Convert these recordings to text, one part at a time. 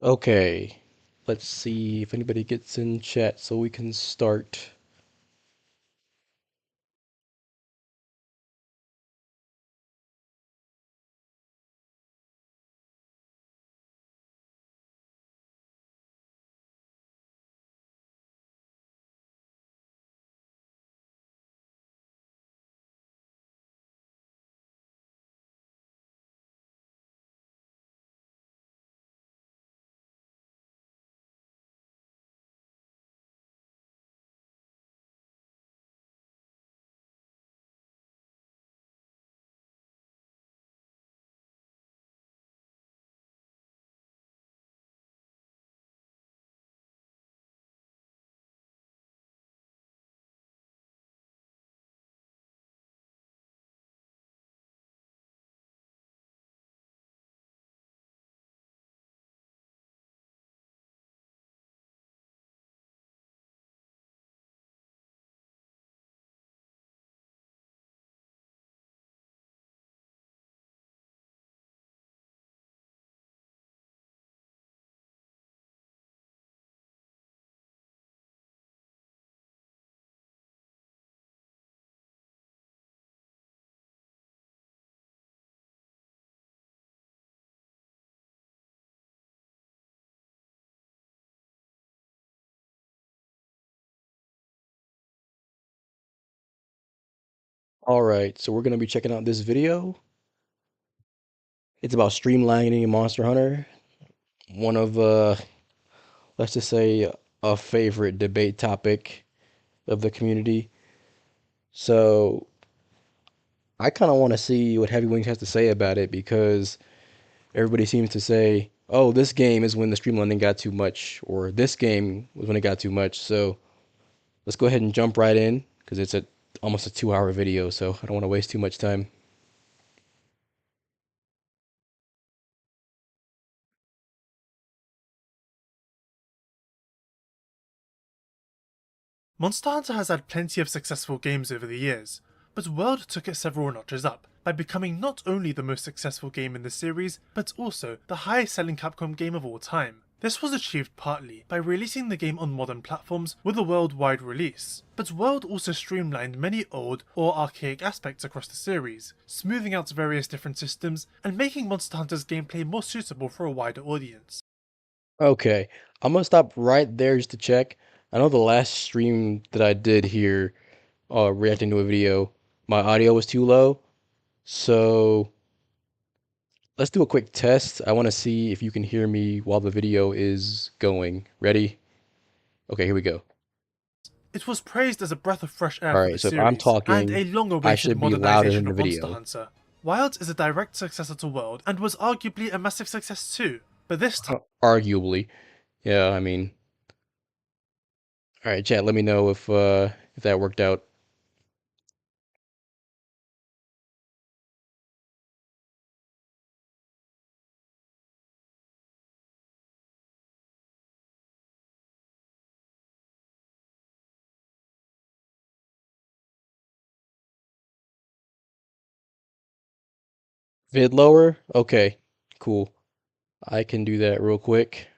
Okay, let's see if anybody gets in chat so we can start. All right, so we're gonna be checking out this video. It's about streamlining Monster Hunter, one of let's just say a favorite debate topic of the community. So I kind of want to see what Heavy Wings has to say about it because everybody seems to say, "Oh, this game is when the streamlining got too much," or "This game was when it got too much." So let's go ahead and jump right in because it's almost a 2 hour video, so I don't want to waste too much time. Monster Hunter has had plenty of successful games over the years, but World took it several notches up by becoming not only the most successful game in the series, but also the highest selling Capcom game of all time. This was achieved partly by releasing the game on modern platforms with a worldwide release, but World also streamlined many old or archaic aspects across the series, smoothing out various different systems and making Monster Hunter's gameplay more suitable for a wider audience. Okay, I'm gonna stop right there just to check. I know the last stream that I did here, reacting to a video, my audio was too low. So let's do a quick test. I want to see if you can hear me while the video is going. Ready? Okay, here we go. It was praised as a breath of fresh air All for the right, so if I'm series, and talking, a long I awaited should be louder than modernization the of Monster video. Hunter. Wilds is a direct successor to World, and was arguably a massive success too, but this time Arguably. Yeah, I mean, all right, chat, let me know if that worked out. Vid lower? Okay, cool. I can do that real quick.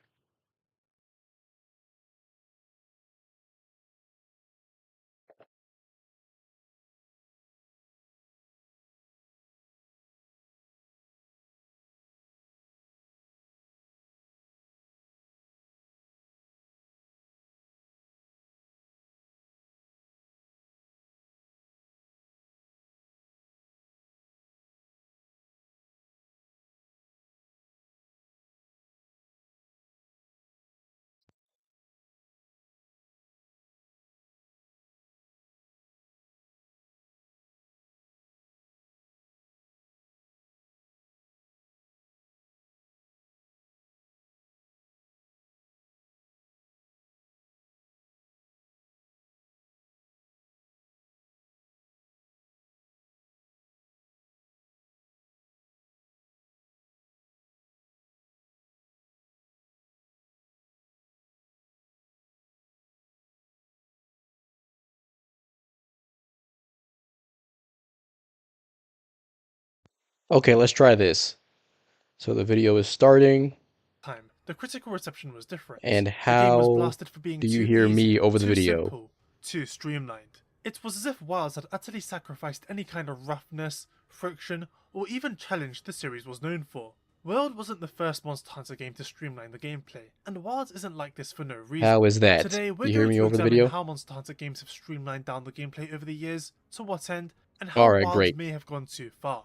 Okay, let's try this. So the video is starting. the critical reception was different. And The game was how blasted for being do you too hear me easy, over the too video? simple, too streamlined. It was as if Wilds had utterly sacrificed any kind of roughness, friction, or even challenge the series was known for. World wasn't the first Monster Hunter game to streamline the gameplay, and Wilds isn't like this for no reason. How is that? Today, we're You hear going me to over the examine video? how Monster Hunter games have streamlined down the gameplay over the years, to what end, and how Alright, Wilds great. may have gone too far.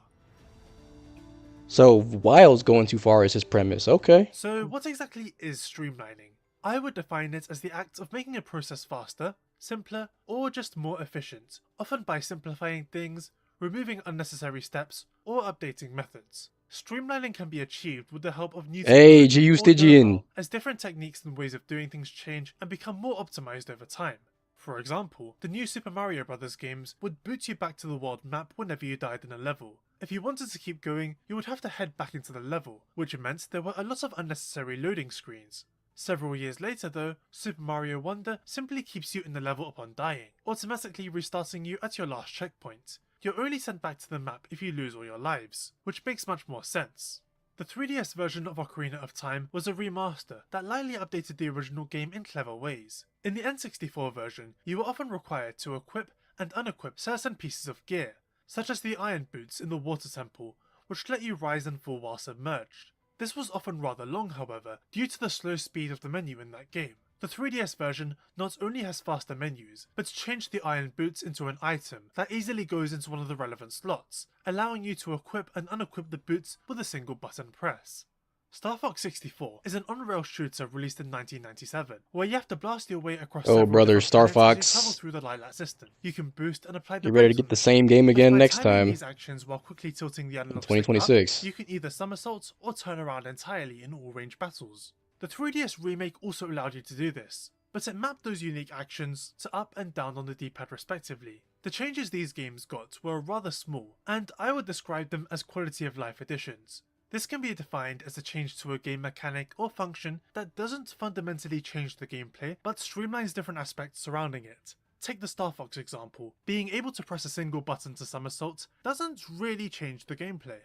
So, Wild's going too far is his premise. Okay. So what exactly is streamlining? I would define it as the act of making a process faster, simpler, or just more efficient, often by simplifying things, removing unnecessary steps, or updating methods. Streamlining can be achieved with the help of new Hey, technology GU or Stygian. know-how, as different techniques and ways of doing things change and become more optimized over time. For example, the new Super Mario Bros. Games would boot you back to the world map whenever you died in a level. If you wanted to keep going, you would have to head back into the level, which meant there were a lot of unnecessary loading screens. Several years later though, Super Mario Wonder simply keeps you in the level upon dying, automatically restarting you at your last checkpoint. You're only sent back to the map if you lose all your lives, which makes much more sense. The 3DS version of Ocarina of Time was a remaster that lightly updated the original game in clever ways. In the N64 version, you were often required to equip and unequip certain pieces of gear, such as the iron boots in the water temple, which let you rise and fall while submerged. This was often rather long, however, due to the slow speed of the menu in that game. The 3DS version not only has faster menus, but changed the iron boots into an item that easily goes into one of the relevant slots, allowing you to equip and unequip the boots with a single button press. Star Fox 64 is an on-rail shooter released in 1997, where you have to blast your way across Oh, several brother, different Star planets as you travel Fox. through the Lilac system. You can boost and apply the Get ready to brakes on get the the ship, same game but again by next timing time these actions while quickly tilting the in analog stick up, 2026. you can either somersault or turn around entirely in all range battles. The 3DS remake also allowed you to do this, but it mapped those unique actions to up and down on the D-pad respectively. The changes these games got were rather small, and I would describe them as quality of life additions. This can be defined as a change to a game mechanic or function that doesn't fundamentally change the gameplay, but streamlines different aspects surrounding it. Take the Star Fox example. Being able to press a single button to somersault doesn't really change the gameplay,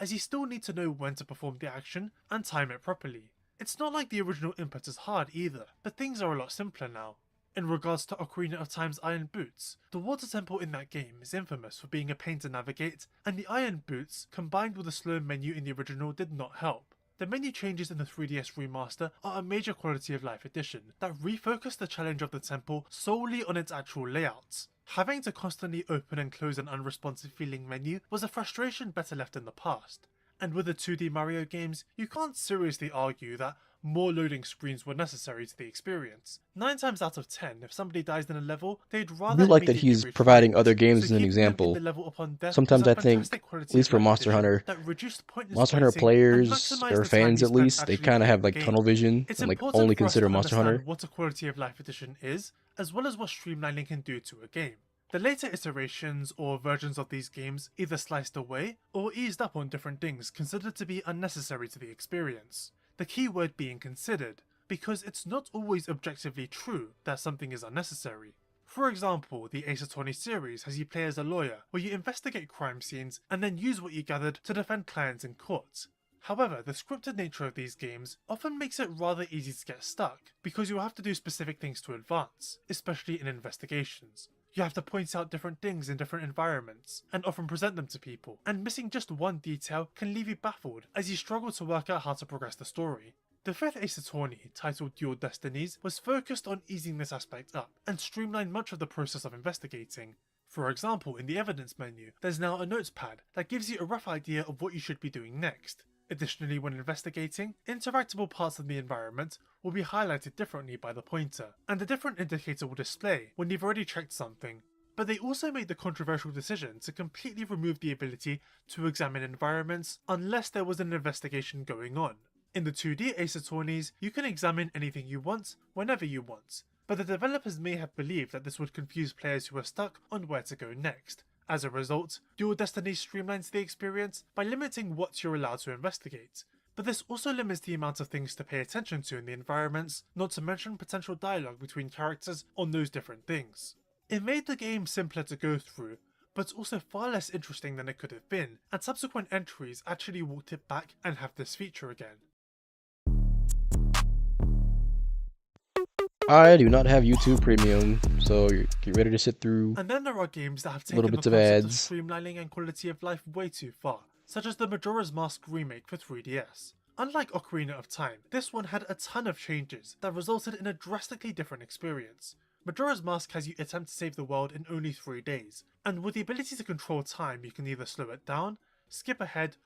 as you still need to know when to perform the action and time it properly. It's not like the original input is hard either, but things are a lot simpler now. In regards to Ocarina of Time's iron boots, the water temple in that game is infamous for being a pain to navigate, and the iron boots combined with a slow menu in the original did not help. The menu changes in the 3DS remaster are a major quality of life addition that refocus the challenge of the temple solely on its actual layouts. Having to constantly open and close an unresponsive feeling menu was a frustration better left in the past. And with the 2D Mario games, you can't seriously argue that more loading screens were necessary to the experience. 9 times out of 10, if somebody dies in a level, they'd I rather do like that immediately he's providing retry other it, games so as an keeping them in the example. level upon death was Sometimes a I think, fantastic at quality least of for life Monster addition Hunter, that reduced pointless Monster Hunter waiting and players, maximised or the time fans you at spent least, they actually kind of playing have the like game. tunnel vision It's and like important only for us consider to Monster understand Hunter. what a quality of life addition is, as well as what streamlining can do to a game. The later iterations or versions of these games either sliced away or eased up on different things considered to be unnecessary to the experience. The key word being considered, because it's not always objectively true that something is unnecessary. For example, the Ace Attorney series has you play as a lawyer, where you investigate crime scenes and then use what you gathered to defend clients in court. However, the scripted nature of these games often makes it rather easy to get stuck, because you have to do specific things to advance, especially in investigations. You have to point out different things in different environments, and often present them to people, and missing just one detail can leave you baffled as you struggle to work out how to progress the story. The fifth Ace Attorney, titled Dual Destinies, was focused on easing this aspect up, and streamlined much of the process of investigating. For example, in the evidence menu, there's now a notes pad that gives you a rough idea of what you should be doing next. Additionally, when investigating, interactable parts of the environment will be highlighted differently by the pointer, and a different indicator will display when you've already checked something. But they also made the controversial decision to completely remove the ability to examine environments unless there was an investigation going on. In the 2D Ace Attorneys, you can examine anything you want, whenever you want, but the developers may have believed that this would confuse players who are stuck on where to go next. As a result, Dual Destiny streamlines the experience by limiting what you're allowed to investigate, but this also limits the amount of things to pay attention to in the environments, not to mention potential dialogue between characters on those different things. It made the game simpler to go through, but also far less interesting than it could have been, and subsequent entries actually walked it back and have this feature again. I do not have YouTube Premium, so get ready to sit through And then there are games that have little taken the bits of concept of ads. streamlining and quality of life way too far, such as the Majora's Mask remake for 3DS. Unlike Ocarina of Time, this one had a ton of changes that resulted in a drastically different experience. Majora's Mask has you attempt to save the world in only 3 days, and with the ability to control time you can either slow it down, skip ahead,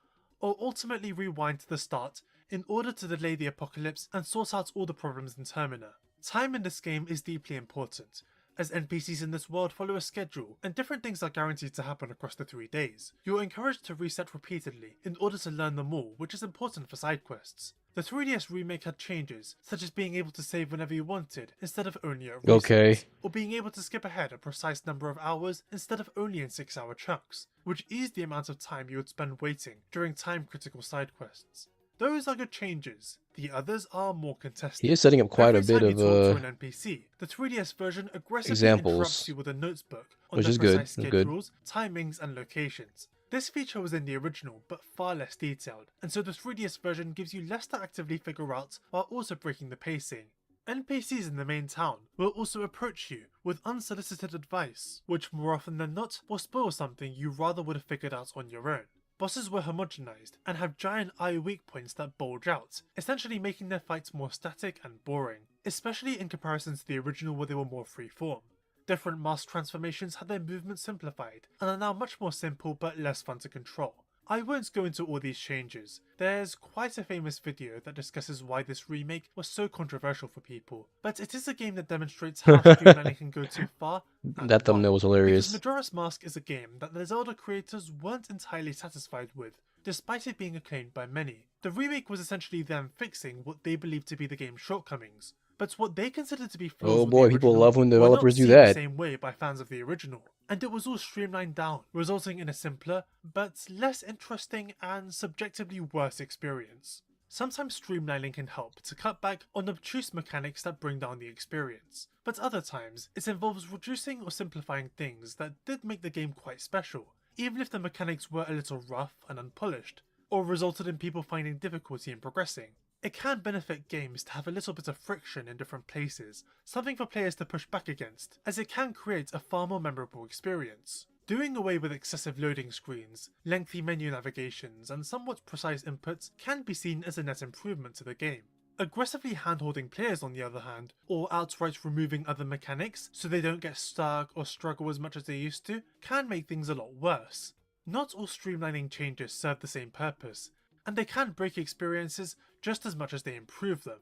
or ultimately rewind to the start in order to delay the apocalypse and sort out all the problems in Termina. Time in this game is deeply important, as NPCs in this world follow a schedule, and different things are guaranteed to happen across the 3 days. You're encouraged to reset repeatedly in order to learn them all, which is important for side quests. The 3DS remake had changes, such as being able to save whenever you wanted instead of only at resets, Okay. or being able to skip ahead a precise number of hours instead of only in 6-hour chunks, which eased the amount of time you would spend waiting during time-critical side quests. Those are good changes. The others are more contested. He is setting up quite Every a bit time you of talk to an NPC, the 3DS version aggressively interrupts examples, you with a notebook on which their is good. precise That's good. schedules, timings, and locations. This feature was in the original, but far less detailed, and so the 3DS version gives you less to actively figure out while also breaking the pacing. NPCs in the main town will also approach you with unsolicited advice, which more often than not will spoil something you rather would have figured out on your own. Bosses were homogenized and have giant eye weak points that bulge out, essentially making their fights more static and boring, especially in comparison to the original where they were more freeform. Different mask transformations had their movements simplified and are now much more simple but less fun to control. I won't go into all these changes. There's quite a famous video that discusses why this remake was so controversial for people, but it is a game that demonstrates how streamlining can go too far and That why. thumbnail was Because hilarious. Majora's Mask is a game that the Zelda creators weren't entirely satisfied with, despite it being acclaimed by many. The remake was essentially them fixing what they believed to be the game's shortcomings, but what they considered to be flaws Oh with the boy, people original love when were not developers do seen the that. same way by fans of the original, and it was all streamlined down, resulting in a simpler, but less interesting and subjectively worse experience. Sometimes streamlining can help to cut back on obtuse mechanics that bring down the experience, but other times it involves reducing or simplifying things that did make the game quite special, even if the mechanics were a little rough and unpolished, or resulted in people finding difficulty in progressing. It can benefit games to have a little bit of friction in different places, something for players to push back against, as it can create a far more memorable experience. Doing away with excessive loading screens, lengthy menu navigations, and somewhat precise inputs can be seen as a net improvement to the game. Aggressively handholding players on the other hand, or outright removing other mechanics so they don't get stuck or struggle as much as they used to, can make things a lot worse. Not all streamlining changes serve the same purpose, and they can break experiences just as much as they improve them.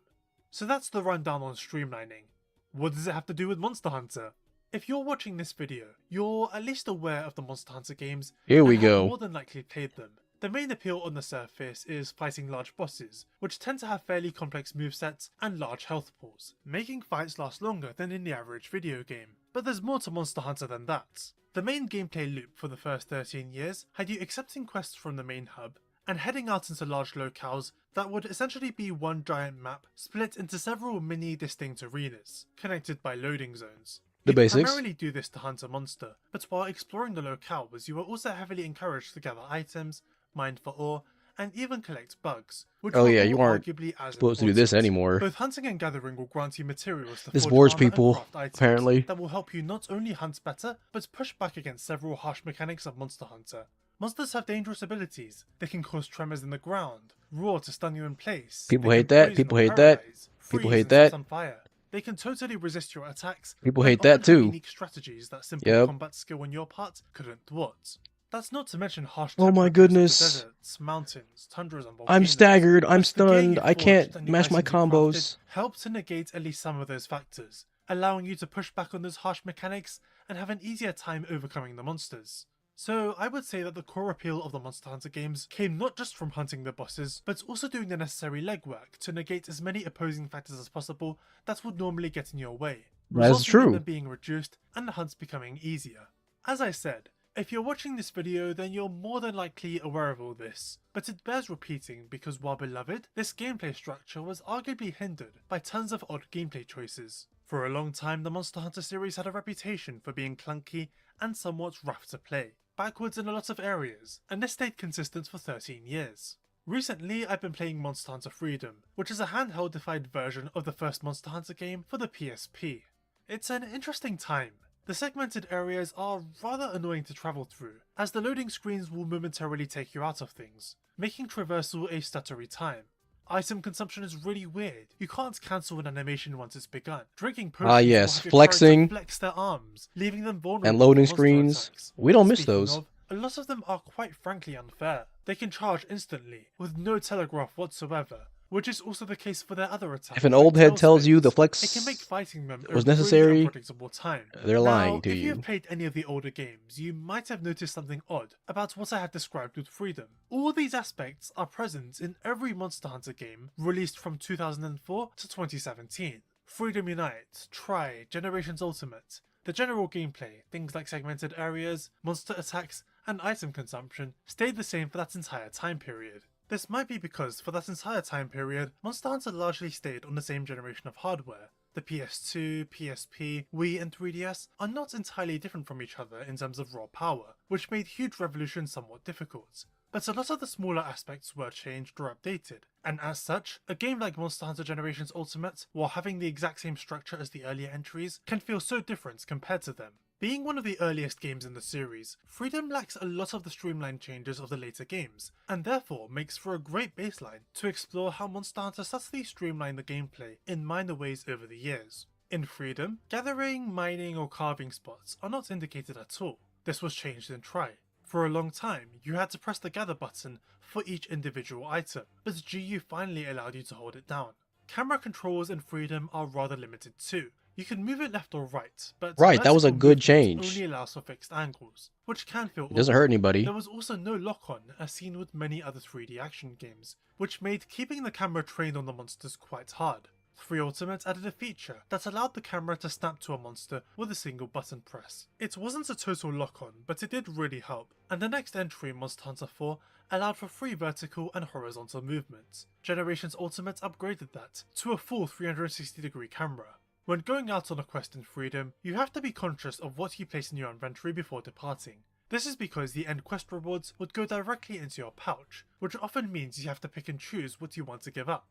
So that's the rundown on streamlining. What does it have to do with Monster Hunter? If you're watching this video, you're at least aware of the Monster Hunter games Here we and have go. more than likely played them. The main appeal on the surface is fighting large bosses, which tend to have fairly complex movesets and large health pools, making fights last longer than in the average video game. But there's more to Monster Hunter than that. The main gameplay loop for the first 13 years had you accepting quests from the main hub and heading out into large locales that would essentially be one giant map split into several mini distinct arenas, connected by loading zones. The You'd basics. primarily do this to hunt a monster, but while exploring the locales you were also heavily encouraged to gather items, mine for ore, and even collect bugs, which Oh were yeah, all you aren't arguably as supposed to do this important. anymore. Both hunting and gathering will grant you materials to This forge bores armor and people, craft items apparently. that will help you not only hunt better, but push back against several harsh mechanics of Monster Hunter. Monsters have dangerous abilities. They can cause tremors in the ground, roar to stun you in place, People they hate can that. poison People or hate that. paralyze, People freeze hate and set that. on fire. They can totally resist your attacks, People and hate often that have too. unique strategies that simple Yep. combat skill on your part couldn't thwart. That's not to mention harsh Oh my temperatures of goodness. the deserts, mountains, tundras and I'm volcanoes. staggered. I'm But the gear stunned. you I forged can't and the mash my items you crafted combos. help to negate at least some of those factors, allowing you to push back on those harsh mechanics and have an easier time overcoming the monsters. So I would say that the core appeal of the Monster Hunter games came not just from hunting the bosses, but also doing the necessary legwork to negate as many opposing factors as possible that would normally get in your way, That's resulting in true. them being reduced and the hunts becoming easier. As I said, if you're watching this video then you're more than likely aware of all this, but it bears repeating because while beloved, this gameplay structure was arguably hindered by tons of odd gameplay choices. For a long time the Monster Hunter series had a reputation for being clunky and somewhat rough to play, backwards in a lot of areas, and this stayed consistent for 13 years. Recently, I've been playing Monster Hunter Freedom, which is a handheld-defined version of the first Monster Hunter game for the PSP. It's an interesting time. The segmented areas are rather annoying to travel through, as the loading screens will momentarily take you out of things, making traversal a stuttery time. Item consumption is really weird. You can't cancel an animation once it's begun. Drinking Ah, potions will yes, have your character flexing flex their arms, leaving them and vulnerable loading for monster screens. attacks. We don't miss Speaking those. of, a lot of them are quite frankly unfair. They can charge instantly, with no telegraph whatsoever, which is also the case for their other attacks. If an like old head tail tells you spins. the It can make flex fighting them a was really necessary, unpredictable time. they're lying Now, to if you you. have played any of the older games, you might have noticed something odd about what I have described with Freedom. All these aspects are present in every Monster Hunter game released from 2004 to 2017. Freedom Unite, Try, Generations Ultimate. The general gameplay, things like segmented areas, monster attacks, and item consumption stayed the same for that entire time period. This might be because for that entire time period, Monster Hunter largely stayed on the same generation of hardware. The PS2, PSP, Wii and 3DS are not entirely different from each other in terms of raw power, which made huge revolutions somewhat difficult. But a lot of the smaller aspects were changed or updated, and as such, a game like Monster Hunter Generations Ultimate, while having the exact same structure as the earlier entries, can feel so different compared to them. Being one of the earliest games in the series, Freedom lacks a lot of the streamlined changes of the later games, and therefore makes for a great baseline to explore how Monster Hunter subtly streamlined the gameplay in minor ways over the years. In Freedom, gathering, mining or carving spots are not indicated at all. This was changed in Try. For a long time, you had to press the gather button for each individual item, but GU finally allowed you to hold it down. Camera controls in Freedom are rather limited too. You can move it left or right, but Right, that was a vertical good movement change. only allows for fixed angles, which can feel It doesn't hurt awkward. anybody. There was also no lock-on, as seen with many other 3D action games, which made keeping the camera trained on the monsters quite hard. 3 Ultimate added a feature that allowed the camera to snap to a monster with a single button press. It wasn't a total lock-on, but it did really help, and the next entry, Monster Hunter 4, allowed for free vertical and horizontal movements. Generations Ultimate upgraded that to a full 360-degree camera. When going out on a quest in Freedom, you have to be conscious of what you place in your inventory before departing. This is because the end quest rewards would go directly into your pouch, which often means you have to pick and choose what you want to give up.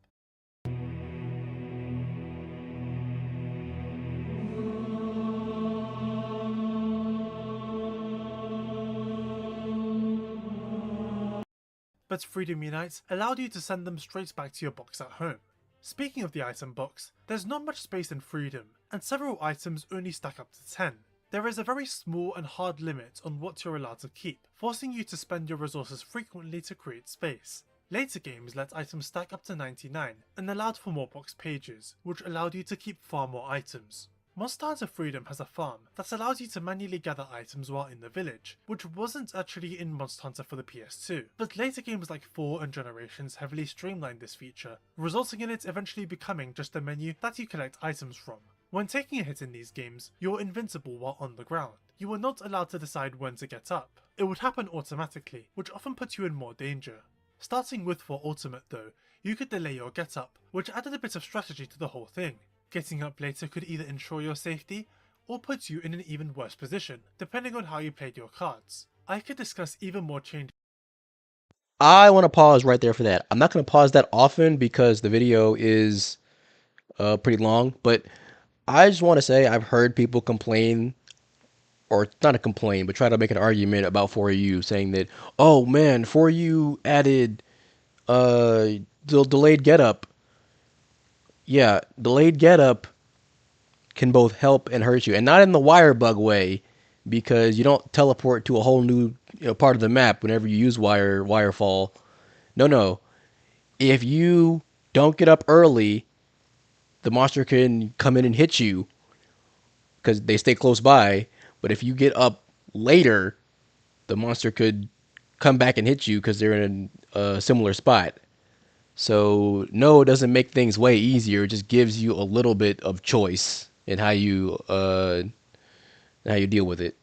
But Freedom Unite allowed you to send them straight back to your box at home. Speaking of the item box, there's not much space in Freedom, and several items only stack up to 10. There is a very small and hard limit on what you're allowed to keep, forcing you to spend your resources frequently to create space. Later games let items stack up to 99 and allowed for more box pages, which allowed you to keep far more items. Monster Hunter Freedom has a farm that allows you to manually gather items while in the village, which wasn't actually in Monster Hunter for the PS2, but later games like 4 and Generations heavily streamlined this feature, resulting in it eventually becoming just a menu that you collect items from. When taking a hit in these games, you're invincible while on the ground. You were not allowed to decide when to get up. It would happen automatically, which often put you in more danger. Starting with 4 Ultimate though, you could delay your get up, which added a bit of strategy to the whole thing. Getting up later could either ensure your safety, or put you in an even worse position, depending on how you played your cards. I could discuss even more changes. I want to pause right there for that. I'm not going to pause that often because the video is pretty long, but I just want to say I've heard people complain, or not a complain, but try to make an argument about 4U, saying that, oh man, 4U added the delayed get up. Yeah, delayed get up can both help and hurt you, and not in the wire bug way, because you don't teleport to a whole new part of the map whenever you use wirefall. No. If you don't get up early, the monster can come in and hit you because they stay close by. But if you get up later, the monster could come back and hit you because they're in a similar spot. So no, it doesn't make things way easier. It just gives you a little bit of choice in how you deal with it.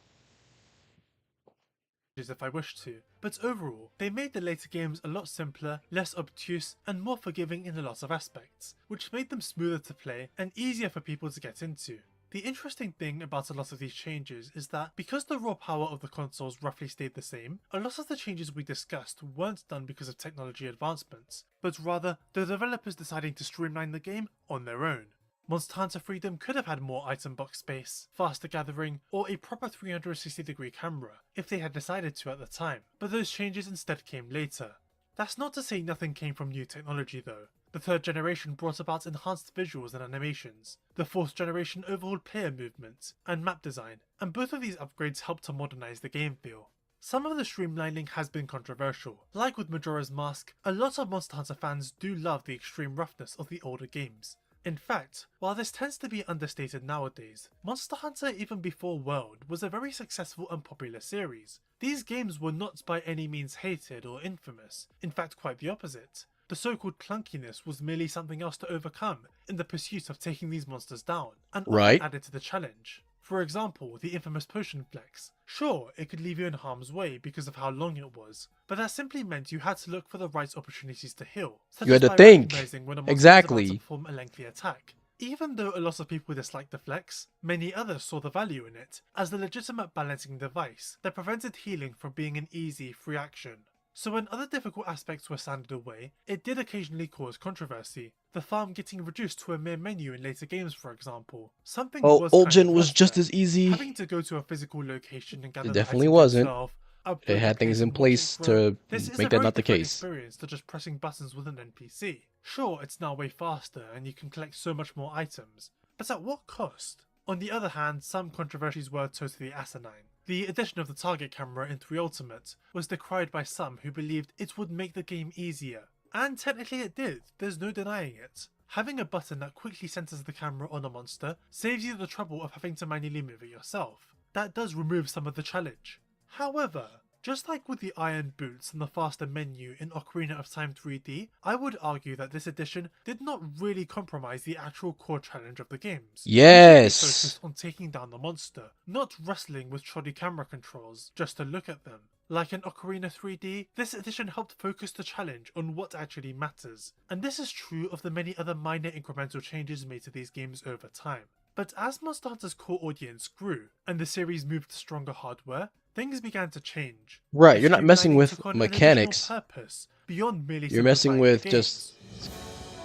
If I wish to, but overall, they made the later games a lot simpler, less obtuse, and more forgiving in a lot of aspects, which made them smoother to play and easier for people to get into. The interesting thing about a lot of these changes is that because the raw power of the consoles roughly stayed the same, a lot of the changes we discussed weren't done because of technology advancements, but rather the developers deciding to streamline the game on their own. Monster Hunter Freedom could have had more item box space, faster gathering, or a proper 360-degree camera if they had decided to at the time, but those changes instead came later. That's not to say nothing came from new technology though. The third generation brought about enhanced visuals and animations. The fourth generation overhauled player movement and map design, and both of these upgrades helped to modernize the game feel. Some of the streamlining has been controversial. Like with Majora's Mask, a lot of Monster Hunter fans do love the extreme roughness of the older games. In fact, while this tends to be understated nowadays, Monster Hunter even before World was a very successful and popular series. These games were not by any means hated or infamous, in fact quite the opposite. The so-called clunkiness was merely something else to overcome in the pursuit of taking these monsters down, and often added to the challenge. For example, the infamous potion flex. Sure, it could leave you in harm's way because of how long it was, but that simply meant you had to look for the right opportunities to heal, such You as had to by think. recognizing when a monster Exactly. was about to perform a lengthy attack. Even though a lot of people disliked the flex, many others saw the value in it as the legitimate balancing device that prevented healing from being an easy, free action. So when other difficult aspects were sanded away, it did occasionally cause controversy. The farm getting reduced to a mere menu in later games, for example. Something was Old kind gen of was lost just there. as easy. Having to go to a physical location and gather It the definitely items wasn't. yourself, It upgrade had the things place in and watch it place grow. to This is make a that very not the different case. experience to just pressing buttons with an NPC. Sure, it's now way faster and you can collect so much more items, but at what cost? On the other hand, some controversies were totally asinine. The addition of the target camera in 3 Ultimate was decried by some who believed it would make the game easier. And technically it did, there's no denying it. Having a button that quickly centers the camera on a monster saves you the trouble of having to manually move it yourself. That does remove some of the challenge. However, just like with the iron boots and the faster menu in Ocarina of Time 3D, I would argue that this edition did not really compromise the actual core challenge of the games. Yes. It focused on taking down the monster, not wrestling with shoddy camera controls just to look at them. Like in Ocarina 3D, this edition helped focus the challenge on what actually matters, and this is true of the many other minor incremental changes made to these games over time. But as Monster Hunter's core audience grew, and the series moved to stronger hardware, things began to change. Right, The you're not messing streamlining with took on mechanics. an additional purpose beyond merely You're messing simplifying with the just,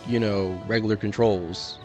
games. regular controls.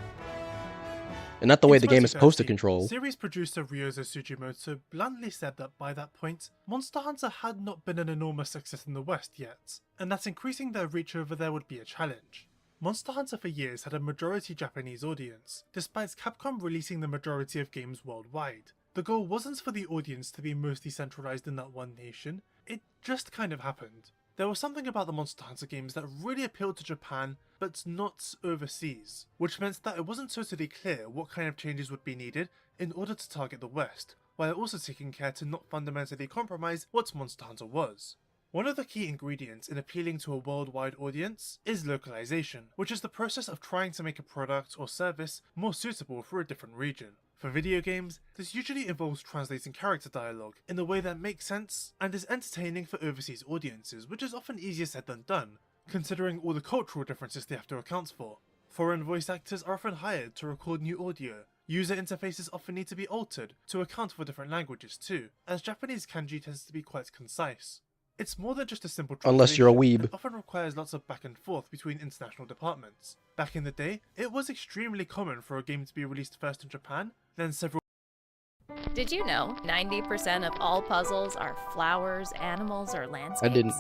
And not the way the game is supposed to control. Series producer Ryozo Tsujimoto bluntly said that by that point, Monster Hunter had not been an enormous success in the West yet, and that increasing their reach over there would be a challenge. Monster Hunter for years had a majority Japanese audience, despite Capcom releasing the majority of games worldwide. The goal wasn't for the audience to be mostly centralized in that one nation, it just kind of happened. There was something about the Monster Hunter games that really appealed to Japan, but not overseas, which meant that it wasn't totally clear what kind of changes would be needed in order to target the West, while also taking care to not fundamentally compromise what Monster Hunter was. One of the key ingredients in appealing to a worldwide audience is localization, which is the process of trying to make a product or service more suitable for a different region. For video games, this usually involves translating character dialogue in a way that makes sense and is entertaining for overseas audiences, which is often easier said than done, considering all the cultural differences they have to account for. Foreign voice actors are often hired to record new audio. User interfaces often need to be altered to account for different languages too, as Japanese kanji tends to be quite concise. It's more than just a simple translation. Unless you're a weeb. It often requires lots of back and forth between international departments. Back in the day, it was extremely common for a game to be released first in Japan, then several Did you know 90% of all puzzles are flowers, animals, or landscapes? I didn't.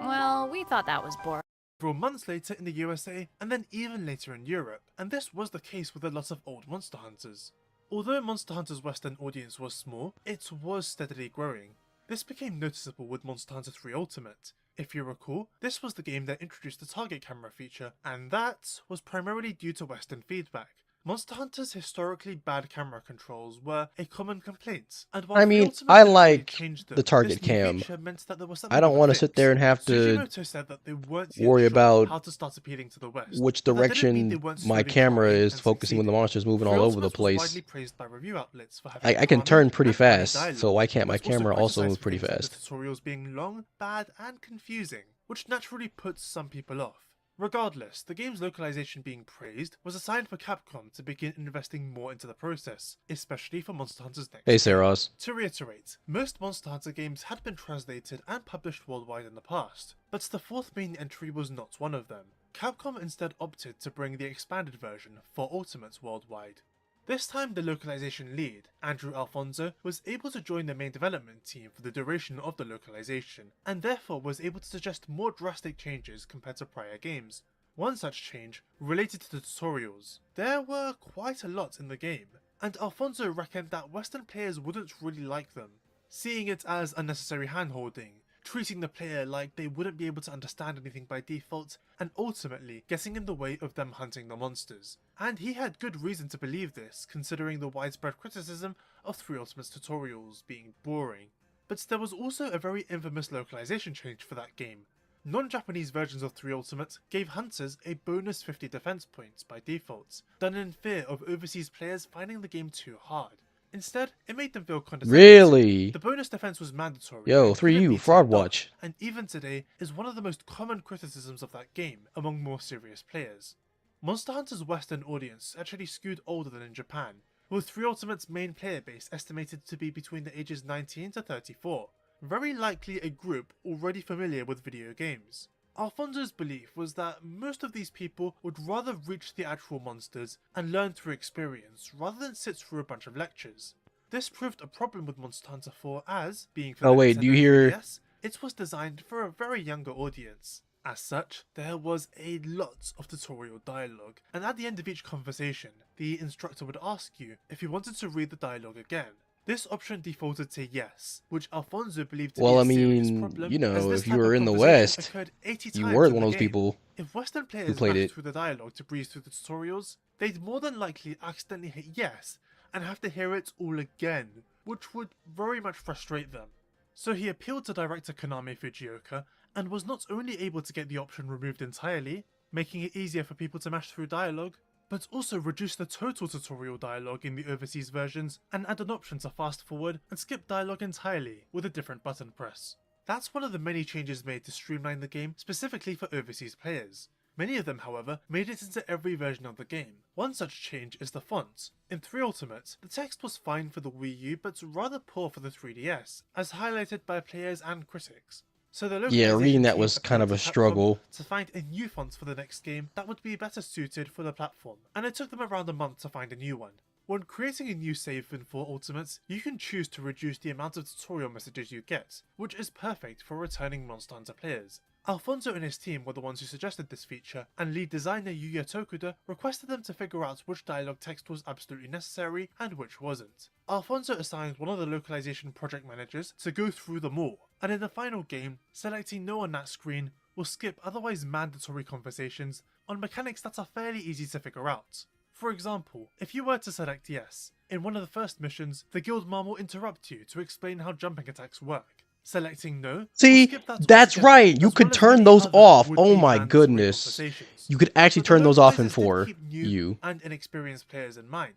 Well, we thought that was boring. months later in the USA, and then even later in Europe, and this was the case with a lot of old Monster Hunters. Although Monster Hunter's Western audience was small, it was steadily growing. This became noticeable with Monster Hunter 3 Ultimate. If you recall, this was the game that introduced the target camera feature, and that was primarily due to Western feedback. Monster Hunter's historically bad camera controls were a common complaint, and while I mean, 3 Ultimate I didn't really like change them, the target this new cam. feature meant that there was something I don't of a want to fix. sit there and have to Tsujimoto said that they weren't yet worry sure about how to start appealing to the West, which but that didn't mean they direction weren't my slowly camera trying is and focusing when the succeeding. monster's moving 3 all over the Ultimate was place. widely praised by review outlets for having I can calmer turn pretty and friendly fast, dialogue. so why can't It my was camera also criticized move for pretty things like fast? the tutorials being long, bad, and confusing, which naturally puts some people off. Regardless, the game's localization being praised was a sign for Capcom to begin investing more into the process, especially for Monster Hunter's next Hey, game. Saros. To reiterate, most Monster Hunter games had been translated and published worldwide in the past, but the fourth main entry was not one of them. Capcom instead opted to bring the expanded version for Ultimates worldwide. This time the localization lead, Andrew Alfonso, was able to join the main development team for the duration of the localization, and therefore was able to suggest more drastic changes compared to prior games. One such change related to the tutorials. There were quite a lot in the game, and Alfonso reckoned that Western players wouldn't really like them, seeing it as unnecessary handholding, treating the player like they wouldn't be able to understand anything by default, and ultimately getting in the way of them hunting the monsters. And he had good reason to believe this, considering the widespread criticism of 3 Ultimates tutorials being boring. But there was also a very infamous localization change for that game. Non-Japanese versions of 3 Ultimate gave hunters a bonus 50 defense points by default, done in fear of overseas players finding the game too hard. Instead, it made them feel condescending. Really? The bonus defense was mandatory. Yo, And couldn't 3U, be Fraud turned off, Watch. and even today is one of the most common criticisms of that game among more serious players. Monster Hunter's Western audience actually skewed older than in Japan, with 3 Ultimate's main player base estimated to be between the ages 19 to 34, very likely a group already familiar with video games. Alfonso's belief was that most of these people would rather reach the actual monsters and learn through experience rather than sit through a bunch of lectures. This proved a problem with Monster Hunter 4 as, being for Oh the wait, do you Nintendo hear? 3DS, it was designed for a very younger audience. As such, there was a lot of tutorial dialogue, and at the end of each conversation, the instructor would ask you if you wanted to read the dialogue again. This option defaulted to yes, which Alfonso believed to Well, I be a serious mean, problem, you know, as this if you type were of in the conversation West, occurred 80 you times weren't in one the of those game. people If Western players who played rushed it. through the dialogue to breeze through the tutorials, they'd more than likely accidentally hit yes and have to hear it all again, which would very much frustrate them. So he appealed to director Konami Fujioka and was not only able to get the option removed entirely, making it easier for people to mash through dialogue, but also reduce the total tutorial dialogue in the overseas versions and add an option to fast forward and skip dialogue entirely with a different button press. That's one of the many changes made to streamline the game specifically for overseas players. Many of them, however, made it into every version of the game. One such change is the font. In 3 Ultimate, the text was fine for the Wii U but rather poor for the 3DS, as highlighted by players and critics. So the Yeah, localization reading that team was kind appealed of to a Capcom struggle. to find a new font for the next game that would be better suited for the platform, and it took them around a month to find a new one. When creating a new save in 4 Ultimates, you can choose to reduce the amount of tutorial messages you get, which is perfect for returning Monster Hunter players. Alfonso and his team were the ones who suggested this feature, and lead designer Yuya Tokuda requested them to figure out which dialogue text was absolutely necessary and which wasn't. Alfonso assigned one of the localization project managers to go through them all, and in the final game, selecting no on that screen will skip otherwise mandatory conversations on mechanics that are fairly easy to figure out. For example, if you were to select yes, in one of the first missions, the guild mom will interrupt you to explain how jumping attacks work. Selecting no will See, skip that that's altogether, right. You as could well as turn many those other off. Oh would-be my mandatory goodness. conversations. You could actually But the turn those off in localizers did 4 keep new U. and inexperienced players in mind.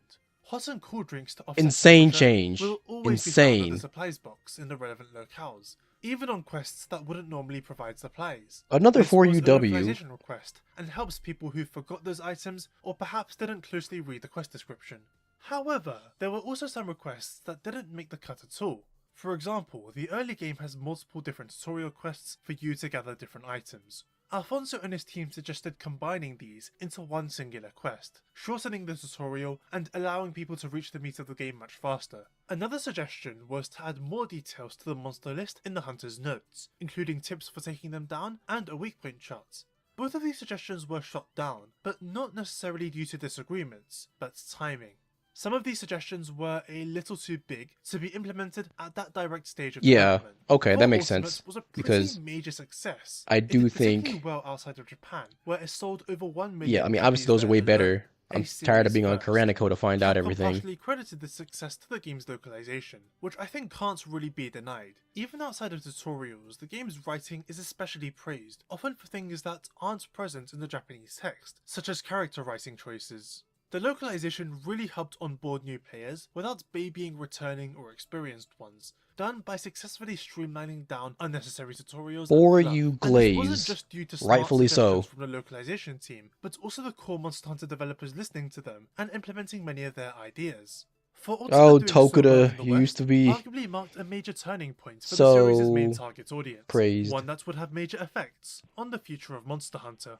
Hot and cool drinks to offset Insane temperature change. will always be found at the Insane. supplies box in the relevant locales, even on quests that wouldn't normally provide supplies. Another This was a 4UW. localization request and helps people who forgot those items or perhaps didn't closely read the quest description. However, there were also some requests that didn't make the cut at all. For example, the early game has multiple different tutorial quests for you to gather different items. Alfonso and his team suggested combining these into one singular quest, shortening the tutorial and allowing people to reach the meat of the game much faster. Another suggestion was to add more details to the monster list in the hunter's notes, including tips for taking them down and a weak point chart. Both of these suggestions were shot down, but not necessarily due to disagreements, but timing. Some of these suggestions were a little too big to be implemented at that direct stage of Yeah, development. okay, that Core makes Ultimate sense, was a pretty because major success. I It do did particularly think, well outside of Japan, where it sold over 1 million yeah, I mean, copies obviously those are there way alone, better. a I'm tired of series being on first. Koreanico to find out Capcom everything. partially credited this success to the game's localization, which I think can't really be denied. Even outside of tutorials, the game's writing is especially praised, often for things that aren't present in the Japanese text, such as character writing choices. The localization really helped onboard new players without babying returning or experienced ones, done by successfully streamlining down unnecessary tutorials and For fluff. you, And this wasn't Glaze. just due to smart Rightfully suggestions so. from the localization team, but also the core Monster Hunter developers listening to them and implementing many of their ideas. For Ultima Oh, doing so well in Tokuda, the you used West, to be arguably marked a major turning point for the series' main so target audience, praised. one that would have major effects on the future of Monster Hunter.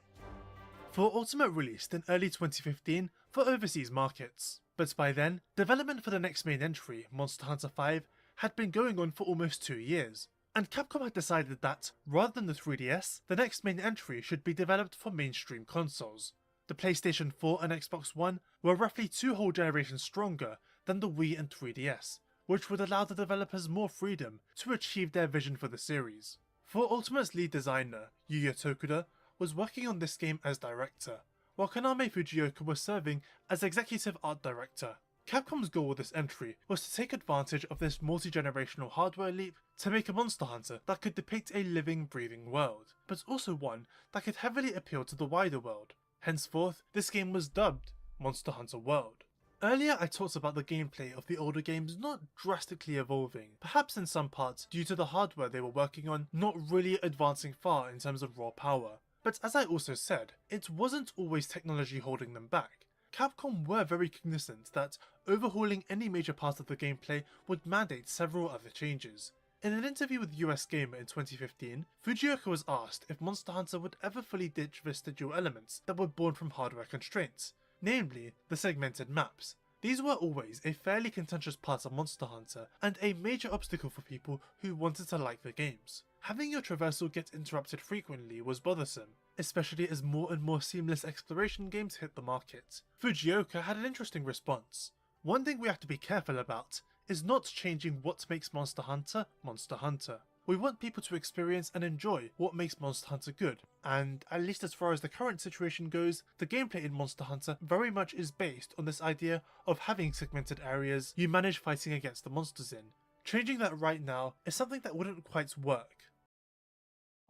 For Ultimate released in early 2015 for overseas markets, but by then, development for the next main entry, Monster Hunter 5, had been going on for almost 2 years, and Capcom had decided that, rather than the 3DS, the next main entry should be developed for mainstream consoles. The PlayStation 4 and Xbox One were roughly 2 whole generations stronger than the Wii and 3DS, which would allow the developers more freedom to achieve their vision for the series. For Ultimate's lead designer, Yuya Tokuda, was working on this game as director, while Kaname Fujioka was serving as executive art director. Capcom's goal with this entry was to take advantage of this multi-generational hardware leap to make a Monster Hunter that could depict a living, breathing world, but also one that could heavily appeal to the wider world. Henceforth, this game was dubbed Monster Hunter World. Earlier I talked about the gameplay of the older games not drastically evolving, perhaps in some parts due to the hardware they were working on not really advancing far in terms of raw power. But as I also said, it wasn't always technology holding them back. Capcom were very cognizant that overhauling any major part of the gameplay would mandate several other changes. In an interview with US Gamer in 2015, Fujioka was asked if Monster Hunter would ever fully ditch vestigial elements that were born from hardware constraints, namely the segmented maps. These were always a fairly contentious part of Monster Hunter and a major obstacle for people who wanted to like the games. Having your traversal get interrupted frequently was bothersome, especially as more and more seamless exploration games hit the market. Fujioka had an interesting response. One thing we have to be careful about is not changing what makes Monster Hunter Monster Hunter. We want people to experience and enjoy what makes Monster Hunter good, and at least as far as the current situation goes, the gameplay in Monster Hunter very much is based on this idea of having segmented areas you manage fighting against the monsters in. Changing that right now is something that wouldn't quite work.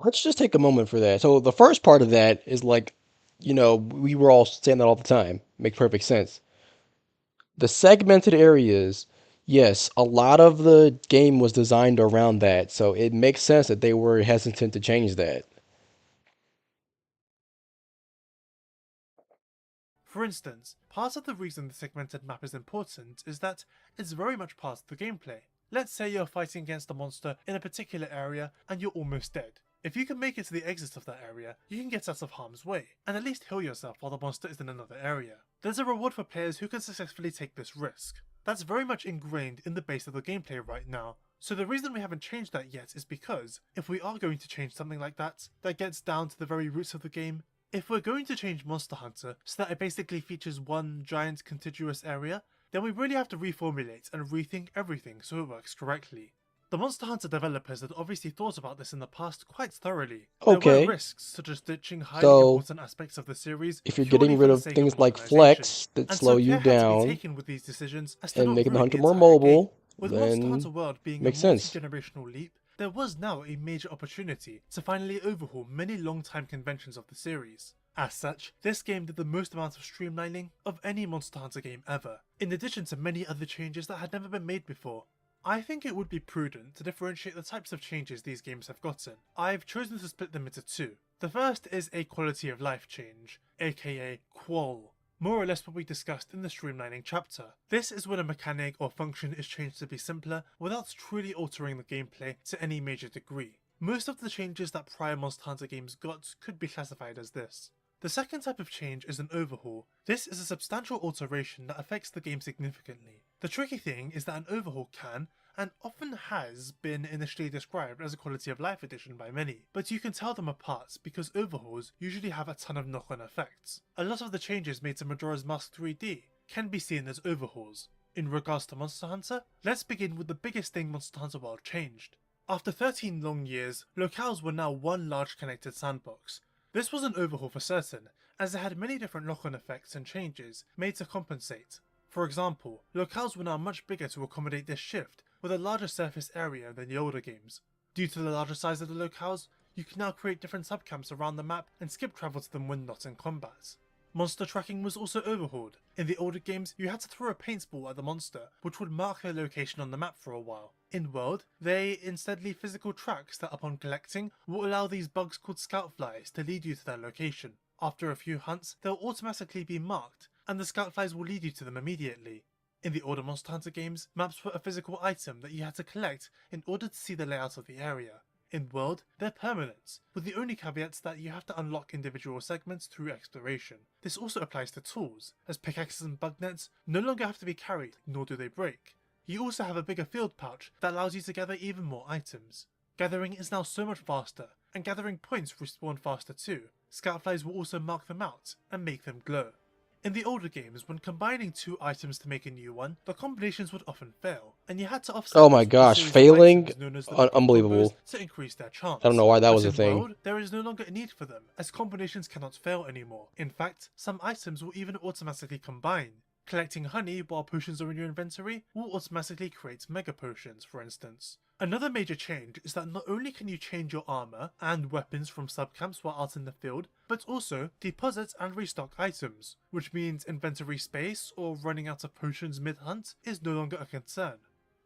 Let's just take a moment for that. So the first part of that is like, we were all saying that all the time. Makes perfect sense. The segmented areas, yes, a lot of the game was designed around that, so it makes sense that they were hesitant to change that. For instance, part of the reason the segmented map is important is that it's very much part of the gameplay. Let's say you're fighting against a monster in a particular area and you're almost dead. If you can make it to the exit of that area, you can get out of harm's way, and at least heal yourself while the monster is in another area. There's a reward for players who can successfully take this risk. That's very much ingrained in the base of the gameplay right now. So the reason we haven't changed that yet is because, if we are going to change something like that gets down to the very roots of the game, if we're going to change Monster Hunter so that it basically features one giant contiguous area, then we really have to reformulate and rethink everything so it works correctly. The Monster Hunter developers had obviously thought about this in the past quite thoroughly. There Okay, were risks such as ditching highly so important aspects of the series if you're purely getting for rid the of sake things of like modernization, flex that and slow so you care had to be down taken with these decisions as to and not making the ruin the hunter more entire game. mobile, With Monster then Hunter World being a makes sense. multi-generational leap, there was now a major opportunity to finally overhaul many long-time conventions of the series. As such, this game did the most amount of streamlining of any Monster Hunter game ever, in addition to many other changes that had never been made before. I think it would be prudent to differentiate the types of changes these games have gotten. I've chosen to split them into two. The first is a quality of life change, aka QOL. More or less what we discussed in the streamlining chapter. This is when a mechanic or function is changed to be simpler without truly altering the gameplay to any major degree. Most of the changes that prior Monster Hunter games got could be classified as this. The second type of change is an overhaul. This is a substantial alteration that affects the game significantly. The tricky thing is that an overhaul can, and often has, been initially described as a quality of life addition by many, but you can tell them apart because overhauls usually have a ton of knock-on effects. A lot of the changes made to Majora's Mask 3D can be seen as overhauls. In regards to Monster Hunter, let's begin with the biggest thing Monster Hunter World changed. After 13 long years, locales were now one large connected sandbox. This was an overhaul for certain, as it had many different knock-on effects and changes made to compensate. For example, locales were now much bigger to accommodate this shift, with a larger surface area than the older games. Due to the larger size of the locales, you can now create different subcamps around the map and skip travel to them when not in combat. Monster tracking was also overhauled. In the older games, you had to throw a paintball at the monster, which would mark their location on the map for a while. In World, they instead leave physical tracks that upon collecting will allow these bugs called scout flies to lead you to their location. After a few hunts, they'll automatically be marked, and the scout flies will lead you to them immediately. In the older Monster Hunter games, maps were a physical item that you had to collect in order to see the layout of the area. In World, they're permanent, with the only caveats that you have to unlock individual segments through exploration. This also applies to tools, as pickaxes and bug nets no longer have to be carried, nor do they break. You also have a bigger field pouch that allows you to gather even more items. Gathering is now so much faster, and gathering points respawn faster too. Scout flies will also mark them out and make them glow. In the older games, when combining two items to make a new one, the combinations would often fail, and you had to offset Oh my this with a gosh, series of failing? items known as the lucky Unbelievable. combos to increase their chance. I don't know why that But was a in thing. World, there is no longer a need for them, as combinations cannot fail anymore. In fact, some items will even automatically combine. Collecting honey while potions are in your inventory will automatically create mega potions, for instance. Another major change is that not only can you change your armor and weapons from subcamps while out in the field, but also deposit and restock items, which means inventory space or running out of potions mid-hunt is no longer a concern.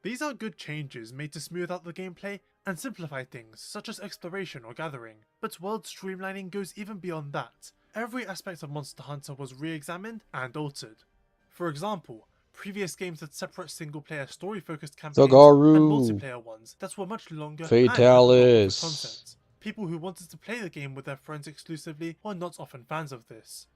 These are good changes made to smooth out the gameplay and simplify things such as exploration or gathering, but world streamlining goes even beyond that. Every aspect of Monster Hunter was re-examined and altered. For example, previous games had separate single-player story-focused campaigns Zagaru. and multiplayer ones that were much longer and had a lot more Fatalis. content. People who wanted to play the game with their friends exclusively were not often fans of this.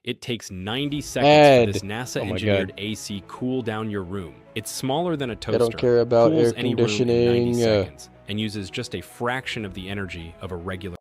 It takes 90 seconds for this Oh my NASA-engineered God. AC cool down your room. It's smaller than a They toaster, don't care about cools air any room in 90 conditioning. seconds, and uses just a fraction of the energy of a regular.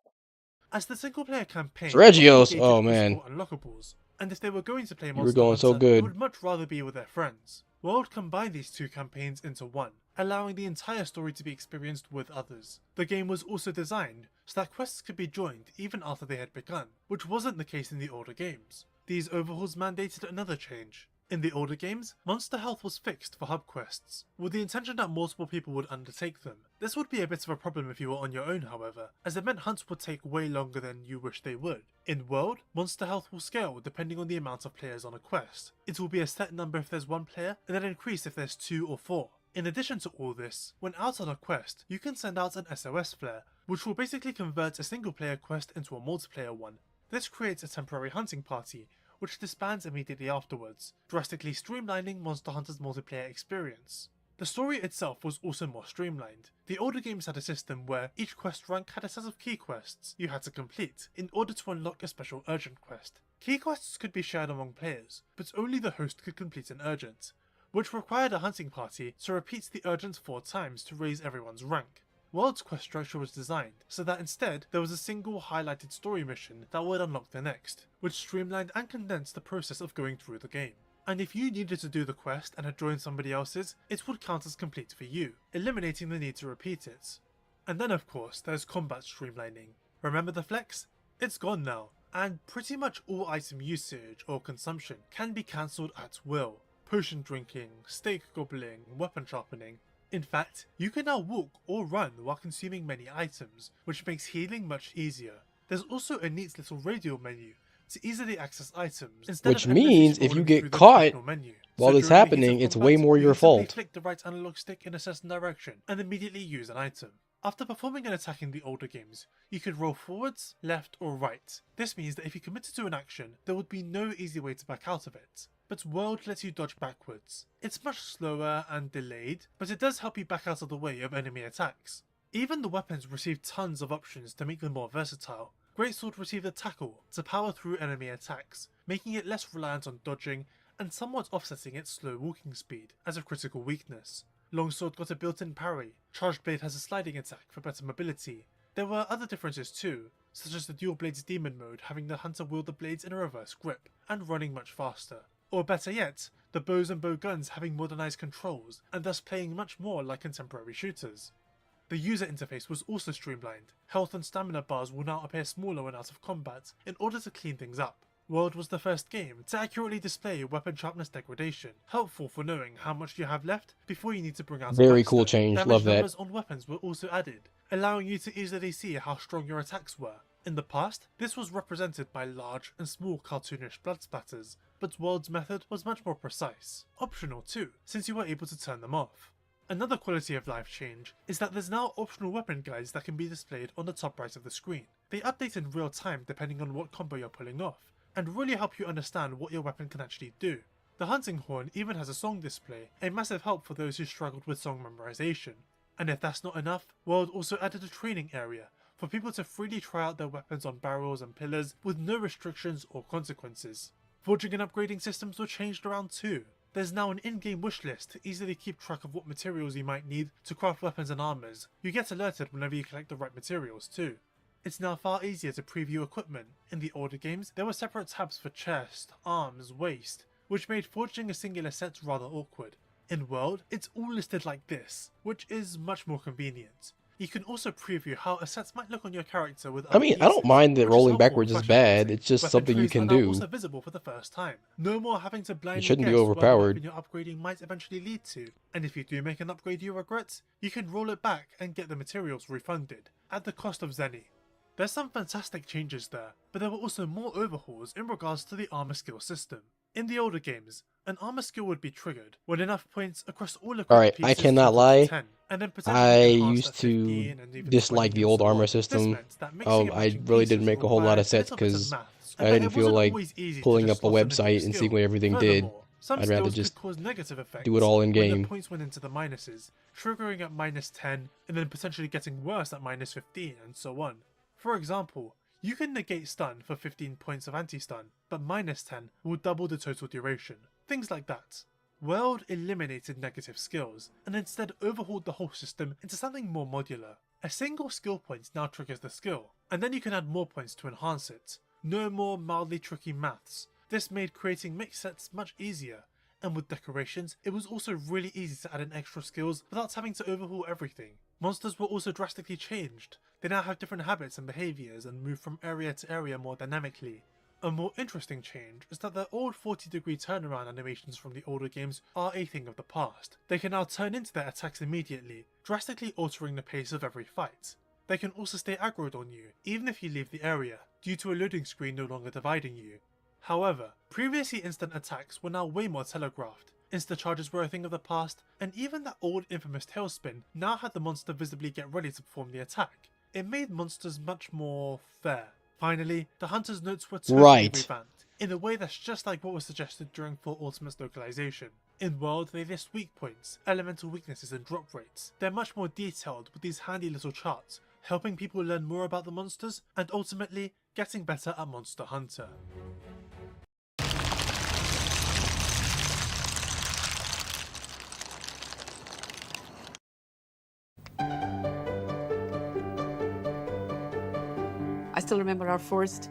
As the single-player campaign It's Regios. often Oh, engaged man. physical unlockables, and if they were going to play You were Monster going Hunter, so good. they would much rather be with their friends. World combined these two campaigns into one, allowing the entire story to be experienced with others. The game was also designed so that quests could be joined even after they had begun, which wasn't the case in the older games. These overhauls mandated another change. In the older games, monster health was fixed for hub quests, with the intention that multiple people would undertake them. This would be a bit of a problem if you were on your own, however, as it meant hunts would take way longer than you wish they would. In World, monster health will scale depending on the amount of players on a quest. It will be a set number if there's one player, and then increase if there's 2 or 4. In addition to all this, when out on a quest, you can send out an SOS flare, which will basically convert a single player quest into a multiplayer one. This creates a temporary hunting party, which disbands immediately afterwards, drastically streamlining Monster Hunter's multiplayer experience. The story itself was also more streamlined. The older games had a system where each quest rank had a set of key quests you had to complete in order to unlock a special urgent quest. Key quests could be shared among players, but only the host could complete an urgent, which required a hunting party to repeat the urgent 4 times to raise everyone's rank. World's quest structure was designed so that instead there was a single highlighted story mission that would unlock the next, which streamlined and condensed the process of going through the game. And if you needed to do the quest and had joined somebody else's, it would count as complete for you, eliminating the need to repeat it. And then of course there's combat streamlining. Remember the flex? It's gone now, and pretty much all item usage or consumption can be cancelled at will. Potion drinking, steak gobbling, weapon sharpening. In fact, you can now walk or run while consuming many items, which makes healing much easier. There's also a neat little radial menu to easily access items, instead Which of endlessly means if you scrolling get through the caught traditional menu. while this during the heat of happening, it's combat, way more you your can simply fault. flick the right analog stick in a certain direction and immediately use an item. After performing an attack in the older games, you could roll forwards, left or right. This means that if you committed to an action, there would be no easy way to back out of it. But World lets you dodge backwards. It's much slower and delayed, but it does help you back out of the way of enemy attacks. Even the weapons receive tons of options to make them more versatile. Greatsword received a tackle to power through enemy attacks, making it less reliant on dodging and somewhat offsetting its slow walking speed as a critical weakness. Longsword got a built-in parry. Charged Blade has a sliding attack for better mobility. There were other differences too, such as the Dual Blades Demon mode having the hunter wield the blades in a reverse grip and running much faster. Or better yet, the bows and bow guns having modernized controls and thus playing much more like contemporary shooters. The user interface was also streamlined. Health and stamina bars will now appear smaller when out of combat in order to clean things up. World was the first game to accurately display weapon sharpness degradation, helpful for knowing how much you have left before you need to bring out a Very cool backstep. change, Damage love that. numbers on weapons were also added, allowing you to easily see how strong your attacks were. In the past, this was represented by large and small cartoonish blood splatters, but World's method was much more precise. Optional too, since you were able to turn them off. Another quality of life change is that there's now optional weapon guides that can be displayed on the top right of the screen. They update in real time depending on what combo you're pulling off, and really help you understand what your weapon can actually do. The hunting horn even has a song display, a massive help for those who struggled with song memorization. And if that's not enough, World also added a training area for people to freely try out their weapons on barrels and pillars with no restrictions or consequences. Forging and upgrading systems were changed around too. There's now an in-game wish list to easily keep track of what materials you might need to craft weapons and armors. You get alerted whenever you collect the right materials too. It's now far easier to preview equipment. In the older games, there were separate tabs for chest, arms, waist, which made forging a singular set rather awkward. In World, it's all listed like this, which is much more convenient. You can also preview how a set might look on your character with I other mean, I pieces, don't mind that which is rolling helpful backwards in is fashion bad. boxing. It's just Weapon something you trees can are now do. also visible for the first time. No more having to blindly shouldn't be guess what overpowered. weapon you're upgrading might eventually lead to. And if you do make an upgrade you regret, you can roll it back and get the materials refunded, at the cost of Zenny. There's some fantastic changes there, but there were also more overhauls in regards to the armor skill system. In the older games, an armor skill would be triggered when enough points across all equipped Alright, pieces I cannot totaled lie. 10, and then I potentially enhanced used at to 15 and even dislike 20 the and old so armor on. system. This meant that mixing and I matching really didn't pieces make a whole lot required of sets little bit of because maths, I and didn't it feel wasn't like always easy to pulling just up a slot in new website and seeing skill. what everything did. Furthermore, some I'd rather skills just could cause negative effects do it all in when game. the points went into the minuses, triggering at -10 and then potentially getting worse at -15 and so on. For example, you can negate stun for 15 points of anti-stun, but -10 will double the total duration. Things like that. World eliminated negative skills, and instead overhauled the whole system into something more modular. A single skill point now triggers the skill, and then you can add more points to enhance it. No more mildly tricky maths. This made creating mixed sets much easier, and with decorations, it was also really easy to add in extra skills without having to overhaul everything. Monsters were also drastically changed. They now have different habits and behaviours and move from area to area more dynamically. A more interesting change is that the old 40-degree turnaround animations from the older games are a thing of the past. They can now turn into their attacks immediately, drastically altering the pace of every fight. They can also stay aggroed on you, even if you leave the area, due to a loading screen no longer dividing you. However, previously instant attacks were now way more telegraphed. Insta-charges were a thing of the past, and even that old infamous tailspin now had the monster visibly get ready to perform the attack. It made monsters much more fair. Finally, the Hunter's notes were totally revamped, in a way that's just like what was suggested during Full Ultimate's localization. In World, they list weak points, elemental weaknesses and drop rates. They're much more detailed with these handy little charts, helping people learn more about the monsters, and ultimately, getting better at Monster Hunter. I still remember our first.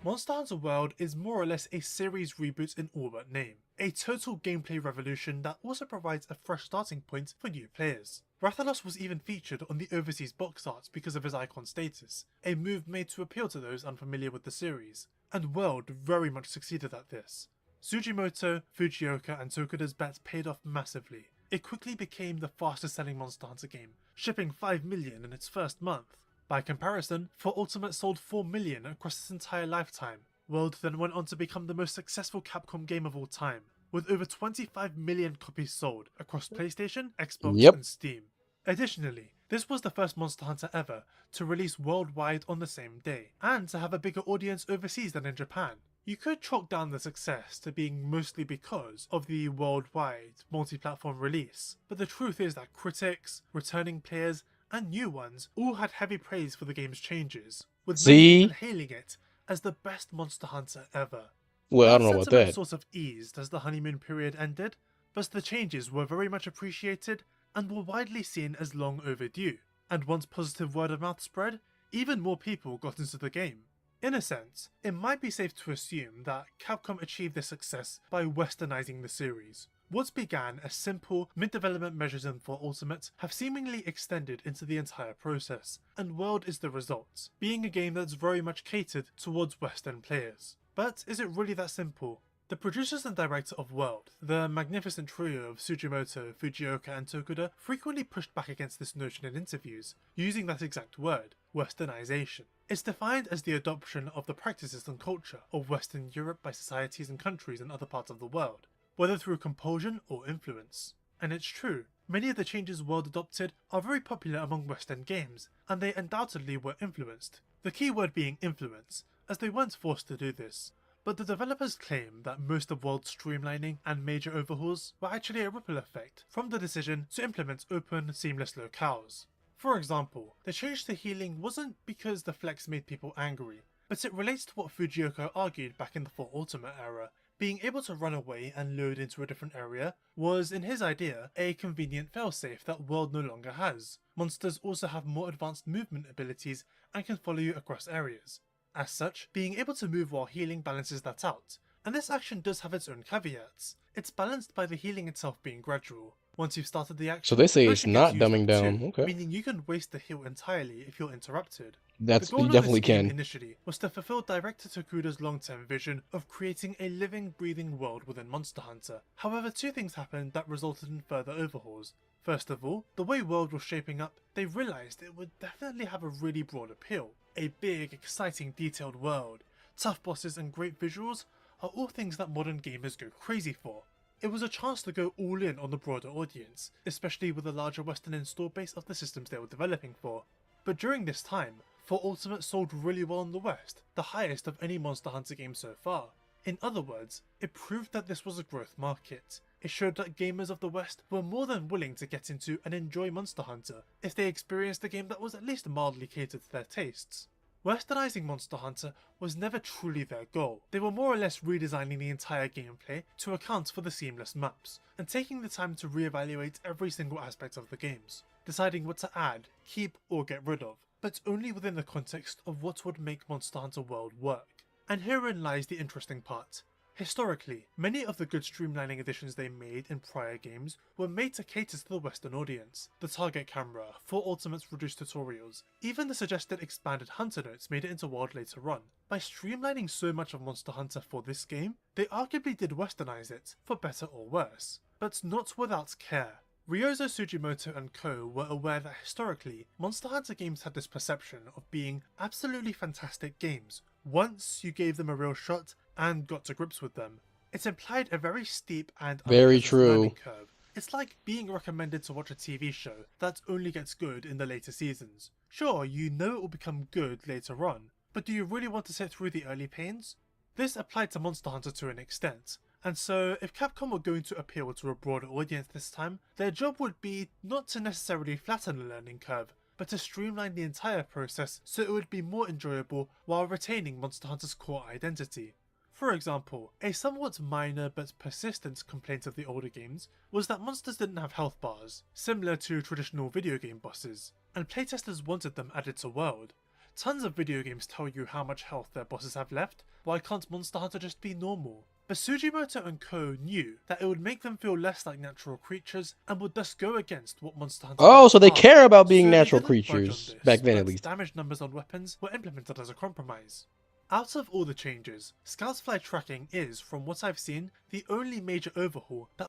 Monster Hunter World is more or less a series reboot in all but name, a total gameplay revolution that also provides a fresh starting point for new players. Rathalos was even featured on the overseas box art because of his icon status, a move made to appeal to those unfamiliar with the series, and World very much succeeded at this. Tsujimoto, Fujioka and Tokuda's bet paid off massively. It quickly became the fastest selling Monster Hunter game, shipping 5 million in its first month. By comparison, For Ultimate sold 4 million across its entire lifetime. World then went on to become the most successful Capcom game of all time, with over 25 million copies sold across PlayStation, Xbox and Steam. Additionally, this was the first Monster Hunter ever to release worldwide on the same day, and to have a bigger audience overseas than in Japan. You could chalk down the success to being mostly because of the worldwide multi-platform release, but the truth is that critics, returning players, and new ones all had heavy praise for the game's changes, with many people hailing it as the best Monster Hunter ever. Well, I don't know about that. Sort of eased as the honeymoon period ended, but the changes were very much appreciated and were widely seen as long overdue. And once positive word of mouth spread, even more people got into the game. In a sense, it might be safe to assume that Capcom achieved this success by westernizing the series. What began as simple mid-development measures in For Ultimate have seemingly extended into the entire process, and World is the result, being a game that's very much catered towards Western players. But is it really that simple? The producers and director of World, the magnificent trio of Tsujimoto, Fujioka and Tokuda, frequently pushed back against this notion in interviews, using that exact word, westernization. It's defined as the adoption of the practices and culture of Western Europe by societies and countries in other parts of the world, whether through compulsion or influence. And it's true, many of the changes World adopted are very popular among Western games, and they undoubtedly were influenced. The key word being influence, as they weren't forced to do this. But the developers claim that most of World's streamlining and major overhauls were actually a ripple effect from the decision to implement open, seamless locales. For example, the change to healing wasn't because the flex made people angry, but it relates to what Fujioka argued back in the For Ultimate era. Being able to run away and load into a different area was, in his idea, a convenient failsafe that World no longer has. Monsters also have more advanced movement abilities and can follow you across areas. As such, being able to move while healing balances that out, and this action does have its own caveats. It's balanced by the healing itself being gradual. Once you've started the action, So they say it's motion not gets used dumbing up down. too, Okay. meaning you can waste the heal entirely if you're interrupted. That's The goal you of definitely this game can. initially was to fulfill director Tokuda's long-term vision of creating a living, breathing world within Monster Hunter. However, two things happened that resulted in further overhauls. First of all, the way World was shaping up, they realised it would definitely have a really broad appeal. A big, exciting, detailed world, tough bosses and great visuals are all things that modern gamers go crazy for. It was a chance to go all in on the broader audience, especially with the larger Western install base of the systems they were developing for. But during this time, For Ultimate sold really well in the West, the highest of any Monster Hunter game so far. In other words, it proved that this was a growth market. It showed that gamers of the West were more than willing to get into and enjoy Monster Hunter if they experienced a game that was at least mildly catered to their tastes. Westernizing Monster Hunter was never truly their goal. They were more or less redesigning the entire gameplay to account for the seamless maps, and taking the time to reevaluate every single aspect of the games, deciding what to add, keep or get rid of, but only within the context of what would make Monster Hunter World work. And herein lies the interesting part. Historically, many of the good streamlining additions they made in prior games were made to cater to the Western audience. The target camera, For Ultimate's reduced tutorials, even the suggested expanded Hunter notes made it into World later on. By streamlining so much of Monster Hunter for this game, they arguably did westernize it, for better or worse, but not without care. Ryozo Tsujimoto and co were aware that historically, Monster Hunter games had this perception of being absolutely fantastic games once you gave them a real shot and got to grips with them. It implied a very steep and Very unpleasant true. learning curve. It's like being recommended to watch a TV show that only gets good in the later seasons. Sure, you know it will become good later on, but do you really want to sit through the early pains? This applied to Monster Hunter to an extent, and so if Capcom were going to appeal to a broader audience this time, their job would be not to necessarily flatten the learning curve, but to streamline the entire process so it would be more enjoyable while retaining Monster Hunter's core identity. For example, a somewhat minor but persistent complaint of the older games was that monsters didn't have health bars, similar to traditional video game bosses, and playtesters wanted them added to World. Tons of video games tell you how much health their bosses have left, why can't Monster Hunter just be normal? But Tsujimoto and co knew that it would make them feel less like natural creatures and would thus go against what Monster Hunter Oh, games so they are. care about being So they natural didn't budge on creatures this, back then, at but least. damage numbers on weapons were implemented as a compromise. Out of all the changes, Scout's fly tracking is, from what I've seen, the only major overhaul that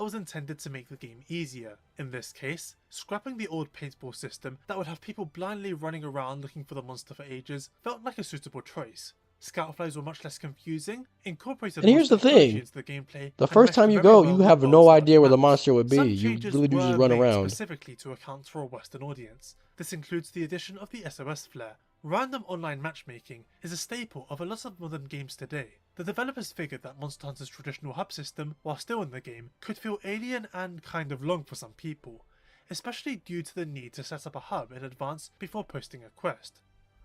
was intended to make the game easier. In this case, scrapping the old paintball system that would have people blindly running around looking for the monster for ages felt like a suitable choice. Scoutflies were much less confusing, incorporated And here's monster the thing. approach into the gameplay, The and first meshed time you very go, well you with have World's no large idea where the maps. monster would be. Some You changes really do just were run made around. specifically to account for a Western audience. This includes the addition of the SOS flare. Random online matchmaking is a staple of a lot of modern games today. The developers figured that Monster Hunter's traditional hub system, while still in the game, could feel alien and kind of long for some people, especially due to the need to set up a hub in advance before posting a quest.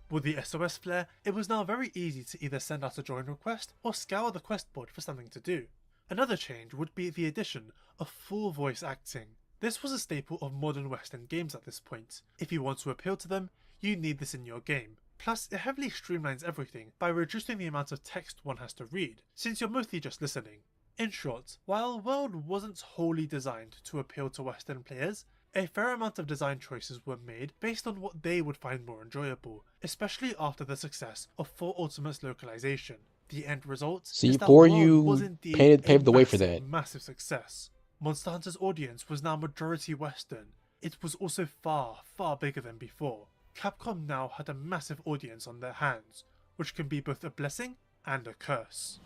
With the SOS flare, it was now very easy to either send out a join request or scour the quest board for something to do. Another change would be the addition of full voice acting. This was a staple of modern Western games at this point. If you want to appeal to them, you need this in your game. Plus, it heavily streamlines everything by reducing the amount of text one has to read, since you're mostly just listening. In short, while World wasn't wholly designed to appeal to Western players, a fair amount of design choices were made based on what they would find more enjoyable, especially after the success of 4 Ultimate's localization. The end result See, is that before World was you indeed a paved the way for that. massive success. Monster Hunter's audience was now majority Western. It was also far, far bigger than before. Capcom now had a massive audience on their hands, which can be both a blessing and a curse.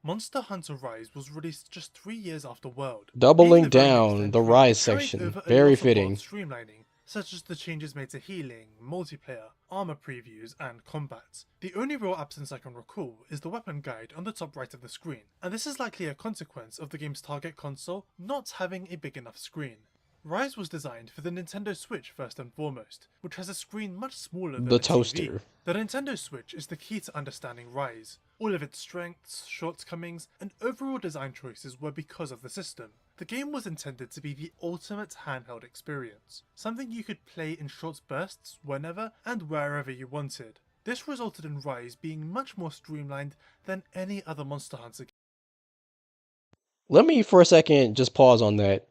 Monster Hunter Rise was released just 3 years after World. Doubling Being the very next down the entry, Rise it carried section. over a Very lot of fitting. World's streamlining, such as the changes made to healing, multiplayer, armor previews, and combat. The only real absence I can recall is the weapon guide on the top right of the screen, and this is likely a consequence of the game's target console not having a big enough screen. Rise was designed for the Nintendo Switch first and foremost, which has a screen much smaller than The a TV. toaster. The Nintendo Switch is the key to understanding Rise. All of its strengths, shortcomings, and overall design choices were because of the system. The game was intended to be the ultimate handheld experience, something you could play in short bursts whenever and wherever you wanted. This resulted in Rise being much more streamlined than any other Monster Hunter game. Let me for a second just pause on that.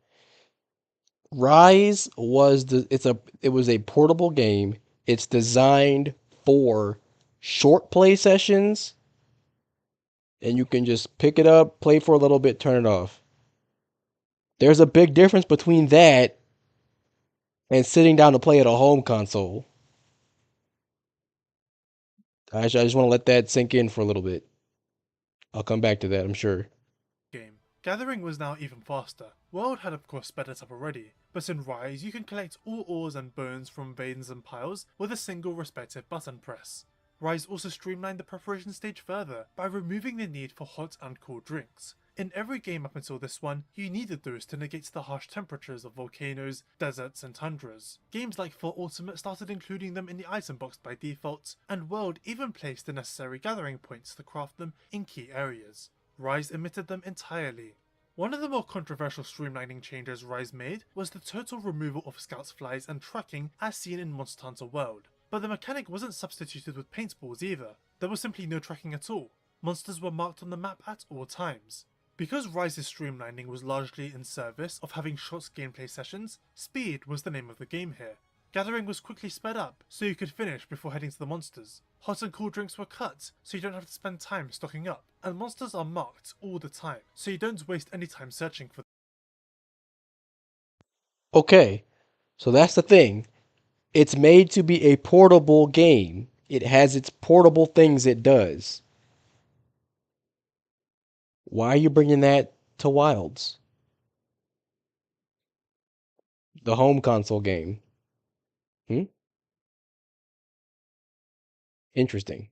Rise was it was a portable game. It's designed for short play sessions, and you can just pick it up, play for a little bit, turn it off. There's a big difference between that and sitting down to play at a home console. I just want to let that sink in for a little bit. I'll come back to that, I'm sure. Gathering was now even faster. World had of course sped it up already, but in Rise you can collect all ores and bones from veins and piles with a single respective button press. Rise also streamlined the preparation stage further by removing the need for hot and cool drinks. In every game up until this one, you needed those to negate the harsh temperatures of volcanoes, deserts, and tundras. Games like 4 Ultimate started including them in the item box by default, and World even placed the necessary gathering points to craft them in key areas. Rise omitted them entirely. One of the more controversial streamlining changes Rise made was the total removal of scouts flies and tracking as seen in Monster Hunter World. But the mechanic wasn't substituted with paintballs either. There was simply no tracking at all. Monsters were marked on the map at all times. Because Rise's streamlining was largely in service of having short gameplay sessions, speed was the name of the game here. Gathering was quickly sped up, so you could finish before heading to the monsters. Hot and cool drinks were cut, so you don't have to spend time stocking up. And monsters are marked all the time, so you don't waste any time searching for them. Okay, so that's the thing. It's made to be a portable game. It has its portable things it does. Why are you bringing that to Wilds? The home console game. Interesting.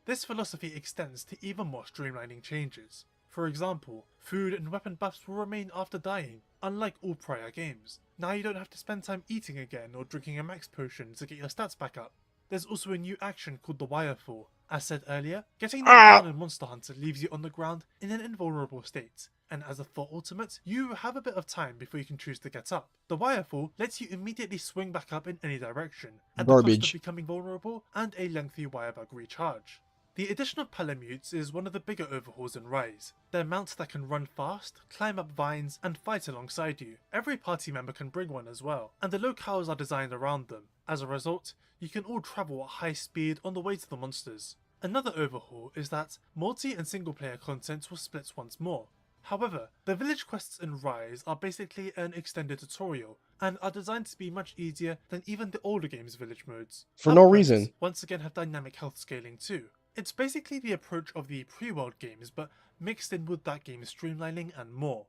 This philosophy extends to even more streamlining changes. For example, food and weapon buffs will remain after dying, unlike all prior games. Now you don't have to spend time eating again or drinking a max potion to get your stats back up. There's also a new action called the Wirefall. As said earlier, getting knocked down in Monster Hunter leaves you on the ground in an invulnerable state, and as a 4 Ultimate, you have a bit of time before you can choose to get up. The Wirefall lets you immediately swing back up in any direction, at the cost of becoming vulnerable and a lengthy Wirebug recharge. The addition of Palamutes is one of the bigger overhauls in Rise. They're mounts that can run fast, climb up vines, and fight alongside you. Every party member can bring one as well, and the locales are designed around them. As a result, you can all travel at high speed on the way to the monsters. Another overhaul is that multi and single player content will split once more. However, the village quests in Rise are basically an extended tutorial, and are designed to be much easier than even the older game's village modes. For no reason. Once again have dynamic health scaling too. It's basically the approach of the pre-world games, but mixed in with that game's streamlining and more.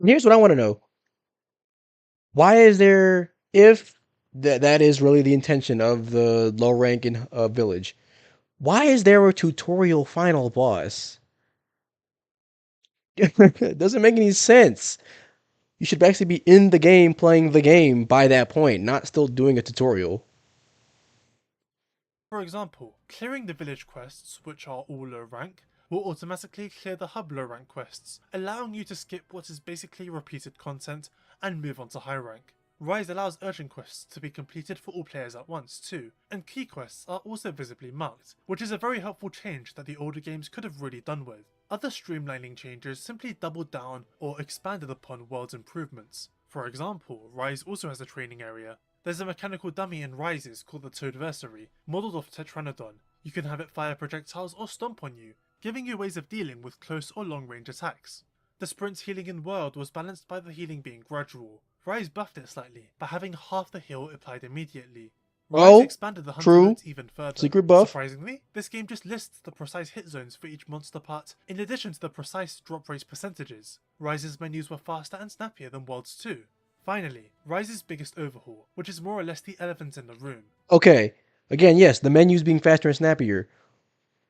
Here's what I want to know. Why is there, if that is really the intention of the low rank in village, why is there a tutorial final boss? It doesn't make any sense. You should actually be in the game playing the game by that point, not still doing a tutorial. For example, clearing the village quests, which are all low rank, will automatically clear the hub low rank quests, allowing you to skip what is basically repeated content and move on to high rank. Rise allows urgent quests to be completed for all players at once too, and key quests are also visibly marked, which is a very helpful change that the older games could have really done with. Other streamlining changes simply doubled down or expanded upon World's improvements. For example, Rise also has a training area. There's a mechanical dummy in Rises called the Toadversary, modelled off Tetranodon. You can have it fire projectiles or stomp on you, giving you ways of dealing with close or long range attacks. The sprint's healing in World was balanced by the healing being gradual. Rise buffed it slightly, by having half the heal applied immediately. Rise expanded the hunter true. modes even further. Secret buff. Surprisingly, this game just lists the precise hit zones for each monster part, in addition to the precise drop rate percentages. Rise's menus were faster and snappier than World's too. Finally, Rise's biggest overhaul, which is more or less the elephant in the room. Okay, again, yes, the menus being faster and snappier.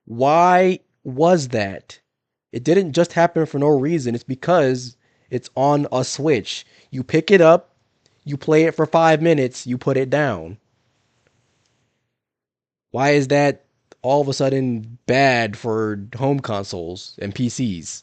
Why was that? It didn't just happen for no reason. It's because it's on a Switch. You pick it up, you play it for 5 minutes, you put it down. Why is that all of a sudden bad for home consoles and PCs?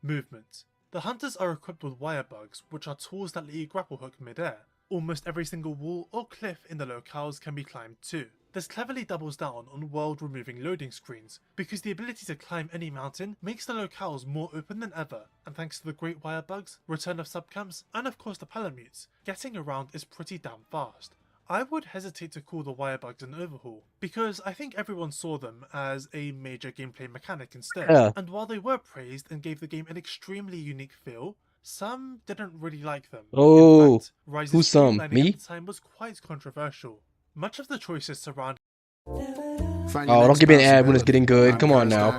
Movement. The hunters are equipped with wire bugs, which are tools that let you grapple hook mid-air. Almost every single wall or cliff in the locales can be climbed too. This cleverly doubles down on world removing loading screens, because the ability to climb any mountain makes the locales more open than ever, and thanks to the great wire bugs, return of subcamps, and of course the palamutes, getting around is pretty damn fast. I would hesitate to call the wire bugs an overhaul, because I think everyone saw them as a major gameplay mechanic instead, and while they were praised and gave the game an extremely unique feel, some didn't really like them. Oh, in fact, Rise's who's some? streamlining Me? at the time was quite controversial. Much of the choices surrounding Oh, don't give me an ad when it's getting good. Come on now.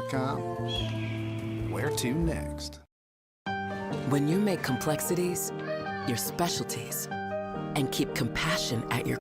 Where to next? When you make complexities your specialties and keep compassion at your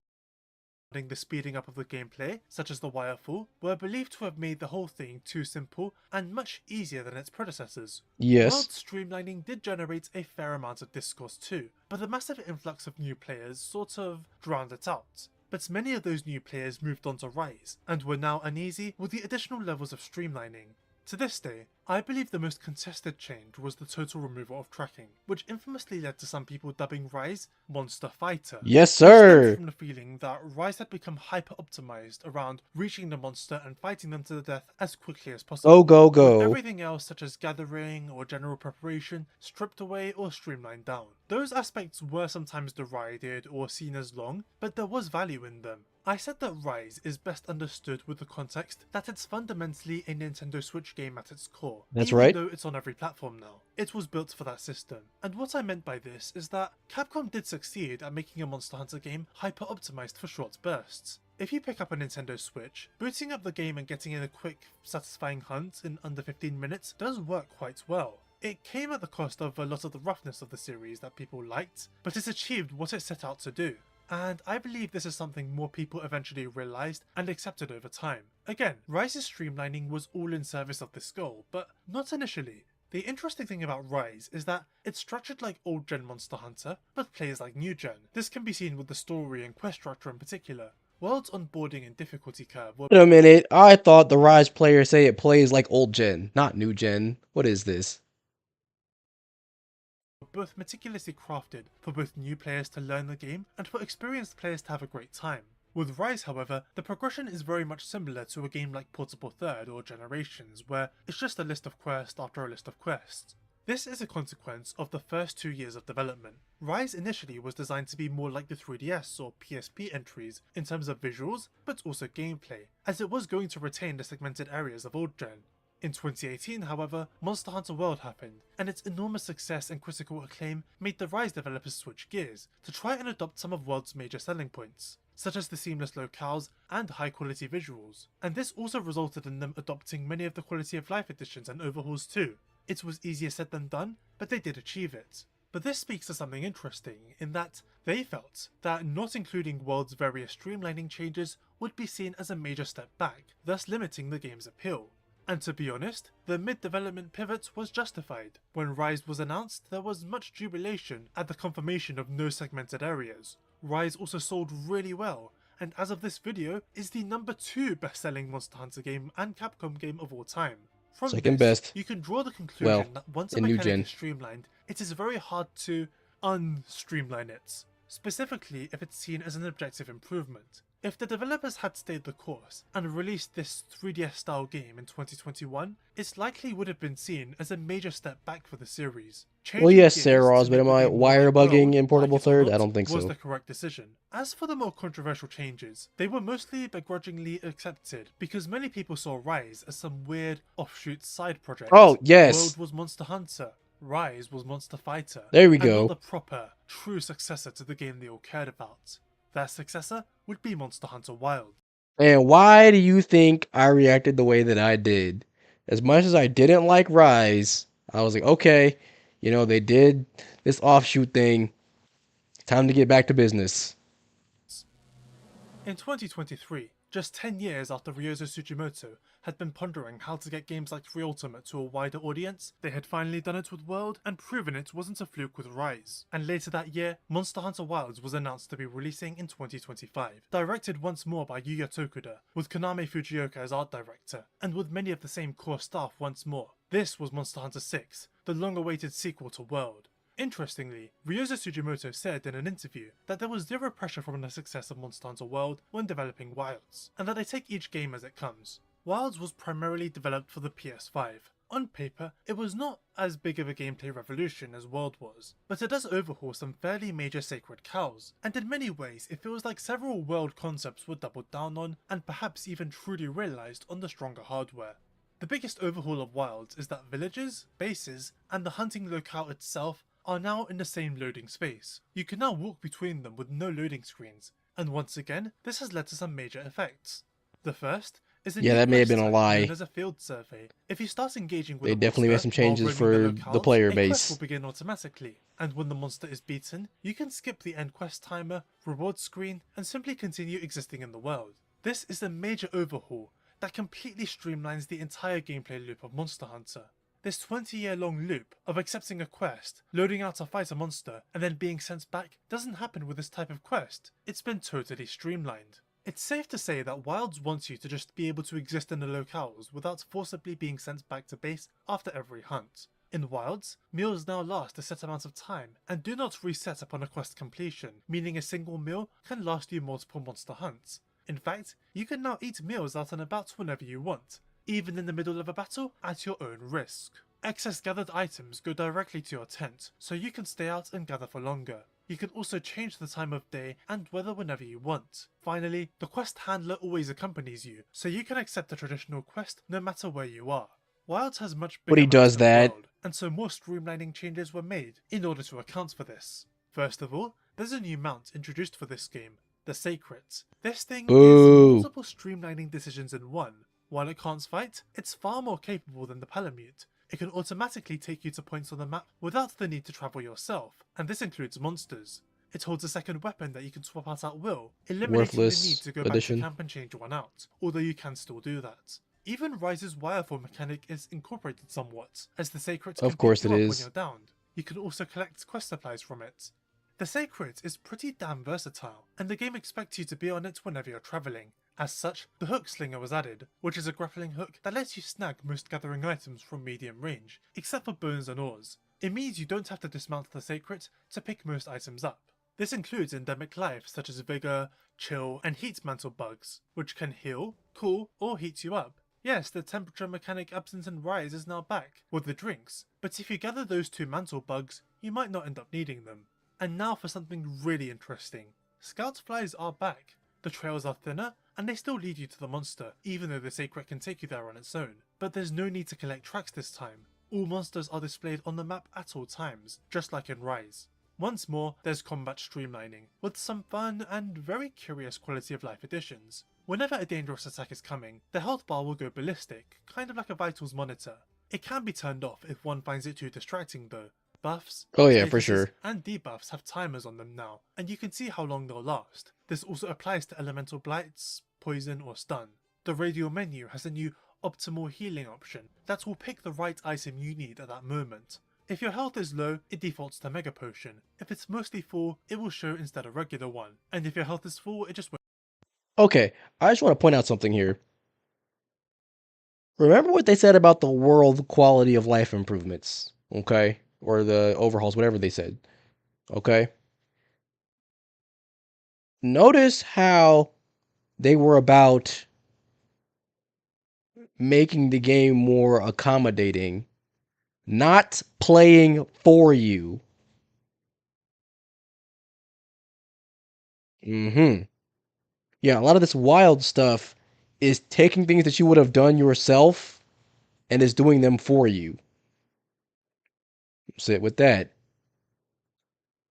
the speeding up of the gameplay, such as the wirefall, were believed to have made the whole thing too simple and much easier than its predecessors. Yes. World streamlining did generate a fair amount of discourse too, but the massive influx of new players sort of drowned it out. But many of those new players moved on to Rise, and were now uneasy with the additional levels of streamlining. To this day, I believe the most contested change was the total removal of tracking, which infamously led to some people dubbing Rise Monster Fighter. Yes, This sir. stemmed from the feeling that Rise had become hyper-optimized around reaching the monster and fighting them to the death as quickly as possible. Oh, go, With go. everything else such as gathering or general preparation stripped away or streamlined down. Those aspects were sometimes derided or seen as long, but there was value in them. I said that Rise is best understood with the context that it's fundamentally a Nintendo Switch game at its core. That's even right. Though it's on every platform now. It was built for that system. And what I meant by this is that Capcom did succeed at making a Monster Hunter game hyper-optimized for short bursts. If you pick up a Nintendo Switch, booting up the game and getting in a quick, satisfying hunt in under 15 minutes does work quite well. It came at the cost of a lot of the roughness of the series that people liked, but it achieved what it set out to do. And I believe this is something more people eventually realised and accepted over time. Again, Rise's streamlining was all in service of this goal, but not initially. The interesting thing about Rise is that it's structured like old gen Monster Hunter, but plays like new gen. This can be seen with the story and quest structure in particular. World's onboarding and difficulty curve were— Wait a minute. I thought the Rise players say it plays like old gen, not new gen. What is this? both meticulously crafted for both new players to learn the game and for experienced players to have a great time. With Rise, however, the progression is very much similar to a game like Portable Third or Generations, where it's just a list of quests after a list of quests. This is a consequence of the first 2 years of development. Rise initially was designed to be more like the 3DS or PSP entries in terms of visuals, but also gameplay, as it was going to retain the segmented areas of old gen. In 2018, however, Monster Hunter World happened, and its enormous success and critical acclaim made the Rise developers switch gears to try and adopt some of World's major selling points, such as the seamless locales and high quality visuals, and this also resulted in them adopting many of the quality of life additions and overhauls too. It was easier said than done, but they did achieve it. But this speaks to something interesting, in that they felt that not including World's various streamlining changes would be seen as a major step back, thus limiting the game's appeal. And to be honest, the mid-development pivot was justified. When Rise was announced, there was much jubilation at the confirmation of no segmented areas. Rise also sold really well, and as of this video, is the #2 best-selling Monster Hunter game and Capcom game of all time. From Second this, best. you can draw the Well, conclusion that once a in new mechanic gen. is streamlined, it is very hard to unstreamline it, specifically if it's seen as an objective improvement. If the developers had stayed the course and released this 3DS style game in 2021, it likely would have been seen as a major step back for the series. Well, Changing yes, gears Sarah, to but make am the I game more wire like bugging World, in Portable like it or Third? I not, don't think was so. the correct decision. As for the more controversial changes, they were mostly begrudgingly accepted because many people saw Rise as some weird offshoot side project. Oh, yes. World was Monster Hunter, Rise was Monster Fighter, There we and not go. the proper, true successor to the game they all cared about. Their successor would be Monster Hunter Wilds. And why do you think I reacted the way that I did? As much as I didn't like Rise, I was like, okay, they did this offshoot thing. Time to get back to business. In 2023, just 10 years after Ryozo Tsujimoto had been pondering how to get games like 3 Ultimate to a wider audience, they had finally done it with World and proven it wasn't a fluke with Rise. And later that year, Monster Hunter Wilds was announced to be releasing in 2025, directed once more by Yuya Tokuda, with Konami Fujioka as art director, and with many of the same core staff once more. This was Monster Hunter 6, the long-awaited sequel to World. Interestingly, Ryozo Tsujimoto said in an interview that there was zero pressure from the success of Monster Hunter World when developing Wilds, and that they take each game as it comes. Wilds was primarily developed for the PS5. On paper, it was not as big of a gameplay revolution as World was, but it does overhaul some fairly major sacred cows, and in many ways it feels like several World concepts were doubled down on and perhaps even truly realised on the stronger hardware. The biggest overhaul of Wilds is that villages, bases, and the hunting locale itself are now in the same loading space. You can now walk between them with no loading screens, and once again, this has led to some major effects. The first is a new That may have quest been a type lie. known as a field survey. If you start engaging with They a definitely made monster some changes while for roaming the locales, player a quest base. will begin automatically, and when the monster is beaten, you can skip the end quest timer, reward screen, and simply continue existing in the world. This is a major overhaul that completely streamlines the entire gameplay loop of Monster Hunter. This 20-year-long loop of accepting a quest, loading out to fight a monster, and then being sent back doesn't happen with this type of quest. It's been totally streamlined. It's safe to say that Wilds wants you to just be able to exist in the locales without forcibly being sent back to base after every hunt. In Wilds, meals now last a set amount of time and do not reset upon a quest completion, meaning a single meal can last you multiple monster hunts. In fact, you can now eat meals out and about whenever you want, even in the middle of a battle at your own risk. Excess gathered items go directly to your tent, so you can stay out and gather for longer. You can also change the time of day and weather whenever you want. Finally, the quest handler always accompanies you, so you can accept a traditional quest no matter where you are. Wilds has much bigger But he does maps than that. World, and so more streamlining changes were made in order to account for this. First of all, there's a new mount introduced for this game, the Sacred. This thing Boo. is multiple streamlining decisions in one. While it can't fight, it's far more capable than the Palamute. It can automatically take you to points on the map without the need to travel yourself, and this includes monsters. It holds a second weapon that you can swap out at will, eliminating the Worthless need to go addition. back to camp and change one out, although you can still do that. Even Rise's wirefall mechanic is incorporated somewhat, as the Sacred can Of course pick you it up when is. you're downed. You can also collect quest supplies from it. The Sacred is pretty damn versatile, and the game expects you to be on it whenever you're travelling. As such, the Hook Slinger was added, which is a grappling hook that lets you snag most gathering items from medium range, except for bones and ores. It means you don't have to dismount the Sacred to pick most items up. This includes endemic life such as Vigor, Chill, and Heat Mantle bugs, which can heal, cool, or heat you up. Yes, the temperature mechanic absent in Rise is now back, with the drinks, but if you gather those two mantle bugs, you might not end up needing them. And now for something really interesting. Scout flies are back. The trails are thinner, and they still lead you to the monster, even though the Sacred can take you there on its own. But there's no need to collect tracks this time. All monsters are displayed on the map at all times, just like in Rise. Once more, there's combat streamlining, with some fun and very curious quality of life additions. Whenever a dangerous attack is coming, the health bar will go ballistic, kind of like a vitals monitor. It can be turned off if one finds it too distracting though. Buffs, Oh yeah, for statuses, sure. and debuffs have timers on them now, and you can see how long they'll last. This also applies to elemental blights, poison, or stun. The radial menu has a new optimal healing option that will pick the right item you need at that moment. If your health is low, it defaults to Mega Potion. If it's mostly full, it will show instead a regular one. And if your health is full, it just won't. Okay, I just want to point out something here. Remember what they said about the world quality of life improvements, okay? Or the overhauls, whatever they said, okay? Notice how they were about making the game more accommodating, not playing for you. Mm-hmm. Yeah, a lot of this wild stuff is taking things that you would have done yourself and is doing them for you. Sit with that.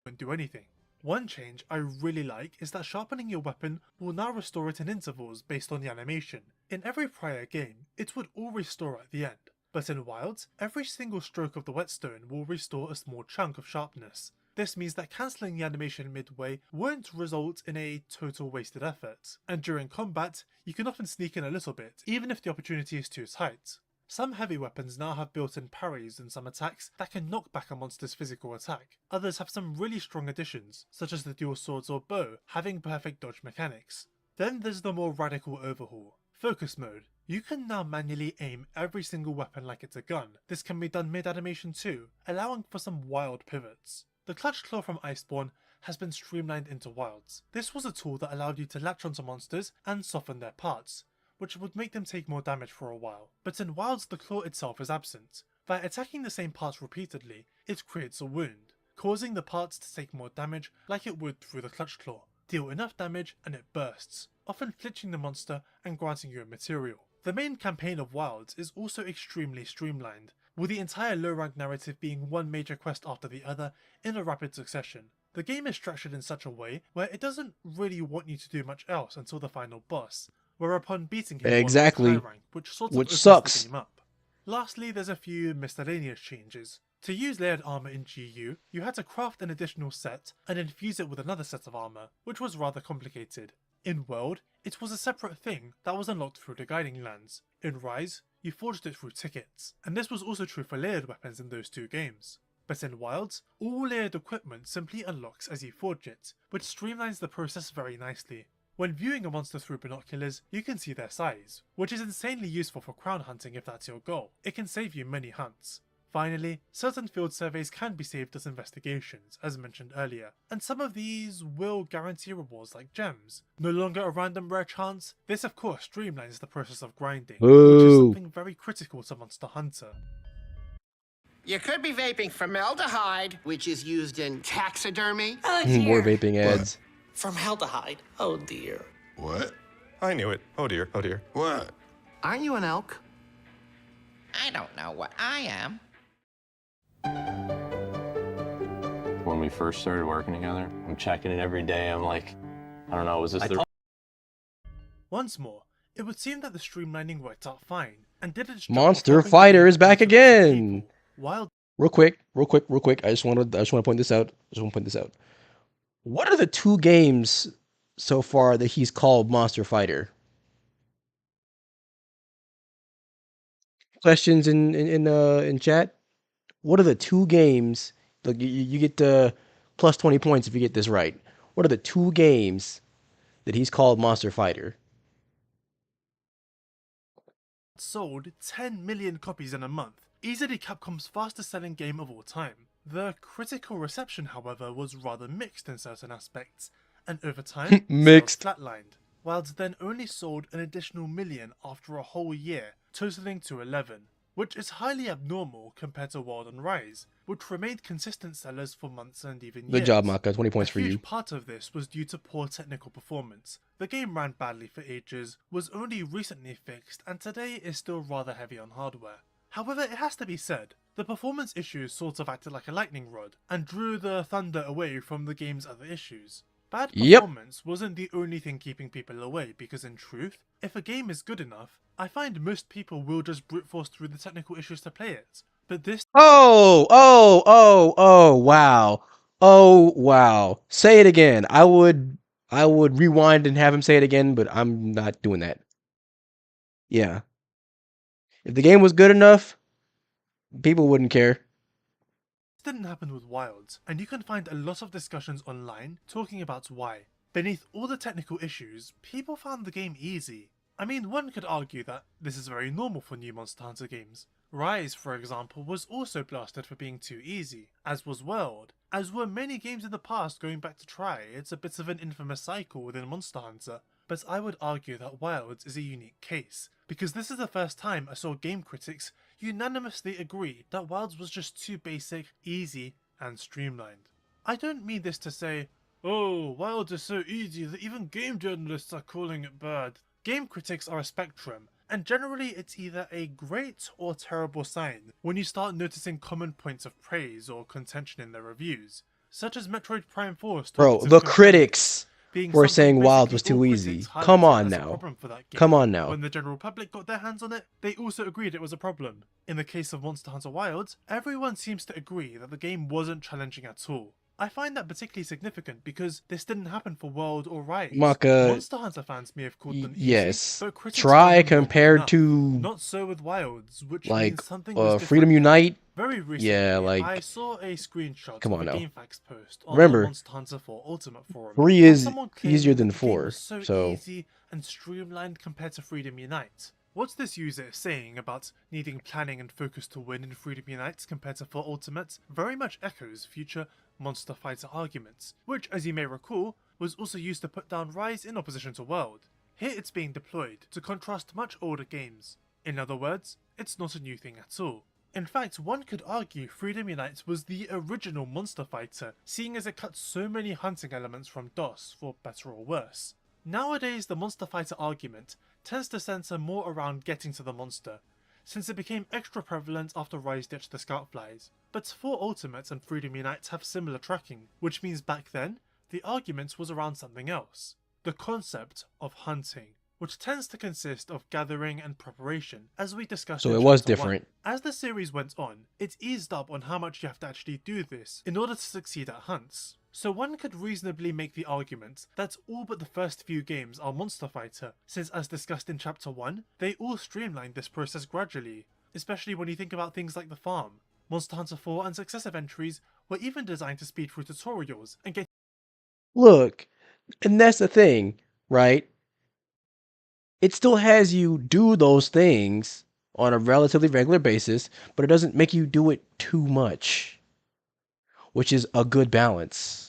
Won't do anything. One change I really like is that sharpening your weapon will now restore it in intervals based on the animation. In every prior game, it would all restore at the end, but in Wilds, every single stroke of the whetstone will restore a small chunk of sharpness. This means that cancelling the animation midway won't result in a total wasted effort, and during combat, you can often sneak in a little bit, even if the opportunity is too tight. Some heavy weapons now have built-in parries and some attacks that can knock back a monster's physical attack. Others have some really strong additions, such as the dual swords or bow, having perfect dodge mechanics. Then there's the more radical overhaul, Focus Mode. You can now manually aim every single weapon like it's a gun. This can be done mid-animation too, allowing for some wild pivots. The Clutch Claw from Iceborne has been streamlined into Wilds. This was a tool that allowed you to latch onto monsters and soften their parts, which would make them take more damage for a while. But in Wilds, the claw itself is absent. By attacking the same parts repeatedly, it creates a wound, causing the parts to take more damage like it would through the Clutch Claw. Deal enough damage and it bursts, often flinching the monster and granting you a material. The main campaign of Wilds is also extremely streamlined, with the entire low rank narrative being one major quest after the other in a rapid succession. The game is structured in such a way where it doesn't really want you to do much else until the final boss, where upon beating him Exactly. high rank, which sort of opens sucks. the game up. Lastly, there's a few miscellaneous changes. To use layered armor in GU, you had to craft an additional set and infuse it with another set of armor, which was rather complicated. In World, it was a separate thing that was unlocked through the Guiding Lands. In Rise, you forged it through tickets, and this was also true for layered weapons in those two games. But in Wilds, all layered equipment simply unlocks as you forge it, which streamlines the process very nicely. When viewing a monster through binoculars, you can see their size, which is insanely useful for crown hunting if that's your goal. It can save you many hunts. Finally, certain field surveys can be saved as investigations, as mentioned earlier, and some of these will guarantee rewards like gems. No longer a random rare chance, this of course streamlines the process of grinding, which is Ooh. something very critical to Monster Hunter. You could be vaping formaldehyde, which is used in taxidermy. More vaping ads. Formaldehyde? Oh dear. What? I knew it. Oh dear, oh dear. What? Aren't you an elk? I don't know what I am. When we first started working together, I'm checking it every day. I'm like, I don't know, was this the... Once more, it would seem that the streamlining worked out fine, and did its job. Monster Fighter is back again. While Real quick. I just want to point this out. What are the two games so far that he's called Monster Fighter? Questions in chat. What are the two games? Look, you get plus 20 points if you get this right. What are the two games that he's called Monster Fighter? sold 10 million copies in a month, easily Capcom's fastest selling game of all time. The critical reception, however, was rather mixed in certain aspects, and over time, Mixed. sales flatlined, whilst then only sold an additional million after a whole year, totaling to 11, which is highly abnormal compared to World and Rise, which remained consistent sellers for months and even years. Good job, Maka. 20 points for A you. huge part of this was due to poor technical performance. The game ran badly for ages, was only recently fixed, and today is still rather heavy on hardware. However, it has to be said, the performance issues sort of acted like a lightning rod, and drew the thunder away from the game's other issues. Bad performance wasn't the only thing keeping people away, because in truth, if a game is good enough, I find most people will just brute force through the technical issues to play it. But this— wow. Say it again. I would rewind and have him say it again, but I'm not doing that. Yeah. If the game was good enough, people wouldn't care. didn't happen with Wilds, and you can find a lot of discussions online talking about why. Beneath all the technical issues, people found the game easy. I mean, one could argue that this is very normal for new Monster Hunter games. Rise, for example, was also blasted for being too easy, as was World. As were many games in the past going back to try, it's a bit of an infamous cycle within Monster Hunter. But I would argue that Wilds is a unique case, because this is the first time I saw game critics unanimously agree that Wilds was just too basic, easy, and streamlined. I don't mean this to say, oh, Wilds is so easy that even game journalists are calling it bad. Game critics are a spectrum, and generally it's either a great or terrible sign when you start noticing common points of praise or contention in their reviews, such as Metroid Prime 4. Bro, the critics were saying Wild was too easy. Come on now. Come on now. When the general public got their hands on it, they also agreed it was a problem. In the case of Monster Hunter Wilds, everyone seems to agree that the game wasn't challenging at all. I find that particularly significant because this didn't happen for World or Rise. Maka, Monster Hunter fans may have called them easy, yes. but critics Try found them compared not to not so with Wilds, which like means something was Freedom different. Unite. Very recently, yeah, like I saw a screenshot come of on a now. GameFAQs post on Remember, the Monster Hunter 4 Ultimate Forum. 3 where is someone claimed easier that than the game 4, was so so easy and streamlined compared to Freedom Unite. What's this user saying about needing planning and focus to win in Freedom Unite compared to 4 Ultimate very much echoes future Monster Fighter arguments, which, as you may recall, was also used to put down Rise in opposition to World. Here it's being deployed to contrast much older games. In other words, it's not a new thing at all. In fact, one could argue Freedom Unite was the original Monster Fighter, seeing as it cut so many hunting elements from DOS, for better or worse. Nowadays, the Monster Fighter argument tends to center more around getting to the monster, since it became extra prevalent after Rise ditched the scout flies. But 4 Ultimates and Freedom Unite have similar tracking, which means back then, the argument was around something else. The concept of hunting, which tends to consist of gathering and preparation, as we discussed in so it was Chapter 1. different. As the series went on, it eased up on how much you have to actually do this in order to succeed at hunts. So one could reasonably make the argument that all but the first few games are Monster Fighter, since as discussed in Chapter 1, they all streamlined this process gradually, especially when you think about things like the farm. Monster Hunter 4 and successive entries were even designed to speed through tutorials and get... Look, and that's the thing, right? It still has you do those things on a relatively regular basis, but it doesn't make you do it too much, which is a good balance.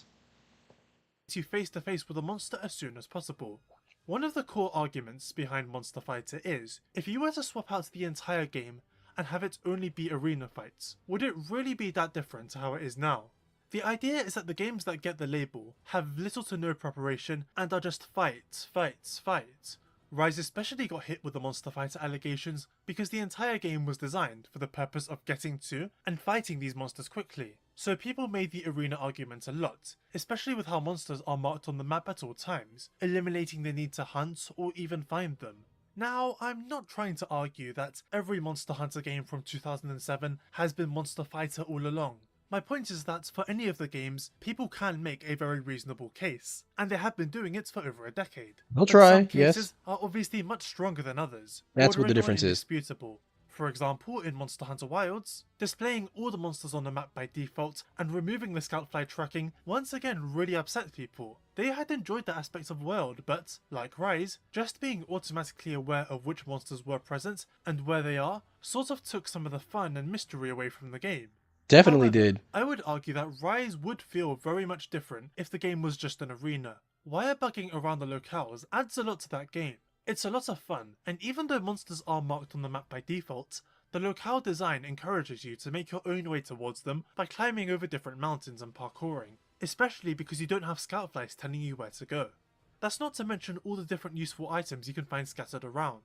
You face to face with a monster as soon as possible. One of the core arguments behind Monster Fighter is, if you were to swap out the entire game and have it only be arena fights, would it really be that different to how it is now? The idea is that the games that get the label have little to no preparation and are just fight, fight, fight. Rise especially got hit with the Monster Fighter allegations because the entire game was designed for the purpose of getting to and fighting these monsters quickly. So people made the arena argument a lot, especially with how monsters are marked on the map at all times, eliminating the need to hunt or even find them. Now, I'm not trying to argue that every Monster Hunter game from 2007 has been Monster Fighter all along. My point is that for any of the games, people can make a very reasonable case, and they have been doing it for over a decade. They'll But try, some cases yes. are obviously much stronger than others. That's what the bordering on difference is. indisputable. For example, in Monster Hunter Wilds, displaying all the monsters on the map by default and removing the scout fly tracking once again really upset people. They had enjoyed the aspects of World, but, like Rise, just being automatically aware of which monsters were present and where they are sort of took some of the fun and mystery away from the game. Definitely However, did. I would argue that Rise would feel very much different if the game was just an arena. Wire bugging around the locales adds a lot to that game. It's a lot of fun, and even though monsters are marked on the map by default, the locale design encourages you to make your own way towards them by climbing over different mountains and parkouring, especially because you don't have scout flies telling you where to go. That's not to mention all the different useful items you can find scattered around.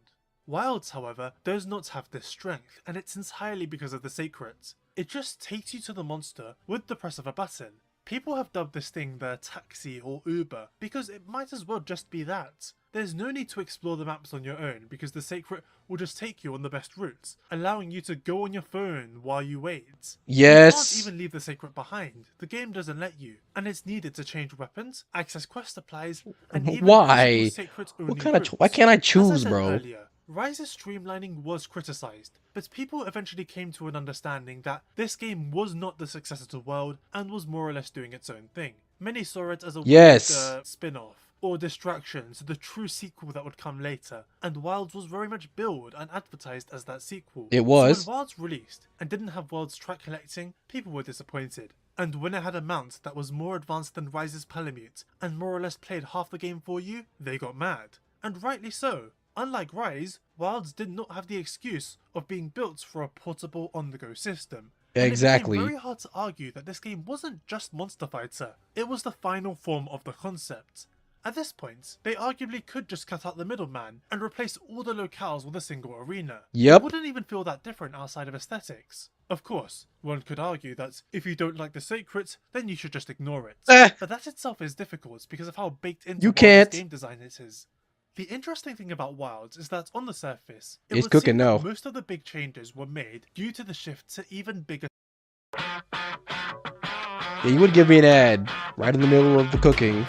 Wilds, however, does not have this strength, and it's entirely because of the secret. It just takes you to the monster with the press of a button. People have dubbed this thing the taxi or Uber because it might as well just be that. There's no need to explore the maps on your own because the secret will just take you on the best routes, allowing you to go on your phone while you wait. Yes. You can't even leave the secret behind. The game doesn't let you, and it's needed to change weapons, access quest supplies, and even Why? secret-only What kind of? routes. Why can't I As choose, said bro? earlier, Rise's streamlining was criticised, but people eventually came to an understanding that this game was not the successor to World and was more or less doing its own thing. Many saw it as a Yes. weird spin-off, or Distractions, the true sequel that would come later, and Wilds was very much billed and advertised as that sequel. It So was. when Wilds released and didn't have World's track collecting, people were disappointed. And when it had a mount that was more advanced than Rise's Palamute and more or less played half the game for you, they got mad. And rightly so. Unlike Rise, Wilds did not have the excuse of being built for a portable on-the-go system. Exactly. And it became very hard to argue that this game wasn't just Monster Fighter, it was the final form of the concept. At this point, they arguably could just cut out the middleman and replace all the locales with a single arena. Yep. It wouldn't even feel that different outside of aesthetics. Of course, one could argue that if you don't like the Sacred, then you should just ignore it. But that itself is difficult because of how baked into Wilds' game design it is. The interesting thing about Wilds is that on the surface, it It's would cooking seem that now. most of the big changes were made due to the shift to even bigger. Yeah, you would give me an ad right in the middle of the cooking.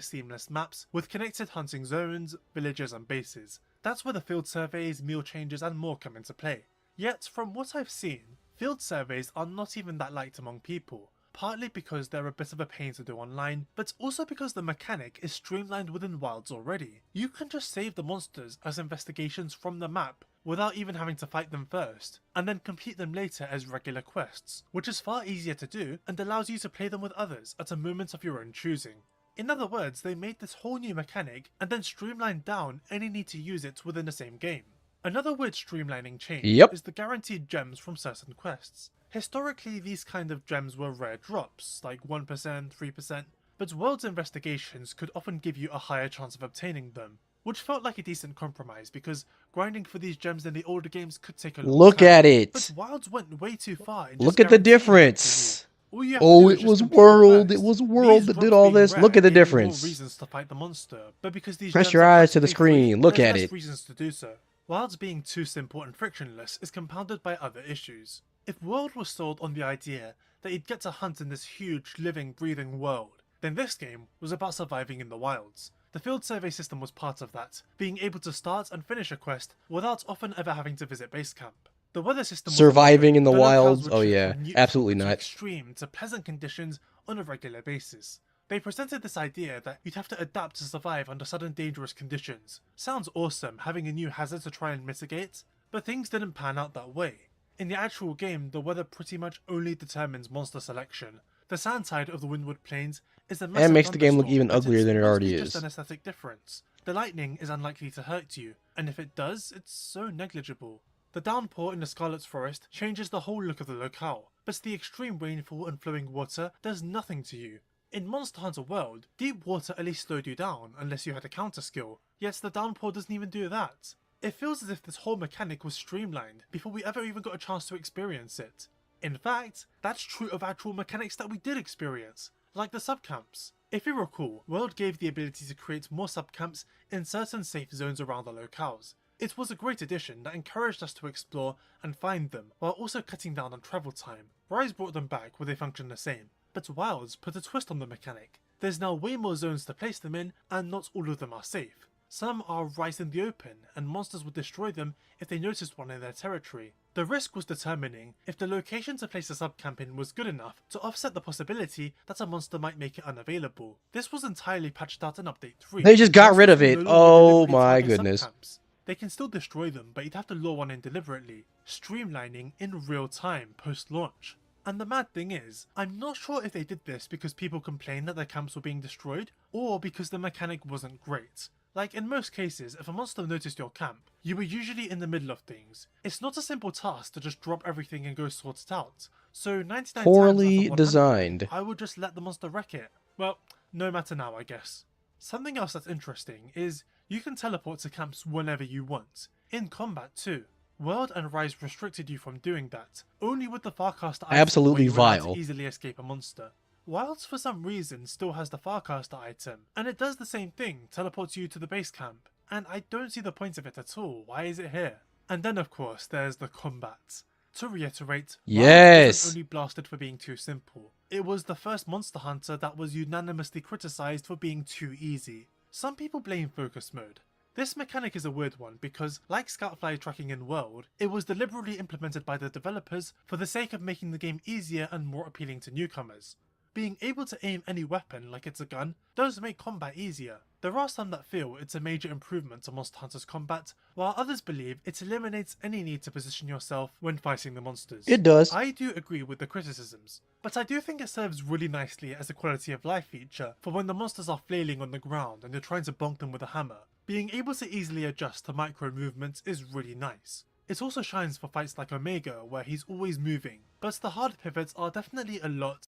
Seamless maps with connected hunting zones, villages and bases. That's where the field surveys, meal changes and more come into play. Yet, from what I've seen, field surveys are not even that liked among people, partly because they're a bit of a pain to do online, but also because the mechanic is streamlined within Wilds already. You can just save the monsters as investigations from the map without even having to fight them first, and then complete them later as regular quests, which is far easier to do and allows you to play them with others at a moment of your own choosing. In other words, they made this whole new mechanic and then streamlined down any need to use it within the same game. Another weird streamlining change is the guaranteed gems from certain quests. Historically, these kind of gems were rare drops, like 1%, 3%, but World's investigations could often give you a higher chance of obtaining them, which felt like a decent compromise because grinding for these gems in the older games could take a long time. Look at it. But Wilds went way too far in Look just at the guaranteeing it to difference. you. All you have to Oh, do is it just was complete the World. quest. It was World These that drops did all being this. rare Look at the gave you more difference. reasons to fight the monster, but because these Press gems your are eyes to the practically free, screen. Look there's at less it. reasons to do so. Wilds being too simple and frictionless is compounded by other issues. If World was sold on the idea that you'd get to hunt in this huge, living, breathing world, then this game was about surviving in the wilds. The field survey system was part of that, being able to start and finish a quest without often ever having to visit base camp. The weather system was Surviving in the locales wilds? would Oh shift yeah, from neutral absolutely to not. extreme to pleasant conditions on a regular basis. They presented this idea that you'd have to adapt to survive under sudden dangerous conditions. Sounds awesome having a new hazard to try and mitigate, but things didn't pan out that way. In the actual game, the weather pretty much only determines monster selection. The sand side of the Windward Plains is a massive And makes the game look thunderstorm, even but uglier it's than it mostly already just is. an aesthetic difference. The lightning is unlikely to hurt you, and if it does, it's so negligible. The downpour in the Scarlet Forest changes the whole look of the locale, but the extreme rainfall and flowing water does nothing to you. In Monster Hunter World, deep water at least slowed you down unless you had a counter skill, yet the downpour doesn't even do that. It feels as if this whole mechanic was streamlined before we ever even got a chance to experience it. In fact, that's true of actual mechanics that we did experience, like the subcamps. If you recall, World gave the ability to create more subcamps in certain safe zones around the locales. It was a great addition that encouraged us to explore and find them, while also cutting down on travel time. Rise brought them back where they function the same, but Wilds put a twist on the mechanic. There's now way more zones to place them in, and not all of them are safe. Some are right in the open, and monsters would destroy them if they noticed one in their territory. The risk was determining if the location to place a subcamp in was good enough to offset the possibility that a monster might make it unavailable. This was entirely patched out in Update 3. They just got rid of Monsters it. no longer Oh deliberately my target goodness. subcamps. They can still destroy them, but you'd have to lure one in deliberately, streamlining in real time post-launch. And the mad thing is, I'm not sure if they did this because people complained that their camps were being destroyed, or because the mechanic wasn't great. Like in most cases, if a monster noticed your camp, you were usually in the middle of things. It's not a simple task to just drop everything and go sort it out. So 99 Poorly times out of 100, designed. I would just let the monster wreck it. Well, no matter now, I guess. Something else that's interesting is you can teleport to camps whenever you want. In combat too. World and Rise restricted you from doing that, only with the Farcaster item Absolutely where you were allowed vile. to easily escape a monster. Wilds for some reason still has the Farcaster item, and it does the same thing, teleports you to the base camp, and I don't see the point of it at all. Why is it here? And then of course there's the combat. To reiterate, Wilds Yes. wasn't only blasted for being too simple. It was the first Monster Hunter that was unanimously criticized for being too easy. Some people blame focus mode. This mechanic is a weird one because, like Scoutfly tracking in World, it was deliberately implemented by the developers for the sake of making the game easier and more appealing to newcomers. Being able to aim any weapon like it's a gun does make combat easier. There are some that feel it's a major improvement to Monster Hunter's combat, while others believe it eliminates any need to position yourself when fighting the monsters. It does. I do agree with the criticisms, but I do think it serves really nicely as a quality of life feature for when the monsters are flailing on the ground and you're trying to bonk them with a hammer. Being able to easily adjust to micro movements is really nice. It also shines for fights like Omega where he's always moving, but the hard pivots are definitely a lot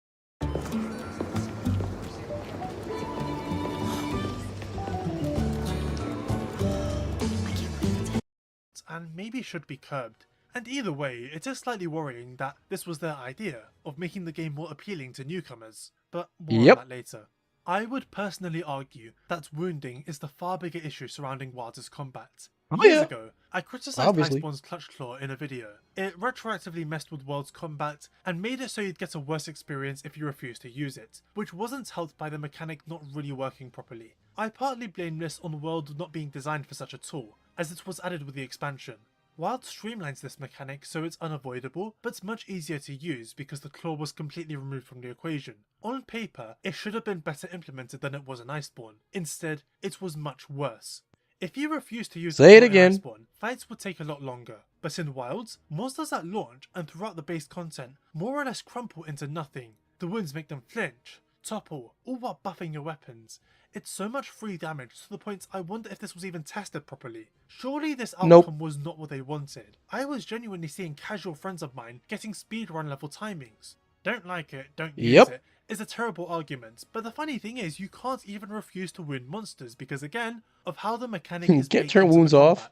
and maybe should be curbed. And either way, it is slightly worrying that this was their idea of making the game more appealing to newcomers, but more on that later. I would personally argue that wounding is the far bigger issue surrounding Wilder's combat. Years ago, I criticised Iceborne's Clutch Claw in a video. It retroactively messed with World's combat and made it so you'd get a worse experience if you refused to use it, which wasn't helped by the mechanic not really working properly. I partly blame this on World not being designed for such a tool, as it was added with the expansion. Wild streamlines this mechanic so it's unavoidable, but much easier to use because the claw was completely removed from the equation. On paper, it should have been better implemented than it was in Iceborne. Instead, it was much worse. If you refuse to use the claw in Iceborne, fights would take a lot longer. But in Wilds, monsters at launch and throughout the base content more or less crumple into nothing. The wounds make them flinch, topple, all while buffing your weapons. It's so much free damage to the point I wonder if this was even tested properly. Surely this outcome was not what they wanted. I was genuinely seeing casual friends of mine getting speedrun level timings. Don't like it, don't use it, is a terrible argument, but the funny thing is you can't even refuse to wound monsters because again, of how the mechanic is Can't turn wounds off.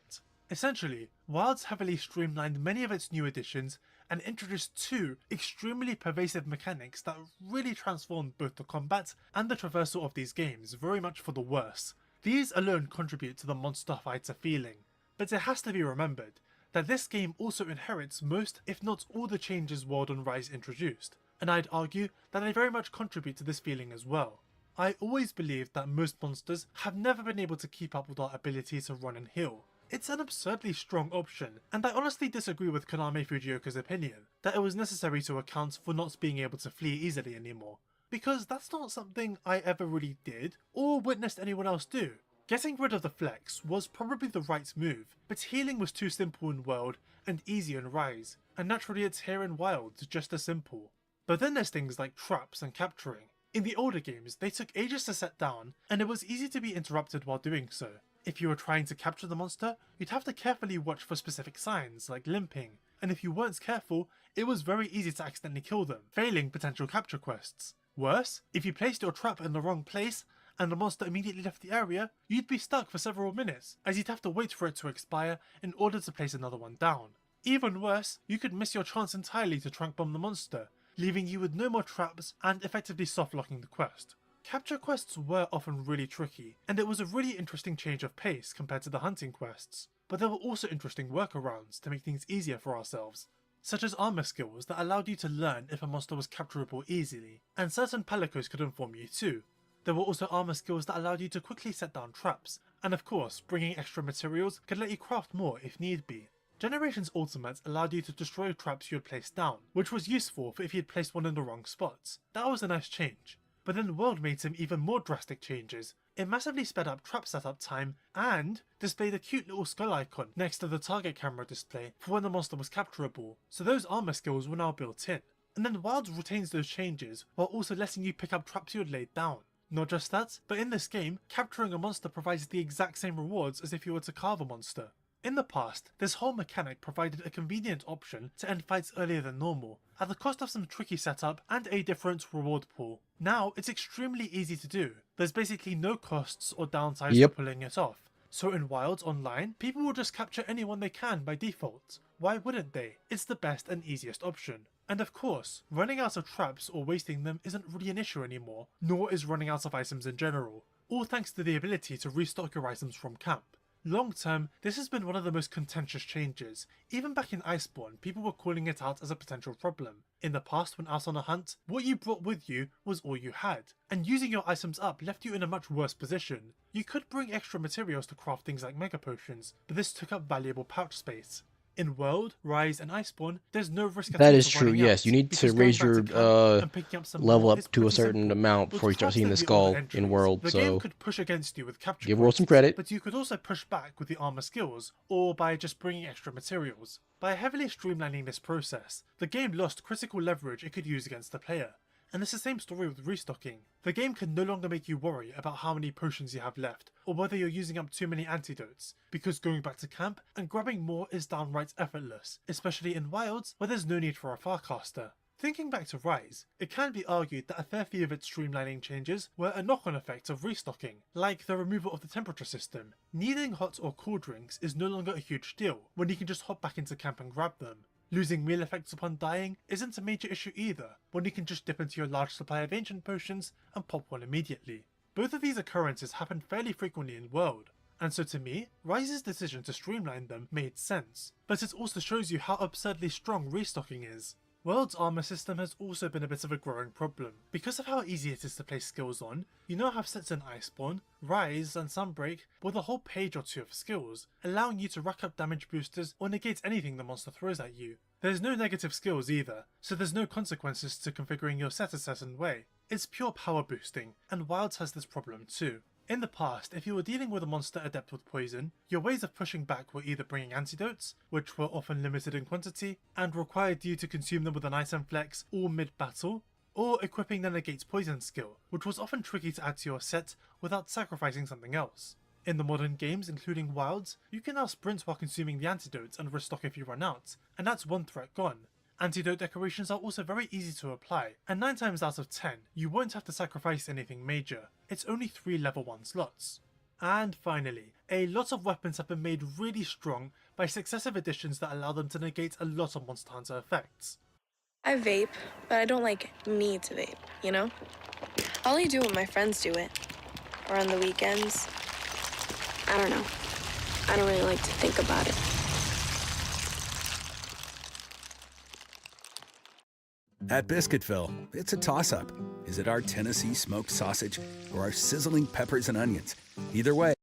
Essentially, Wilds heavily streamlined many of its new additions and introduced two extremely pervasive mechanics that really transformed both the combat and the traversal of these games very much for the worse. These alone contribute to the monster fighter feeling, but it has to be remembered that this game also inherits most, if not all, the changes World and Rise introduced, and I'd argue that they very much contribute to this feeling as well. I always believed that most monsters have never been able to keep up with our ability to run and heal. It's an absurdly strong option, and I honestly disagree with Konami Fujioka's opinion that it was necessary to account for not being able to flee easily anymore, because that's not something I ever really did or witnessed anyone else do. Getting rid of the flex was probably the right move, but healing was too simple in World and easy in Rise, and naturally it's here in Wild just as simple. But then there's things like traps and capturing. In the older games, they took ages to set down, and it was easy to be interrupted while doing so. If you were trying to capture the monster, you'd have to carefully watch for specific signs, like limping, and if you weren't careful, it was very easy to accidentally kill them, failing potential capture quests. Worse, if you placed your trap in the wrong place, and the monster immediately left the area, you'd be stuck for several minutes, as you'd have to wait for it to expire in order to place another one down. Even worse, you could miss your chance entirely to trunk bomb the monster, leaving you with no more traps and effectively soft-locking the quest. Capture quests were often really tricky, and it was a really interesting change of pace compared to the hunting quests, but there were also interesting workarounds to make things easier for ourselves, such as armor skills that allowed you to learn if a monster was capturable easily, and certain palicos could inform you too. There were also armor skills that allowed you to quickly set down traps, and of course, bringing extra materials could let you craft more if need be. Generations Ultimate allowed you to destroy traps you had placed down, which was useful for if you had placed one in the wrong spots. That was a nice change. But then World made some even more drastic changes. It massively sped up trap setup time and displayed a cute little skull icon next to the target camera display for when the monster was capturable, so those armor skills were now built in. And then Wilds retains those changes while also letting you pick up traps you had laid down. Not just that, but in this game, capturing a monster provides the exact same rewards as if you were to carve a monster. In the past, this whole mechanic provided a convenient option to end fights earlier than normal, at the cost of some tricky setup and a different reward pool. Now, it's extremely easy to do. There's basically no costs or downsides to pulling it off. So in Wilds Online, people will just capture anyone they can by default. Why wouldn't they? It's the best and easiest option. And of course, running out of traps or wasting them isn't really an issue anymore, nor is running out of items in general, all thanks to the ability to restock your items from camp. Long term, this has been one of the most contentious changes. Even back in Iceborne, people were calling it out as a potential problem. In the past, when out on a hunt, what you brought with you was all you had, and using your items up left you in a much worse position. You could bring extra materials to craft things like mega potions, but this took up valuable pouch space. In World, Rise, and Iceborne, there's no risk at all. That is true, yes. You need to raise your level up to a certain simple. amount before you start seeing the skull in World, The so game could push against you with capture give World some quests, credit. but you could also push back with the armor skills, or by just bringing extra materials. By heavily streamlining this process, the game lost critical leverage it could use against the player. And it's the same story with restocking. The game can no longer make you worry about how many potions you have left, or whether you're using up too many antidotes, because going back to camp and grabbing more is downright effortless, especially in Wilds where there's no need for a Farcaster. Thinking back to Rise, it can be argued that a fair few of its streamlining changes were a knock-on effect of restocking, like the removal of the temperature system. Needing hot or cool drinks is no longer a huge deal when you can just hop back into camp and grab them. Losing meal effects upon dying isn't a major issue either, when you can just dip into your large supply of ancient potions and pop one immediately. Both of these occurrences happen fairly frequently in World, and so to me, Rise's decision to streamline them made sense, but it also shows you how absurdly strong restocking is. World's armor system has also been a bit of a growing problem. Because of how easy it is to place skills on, you now have sets in Iceborne, Rise and Sunbreak with a whole page or two of skills, allowing you to rack up damage boosters or negate anything the monster throws at you. There's no negative skills either, so there's no consequences to configuring your set a certain way. It's pure power boosting, and Wilds has this problem too. In the past, if you were dealing with a monster adept with poison, your ways of pushing back were either bringing antidotes, which were often limited in quantity, and required you to consume them with an item flex or mid-battle, or equipping the negates poison skill, which was often tricky to add to your set without sacrificing something else. In the modern games, including Wilds, you can now sprint while consuming the antidotes and restock if you run out, and that's one threat gone. Antidote decorations are also very easy to apply, and 9 times out of 10, you won't have to sacrifice anything major. It's only 3 level 1 slots. And finally, a lot of weapons have been made really strong by successive additions that allow them to negate a lot of Monster Hunter effects. I vape, but I don't need to vape, you know? I only do when my friends do it, or on the weekends. I don't know. I don't really like to think about it. At Biscuitville, it's a toss-up. Is it our Tennessee smoked sausage or our sizzling peppers and onions? Either way.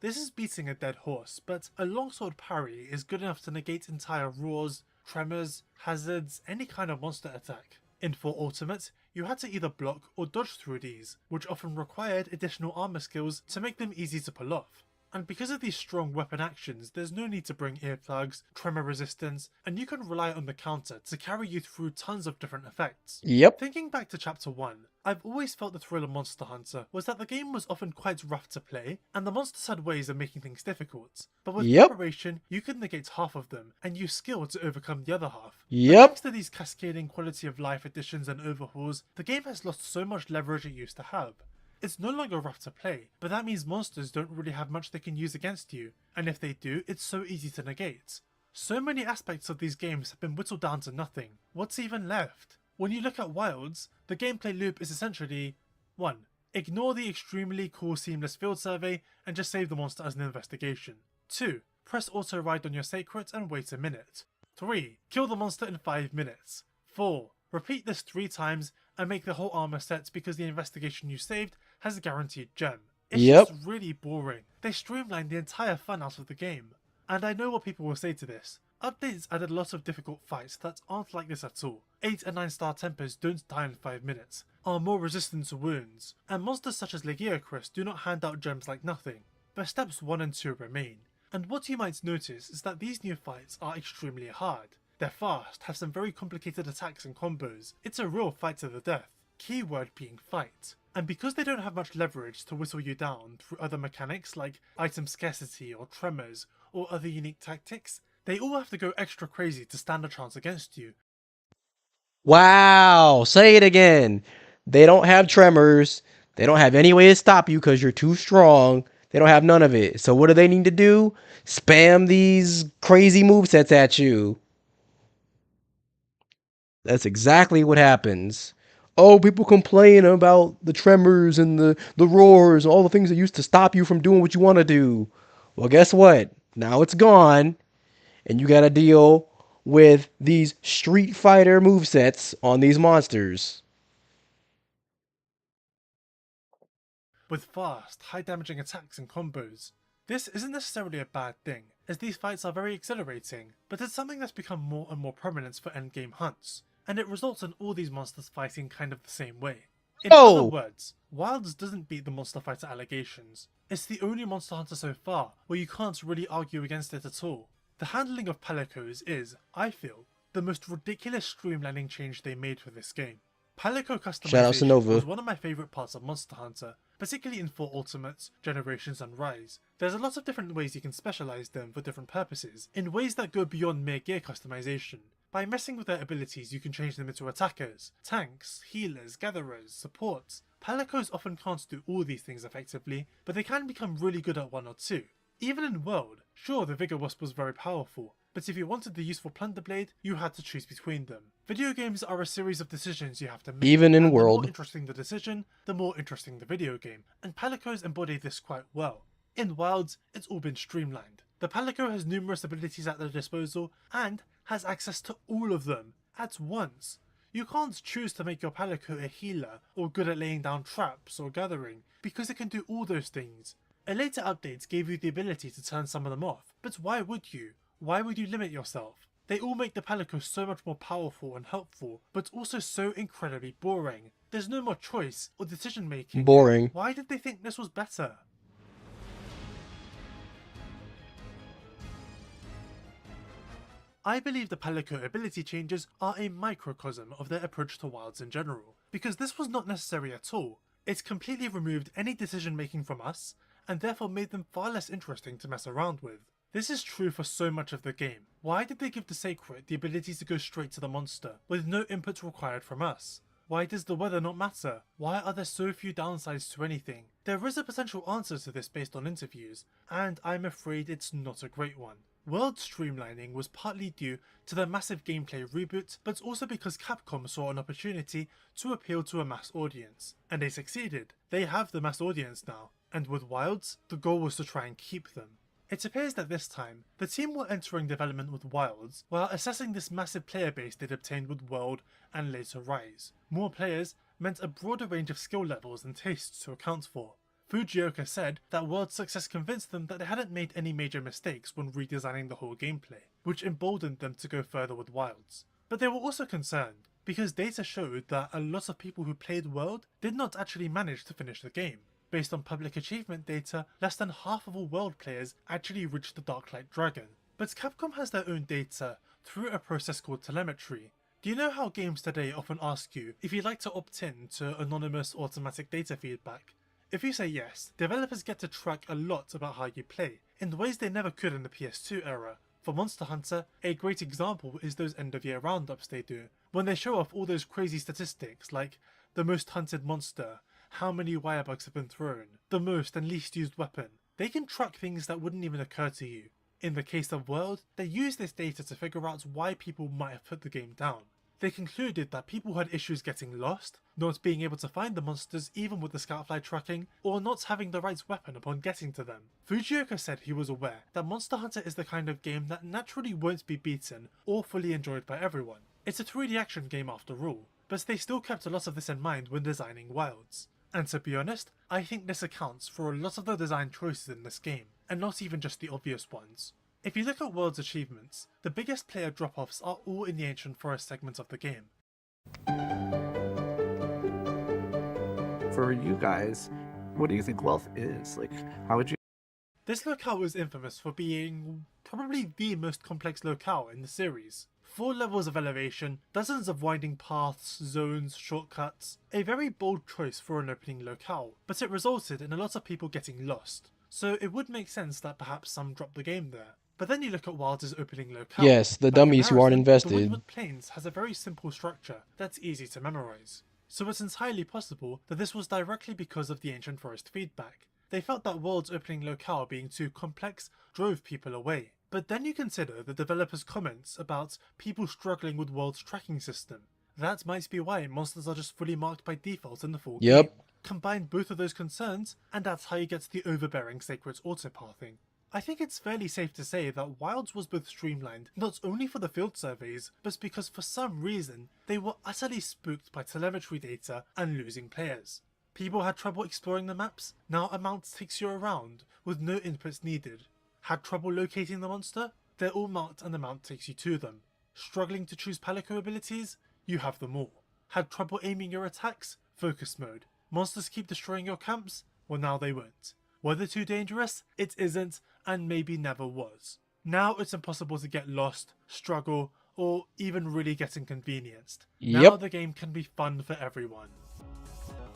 This is beating a dead horse, but a longsword parry is good enough to negate entire roars, tremors, hazards, any kind of monster attack. In 4 Ultimate, you had to either block or dodge through these, which often required additional armor skills to make them easy to pull off. And because of these strong weapon actions, there's no need to bring earplugs, tremor resistance, and you can rely on the counter to carry you through tons of different effects. Yep. Thinking back to Chapter 1, I've always felt the thrill of Monster Hunter was that the game was often quite rough to play, and the monsters had ways of making things difficult. But with preparation, you could negate half of them, and use skill to overcome the other half. But thanks to these cascading quality of life additions and overhauls, the game has lost so much leverage it used to have. It's no longer rough to play, but that means monsters don't really have much they can use against you, and if they do, it's so easy to negate. So many aspects of these games have been whittled down to nothing. What's even left? When you look at Wilds, the gameplay loop is essentially 1. Ignore the extremely cool seamless field survey and just save the monster as an investigation. 2. Press auto ride on your sacred and wait a minute. 3. Kill the monster in 5 minutes. 4. Repeat this 3 times and make the whole armor set because the investigation you saved has a guaranteed gem. It's just really boring. They streamlined the entire fun out of the game. And I know what people will say to this. Updates added a lot of difficult fights that aren't like this at all. 8 and 9 star tempers don't die in 5 minutes, are more resistant to wounds, and monsters such as Legiocris do not hand out gems like nothing. But steps 1 and 2 remain. And what you might notice is that these new fights are extremely hard. They're fast, have some very complicated attacks and combos. It's a real fight to the death. Keyword being fight. And because they don't have much leverage to whittle you down through other mechanics like item scarcity or tremors or other unique tactics, they all have to go extra crazy to stand a chance against you. Wow, say it again. They don't have tremors. They don't have any way to stop you because you're too strong. They don't have none of it. So what do they need to do? Spam these crazy movesets at you. That's exactly what happens. Oh, people complain about the tremors and the roars and all the things that used to stop you from doing what you want to do. Well, guess what? Now it's gone, and you gotta deal with these Street Fighter movesets on these monsters. With fast, high damaging attacks and combos. This isn't necessarily a bad thing, as these fights are very exhilarating, but it's something that's become more and more prominent for endgame hunts, and it results in all these monsters fighting kind of the same way. In other words, Wilds doesn't beat the Monster Fighter allegations. It's the only Monster Hunter so far where you can't really argue against it at all. The handling of Palicos is, I feel, the most ridiculous streamlining change they made for this game. Palico customization was one of my favourite parts of Monster Hunter, particularly in 4 Ultimates, Generations and Rise. There's a lot of different ways you can specialise them for different purposes, in ways that go beyond mere gear customization. By messing with their abilities, you can change them into attackers, tanks, healers, gatherers, supports. Palicos often can't do all these things effectively, but they can become really good at one or two. Even in World, sure the Vigor Wasp was very powerful, but if you wanted the useful Plunder Blade, you had to choose between them. Video games are a series of decisions you have to make. Even in World. The more interesting the decision, the more interesting the video game, and Palicos embody this quite well. In Wilds, it's all been streamlined. The Palico has numerous abilities at their disposal, and has access to all of them at once. You can't choose to make your Palico a healer, or good at laying down traps or gathering, because it can do all those things. A later update gave you the ability to turn some of them off, but why would you? Why would you limit yourself? They all make the Palico so much more powerful and helpful, but also so incredibly boring. There's no more choice or decision making. Boring. Why did they think this was better? I believe the Palico ability changes are a microcosm of their approach to Wilds in general, because this was not necessary at all. It completely removed any decision making from us, and therefore made them far less interesting to mess around with. This is true for so much of the game. Why did they give the Sacred the ability to go straight to the monster, with no input required from us? Why does the weather not matter? Why are there so few downsides to anything? There is a potential answer to this based on interviews, and I'm afraid it's not a great one. World streamlining was partly due to the massive gameplay reboot, but also because Capcom saw an opportunity to appeal to a mass audience. And they succeeded. They have the mass audience now, and with Wilds, the goal was to try and keep them. It appears that this time, the team were entering development with Wilds while assessing this massive player base they'd obtained with World and later Rise. More players meant a broader range of skill levels and tastes to account for. Fujioka said that World's success convinced them that they hadn't made any major mistakes when redesigning the whole gameplay, which emboldened them to go further with Wilds. But they were also concerned, because data showed that a lot of people who played World did not actually manage to finish the game. Based on public achievement data, less than half of all World players actually reached the Darklight Dragon. But Capcom has their own data through a process called telemetry. Do you know how games today often ask you if you'd like to opt in to anonymous automatic data feedback? If you say yes, developers get to track a lot about how you play, in ways they never could in the PS2 era. For Monster Hunter, a great example is those end-of-year roundups they do, when they show off all those crazy statistics like the most hunted monster, how many wirebugs have been thrown, the most and least used weapon. They can track things that wouldn't even occur to you. In the case of World, they use this data to figure out why people might have put the game down. They concluded that people had issues getting lost, not being able to find the monsters even with the scoutfly tracking, or not having the right weapon upon getting to them. Fujioka said he was aware that Monster Hunter is the kind of game that naturally won't be beaten or fully enjoyed by everyone. It's a 3D action game after all, but they still kept a lot of this in mind when designing Wilds. And to be honest, I think this accounts for a lot of the design choices in this game, and not even just the obvious ones. If you look at World's achievements, the biggest player drop-offs are all in the Ancient Forest segment of the game. For you guys, what do you think wealth is? Like, how would you... This locale is infamous for being probably the most complex locale in the series. 4 levels of elevation, dozens of winding paths, zones, shortcuts. A very bold choice for an opening locale, but it resulted in a lot of people getting lost. So it would make sense that perhaps some dropped the game there. But then you look at Wilds' opening locale. Yes, the dummies who aren't invested. The Windward Plains has a very simple structure that's easy to memorize. So it's entirely possible that this was directly because of the Ancient Forest feedback. They felt that World's opening locale being too complex drove people away. But then you consider the developers' comments about people struggling with World's tracking system. That might be why monsters are just fully marked by default in the full game. Combine both of those concerns, and that's how you get the overbearing Sacred's autopathing. I think it's fairly safe to say that Wilds was both streamlined not only for the field surveys, but because for some reason they were utterly spooked by telemetry data and losing players. People had trouble exploring the maps, now a mount takes you around with no inputs needed. Had trouble locating the monster? They're all marked and the mount takes you to them. Struggling to choose Palico abilities? You have them all. Had trouble aiming your attacks? Focus mode. Monsters keep destroying your camps? Well, now they won't. Were they too dangerous? It isn't, and maybe never was. Now it's impossible to get lost, struggle, or even really get inconvenienced. Now the game can be fun for everyone.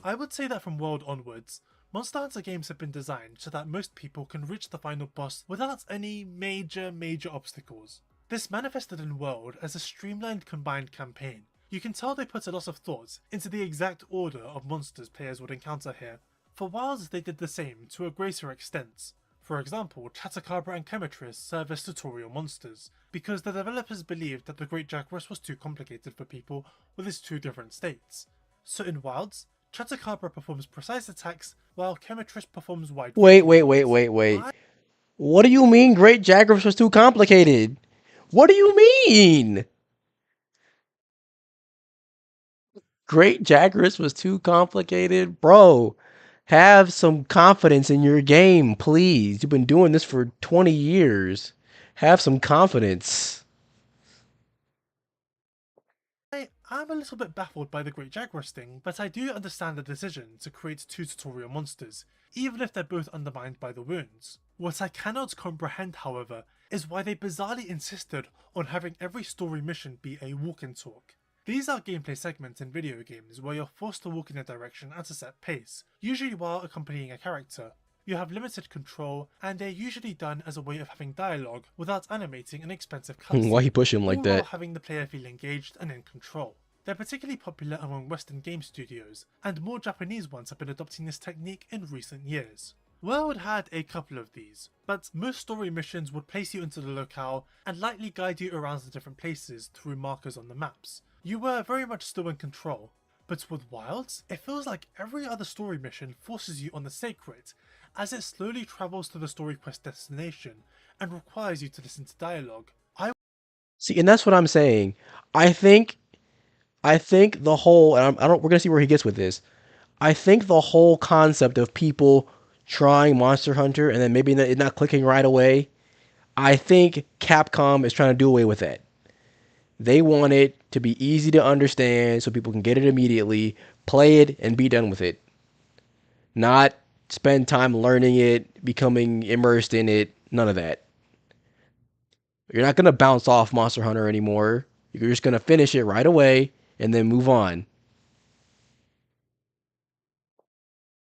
I would say that from World onwards, Monster Hunter games have been designed so that most people can reach the final boss without any major obstacles. This manifested in World as a streamlined combined campaign. You can tell they put a lot of thought into the exact order of monsters players would encounter here. For Wilds they did the same to a greater extent. For example, Chatacabra and Chemitris serve as tutorial monsters, because the developers believed that the Great Jaguarus was too complicated for people with its two different states. So in Wilds, Chatacabra performs precise attacks, while Chemitris performs wide. Wait. What do you mean Great Jaguarus was too complicated? What do you mean? Great Jaguarus was too complicated? Bro, have some confidence in your game, please. You've been doing this for 20 years. Have some confidence. I'm a little bit baffled by the Great Jaguarus thing, but I do understand the decision to create two tutorial monsters, even if they're both undermined by the wounds. What I cannot comprehend, however, is why they bizarrely insisted on having every story mission be a walk and talk. These are gameplay segments in video games where you're forced to walk in a direction at a set pace, usually while accompanying a character. You have limited control, and they're usually done as a way of having dialogue without animating an expensive cutscene. Why he push him like all that? while having the player feel engaged and in control. They're particularly popular among Western game studios, and more Japanese ones have been adopting this technique in recent years. World had a couple of these, but most story missions would place you into the locale and lightly guide you around the different places through markers on the maps. You were very much still in control, but with Wilds, it feels like every other story mission forces you on the sacred, as it slowly travels to the story quest destination and requires you to listen to dialogue. See, and that's what I'm saying. I think the whole, and we're gonna see where he gets with this. I think the whole concept of people trying Monster Hunter and then maybe it not clicking right away, I think Capcom is trying to do away with that. They want it to be easy to understand so people can get it immediately, play it, and be done with it. Not spend time learning it, becoming immersed in it, none of that. You're not going to bounce off Monster Hunter anymore. You're just going to finish it right away and then move on.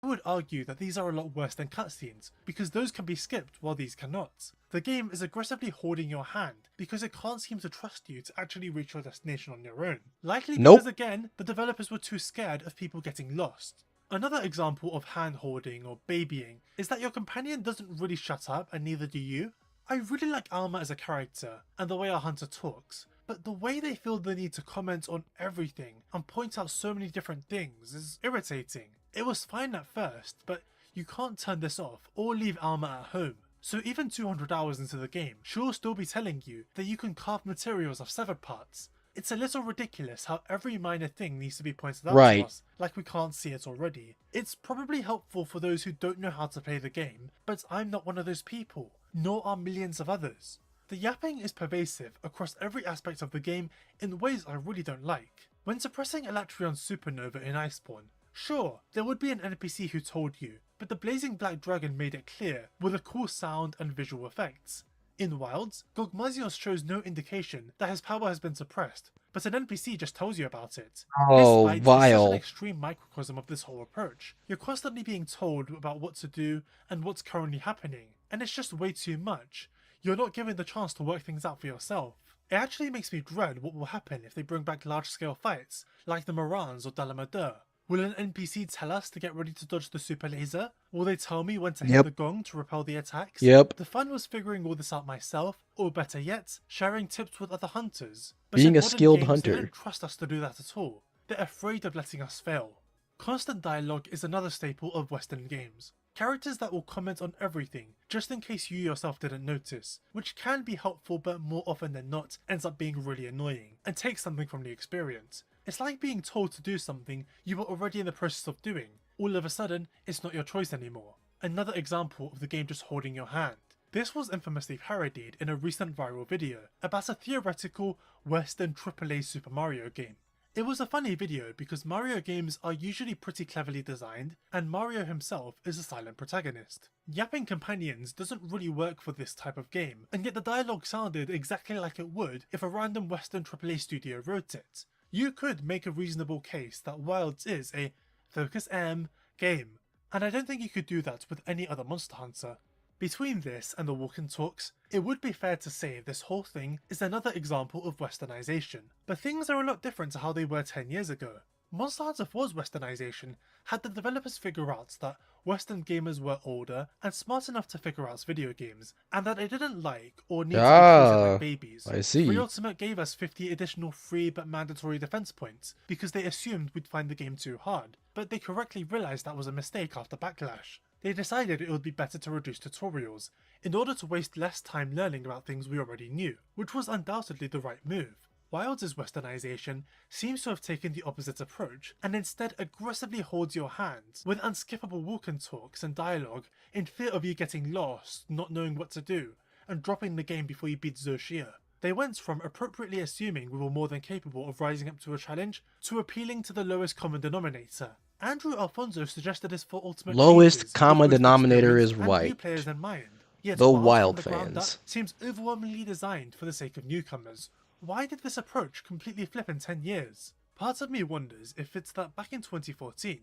I would argue that these are a lot worse than cutscenes, because those can be skipped while these cannot. The game is aggressively holding your hand, because it can't seem to trust you to actually reach your destination on your own. Likely because again, the developers were too scared of people getting lost. Another example of hand-holding or babying is that your companion doesn't really shut up, and neither do you. I really like Alma as a character, and the way our hunter talks, but the way they feel the need to comment on everything and point out so many different things is irritating. It was fine at first, but you can't turn this off or leave Alma at home. So even 200 hours into the game, she'll still be telling you that you can carve materials off severed parts. It's a little ridiculous how every minor thing needs to be pointed out to us, like we can't see it already. It's probably helpful for those who don't know how to play the game, but I'm not one of those people, nor are millions of others. The yapping is pervasive across every aspect of the game in ways I really don't like. When suppressing Elatrion's supernova in Iceborne, sure, there would be an NPC who told you, but the blazing black dragon made it clear with a cool sound and visual effects. In Wilds, Gogmazios shows no indication that his power has been suppressed, but an NPC just tells you about it. Oh, this light vile. is such an extreme microcosm of this whole approach. You're constantly being told about what to do and what's currently happening, and it's just way too much. You're not given the chance to work things out for yourself. It actually makes me dread what will happen if they bring back large-scale fights, like the Morans or Dalamadeur. Will an NPC tell us to get ready to dodge the super laser? Will they tell me when to hit the gong to repel the attacks? The fun was figuring all this out myself, or better yet, sharing tips with other hunters. But being in a modern skilled games, hunter. They don't trust us to do that at all. They're afraid of letting us fail. Constant dialogue is another staple of Western games. Characters that will comment on everything, just in case you yourself didn't notice, which can be helpful but more often than not ends up being really annoying, and takes something from the experience. It's like being told to do something you were already in the process of doing. All of a sudden, it's not your choice anymore. Another example of the game just holding your hand. This was infamously parodied in a recent viral video about a theoretical Western AAA Super Mario game. It was a funny video because Mario games are usually pretty cleverly designed, and Mario himself is a silent protagonist. Yapping companions doesn't really work for this type of game, and yet the dialogue sounded exactly like it would if a random Western AAA studio wrote it. You could make a reasonable case that Wilds is a Focus M game, and I don't think you could do that with any other Monster Hunter. Between this and the walk and talks, it would be fair to say this whole thing is another example of westernization, but things are a lot different to how they were 10 years ago. Monster Hunter 4's westernization had the developers figure out that Western gamers were older and smart enough to figure out video games, and that they didn't like or need to be treated like babies. I see. Free Ultimate gave us 50 additional free but mandatory defense points because they assumed we'd find the game too hard, but they correctly realized that was a mistake after Backlash. They decided it would be better to reduce tutorials, in order to waste less time learning about things we already knew, which was undoubtedly the right move. Wilds' westernization seems to have taken the opposite approach, and instead aggressively holds your hands, with unskippable walk and talks and dialogue in fear of you getting lost, not knowing what to do, and dropping the game before you beat Zoshia. They went from appropriately assuming we were more than capable of rising up to a challenge, to appealing to the lowest common denominator. Andrew Alfonso suggested this for Ultimate Lowest common with denominator is new white. players in mind. Yet The Wilds wild from the ground up fans. seems overwhelmingly designed for the sake of newcomers. Why did this approach completely flip in 10 years? Part of me wonders if it's that back in 2014,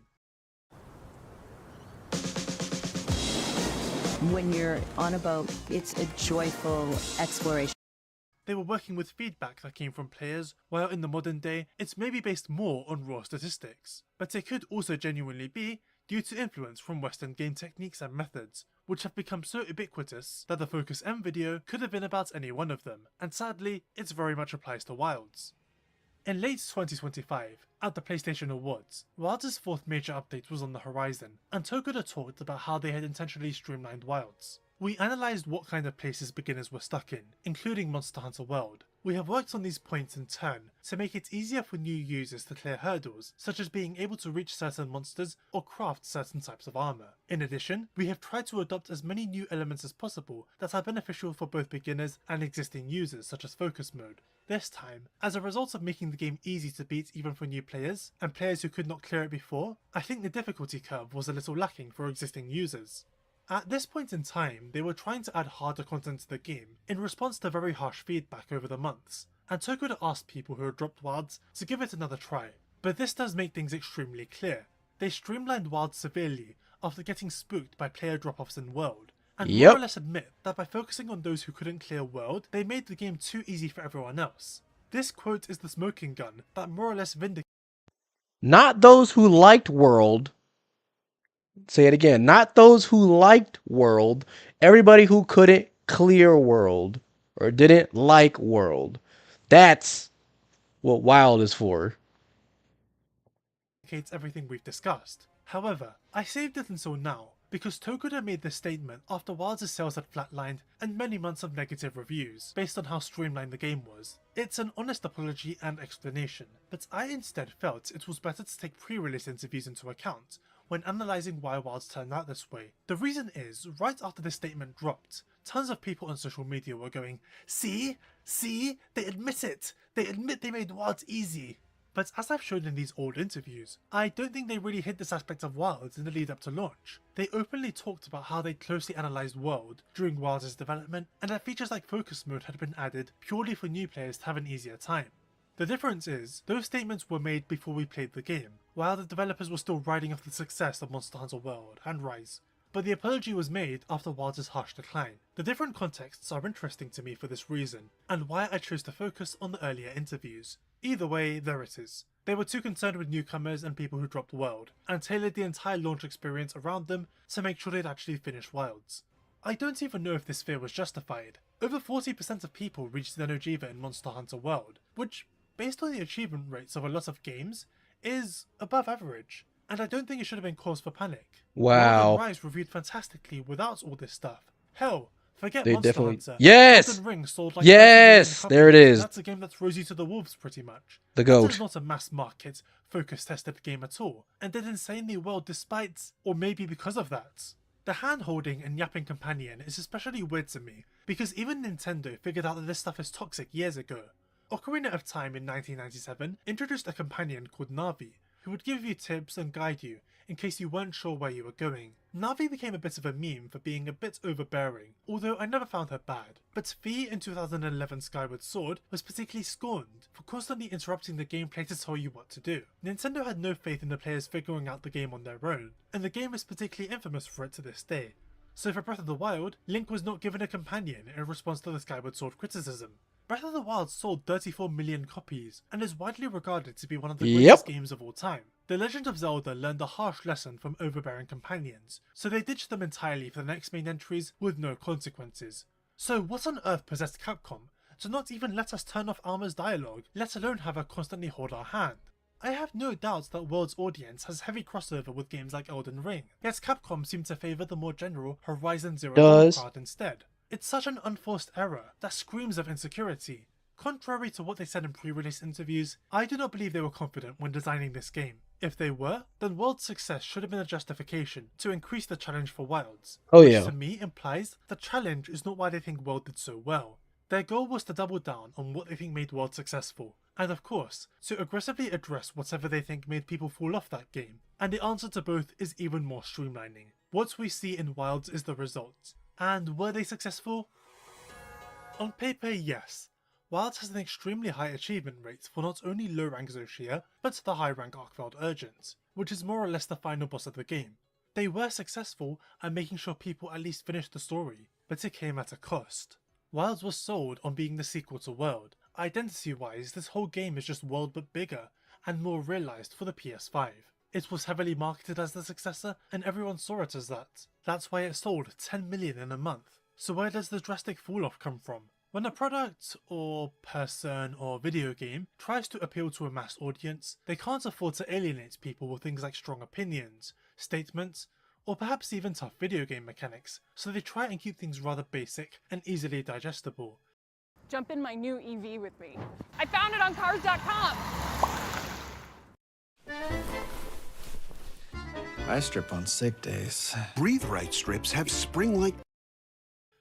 when you're on a boat, it's a joyful exploration. they were working with feedback that came from players, while in the modern day, it's maybe based more on raw statistics. But it could also genuinely be due to influence from Western game techniques and methods, which have become so ubiquitous that the Focus M video could have been about any one of them, and sadly, it very much applies to Wilds. In late 2025, at the PlayStation Awards, Wilds' fourth major update was on the horizon, and Tokuda talked about how they had intentionally streamlined Wilds. We analysed what kind of places beginners were stuck in, including Monster Hunter World. We have worked on these points in turn to make it easier for new users to clear hurdles, such as being able to reach certain monsters or craft certain types of armor. In addition, we have tried to adopt as many new elements as possible that are beneficial for both beginners and existing users, such as focus mode. This time, as a result of making the game easy to beat even for new players, and players who could not clear it before, I think the difficulty curve was a little lacking for existing users. At this point in time, they were trying to add harder content to the game in response to very harsh feedback over the months, and Tokuda asked people who had dropped Wilds to give it another try. But this does make things extremely clear. They streamlined Wilds severely after getting spooked by player drop-offs in World, and more or less admit that by focusing on those who couldn't clear World, they made the game too easy for everyone else. This quote is the smoking gun that more or less vindicates. Not those who liked World. Say it again. Not those who liked World. Everybody who couldn't clear World or didn't like World. That's what Wild is for. Everything we've discussed. However, I saved it until now because Tokuda made this statement after Wilds' sales had flatlined and many months of negative reviews based on how streamlined the game was. It's an honest apology and explanation, but I instead felt it was better to take pre-release interviews into account when analysing why Wilds turned out this way. The reason is, right after this statement dropped, tons of people on social media were going, See? They admit it! They admit they made Wilds easy! But as I've shown in these old interviews, I don't think they really hid this aspect of Wilds in the lead up to launch. They openly talked about how they closely analysed World during Wilds' development, and that features like focus mode had been added purely for new players to have an easier time. The difference is, those statements were made before we played the game, while the developers were still riding off the success of Monster Hunter World and Rise. But the apology was made after Wilds' harsh decline. The different contexts are interesting to me for this reason, and why I chose to focus on the earlier interviews. Either way, there it is. They were too concerned with newcomers and people who dropped World, and tailored the entire launch experience around them to make sure they'd actually finish Wilds. I don't even know if this fear was justified. Over 40% of people reached the Nojiva in Monster Hunter World, which, based on the achievement rates of a lot of games, is above average. And I don't think it should have been cause for panic. Wow. World Rise reviewed fantastically without all this stuff. Hell, forget They Monster definitely... Hunter. Yes! Elden Ring sold like Yes! 30 million There it copies. is. That's a game that's rosy to the wolves pretty much. The That GOAT. is not a mass market, focus tested game at all, and did insanely well despite, or maybe because of that. The hand-holding and yapping companion is especially weird to me, because even Nintendo figured out that this stuff is toxic years ago. Ocarina of Time in 1997 introduced a companion called Navi, who would give you tips and guide you in case you weren't sure where you were going. Navi became a bit of a meme for being a bit overbearing, although I never found her bad, but Fi in 2011 Skyward Sword was particularly scorned for constantly interrupting the gameplay to tell you what to do. Nintendo had no faith in the players figuring out the game on their own, and the game is particularly infamous for it to this day. So for Breath of the Wild, Link was not given a companion in response to the Skyward Sword criticism. Breath of the Wild sold 34 million copies and is widely regarded to be one of the greatest games of all time. The Legend of Zelda learned a harsh lesson from overbearing companions, so they ditched them entirely for the next main entries with no consequences. So what on earth possessed Capcom to not even let us turn off Alma's dialogue, let alone have her constantly hold our hand? I have no doubts that World's audience has heavy crossover with games like Elden Ring, yet Capcom seemed to favour the more general Horizon Zero Dawn crowd instead. It's such an unforced error that screams of insecurity. Contrary to what they said in pre-release interviews, I do not believe they were confident when designing this game. If they were, then World's success should have been a justification to increase the challenge for Wilds. Which to me implies the challenge is not why they think World did so well. Their goal was to double down on what they think made World successful, and of course, to aggressively address whatever they think made people fall off that game. And the answer to both is even more streamlining. What we see in Wilds is the result. And were they successful? On paper, yes. Wilds has an extremely high achievement rate for not only low rank Zoshia, but the high rank Arkveld Urgent, which is more or less the final boss of the game. They were successful at making sure people at least finished the story, but it came at a cost. Wilds was sold on being the sequel to World. Identity wise, this whole game is just World but bigger, and more realised for the PS5. It was heavily marketed as the successor, and everyone saw it as that. That's why it sold 10 million in a month. So where does the drastic fall off come from? When a product, or person, or video game tries to appeal to a mass audience, they can't afford to alienate people with things like strong opinions, statements, or perhaps even tough video game mechanics, so they try and keep things rather basic and easily digestible. Jump in my new EV with me. I found it on cars.com! I strip on sick days. Breathe Right strips have spring-like...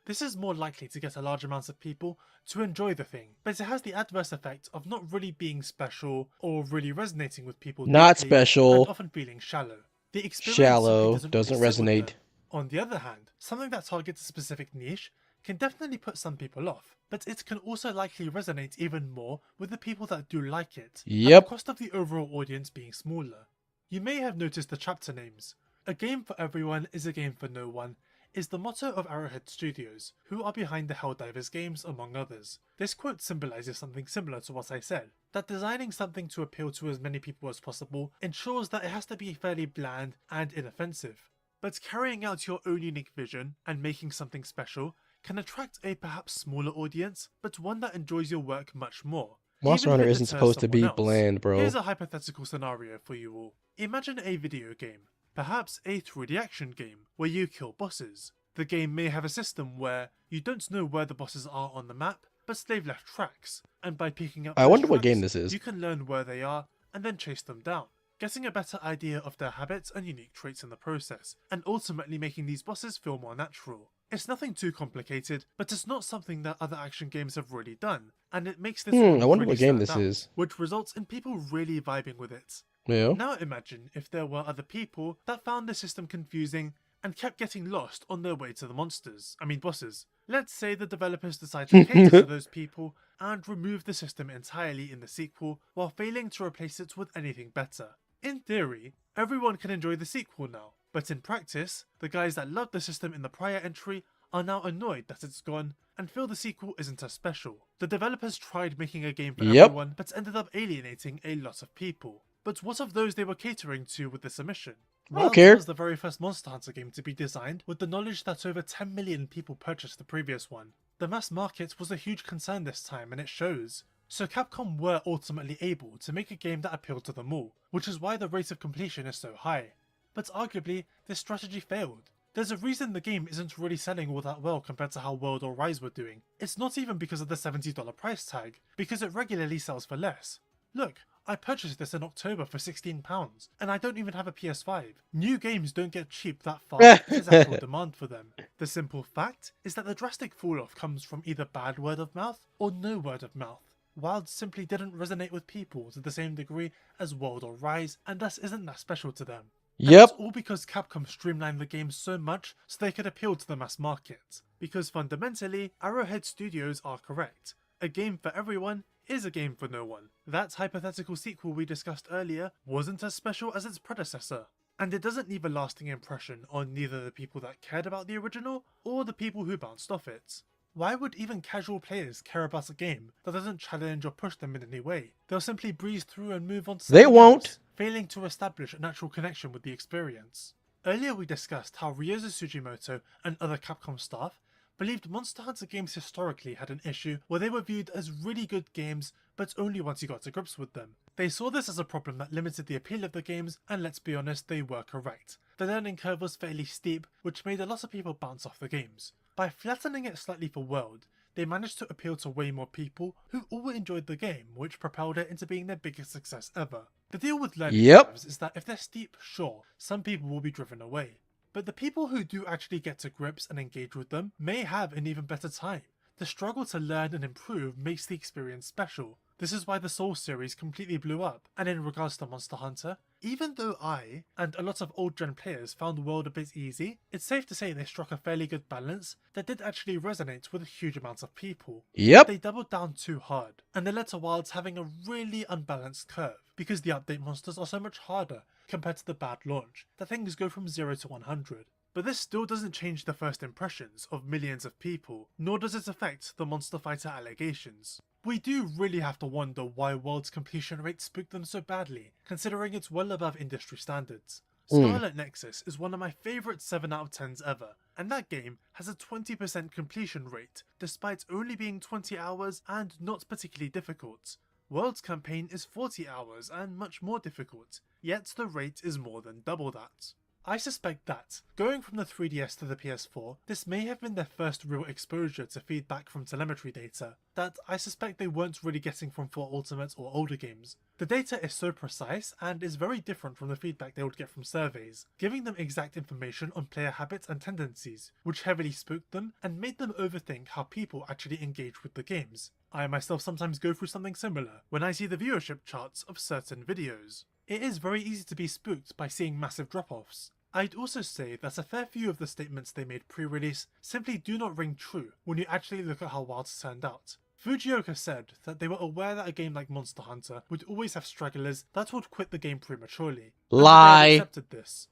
This is more likely to get a large amount of people to enjoy the thing, but it has the adverse effect of not really being special or really resonating with people. Not special. And often feeling shallow. The experience Shallow. simply Doesn't really sit with resonate. them. On the other hand, something that targets a specific niche can definitely put some people off, but it can also likely resonate even more with the people that do like it, at the cost of the overall audience being smaller. You may have noticed the chapter names. A game for everyone is a game for no one is the motto of Arrowhead Studios, who are behind the Helldivers games among others. This quote symbolises something similar to what I said, that designing something to appeal to as many people as possible ensures that it has to be fairly bland and inoffensive. But carrying out your own unique vision and making something special can attract a perhaps smaller audience, but one that enjoys your work much more. Monster Hunter isn't supposed to be bland, bro. Here's a hypothetical scenario for you all. Imagine a video game, perhaps a 3D action game, where you kill bosses. The game may have a system where you don't know where the bosses are on the map, but they've left tracks, and by picking up I those wonder what tracks, game this is. you can learn where they are and then chase them down, getting a better idea of their habits and unique traits in the process, and ultimately making these bosses feel more natural. It's nothing too complicated, but it's not something that other action games have really done, and it makes this one I wonder really what game stand this out, is. which results in people really vibing with it. Yeah. Now imagine if there were other people that found the system confusing and kept getting lost on their way to the bosses. Let's say the developers decide to cater to those people and remove the system entirely in the sequel while failing to replace it with anything better. In theory, everyone can enjoy the sequel now, but in practice, the guys that loved the system in the prior entry are now annoyed that it's gone and feel the sequel isn't as special. The developers tried making a game for everyone, but ended up alienating a lot of people. But what of those they were catering to with this omission? I don't care. Was the very first Monster Hunter game to be designed with the knowledge that over 10 million people purchased the previous one. The mass market was a huge concern this time, and it shows. So Capcom were ultimately able to make a game that appealed to them all, which is why the rate of completion is so high. But arguably, this strategy failed. There's a reason the game isn't really selling all that well compared to how World or Rise were doing. It's not even because of the $70 price tag, because it regularly sells for less. Look, I purchased this in October for £16, and I don't even have a PS5. New games don't get cheap that fast if there's actual demand for them. The simple fact is that the drastic fall-off comes from either bad word of mouth or no word of mouth. Wild simply didn't resonate with people to the same degree as World or Rise, and thus isn't that special to them. And Yep. it's all because Capcom streamlined the game so much so they could appeal to the mass market. Because fundamentally, Arrowhead Studios are correct. A game for everyone is a game for no one. That hypothetical sequel we discussed earlier wasn't as special as its predecessor. And it doesn't leave a lasting impression on neither the people that cared about the original or the people who bounced off it. Why would even casual players care about a game that doesn't challenge or push them in any way? They'll simply breeze through and move on to something They won't. else, failing to establish an actual connection with the experience. Earlier we discussed how Ryozo Sugimoto and other Capcom staff believed Monster Hunter games historically had an issue where they were viewed as really good games, but only once you got to grips with them. They saw this as a problem that limited the appeal of the games, and let's be honest, they were correct. The learning curve was fairly steep, which made a lot of people bounce off the games. By flattening it slightly for World, they managed to appeal to way more people who all enjoyed the game, which propelled it into being their biggest success ever. The deal with learning curves is that if they're steep, sure, some people will be driven away. But the people who do actually get to grips and engage with them may have an even better time. The struggle to learn and improve makes the experience special. This is why the Soul series completely blew up, and in regards to Monster Hunter, even though I, and a lot of old gen players found World a bit easy, it's safe to say they struck a fairly good balance that did actually resonate with a huge amount of people. Yep. They doubled down too hard, and they led to Wilds having a really unbalanced curve, because the update monsters are so much harder compared to the bad launch, that things go from 0 to 100. But this still doesn't change the first impressions of millions of people, nor does it affect the Monster Fighter allegations. We do really have to wonder why World's completion rate spooked them so badly, considering it's well above industry standards. Scarlet Nexus is one of my favourite 7 out of 10s ever, and that game has a 20% completion rate, despite only being 20 hours and not particularly difficult. World's campaign is 40 hours and much more difficult, yet the rate is more than double that. I suspect that, going from the 3DS to the PS4, this may have been their first real exposure to feedback from telemetry data that I suspect they weren't really getting from 4 Ultimate or older games. The data is so precise and is very different from the feedback they would get from surveys, giving them exact information on player habits and tendencies, which heavily spooked them and made them overthink how people actually engage with the games. I myself sometimes go through something similar when I see the viewership charts of certain videos. It is very easy to be spooked by seeing massive drop-offs. I'd also say that a fair few of the statements they made pre-release simply do not ring true when you actually look at how Wilds turned out. Fujioka said that they were aware that a game like Monster Hunter would always have stragglers that would quit the game prematurely. Lie. And they had accepted this.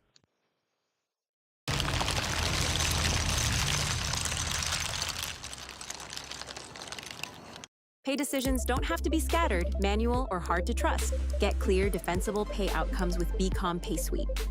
Pay decisions don't have to be scattered, manual, or hard to trust. Get clear, defensible pay outcomes with BCom Pay Suite.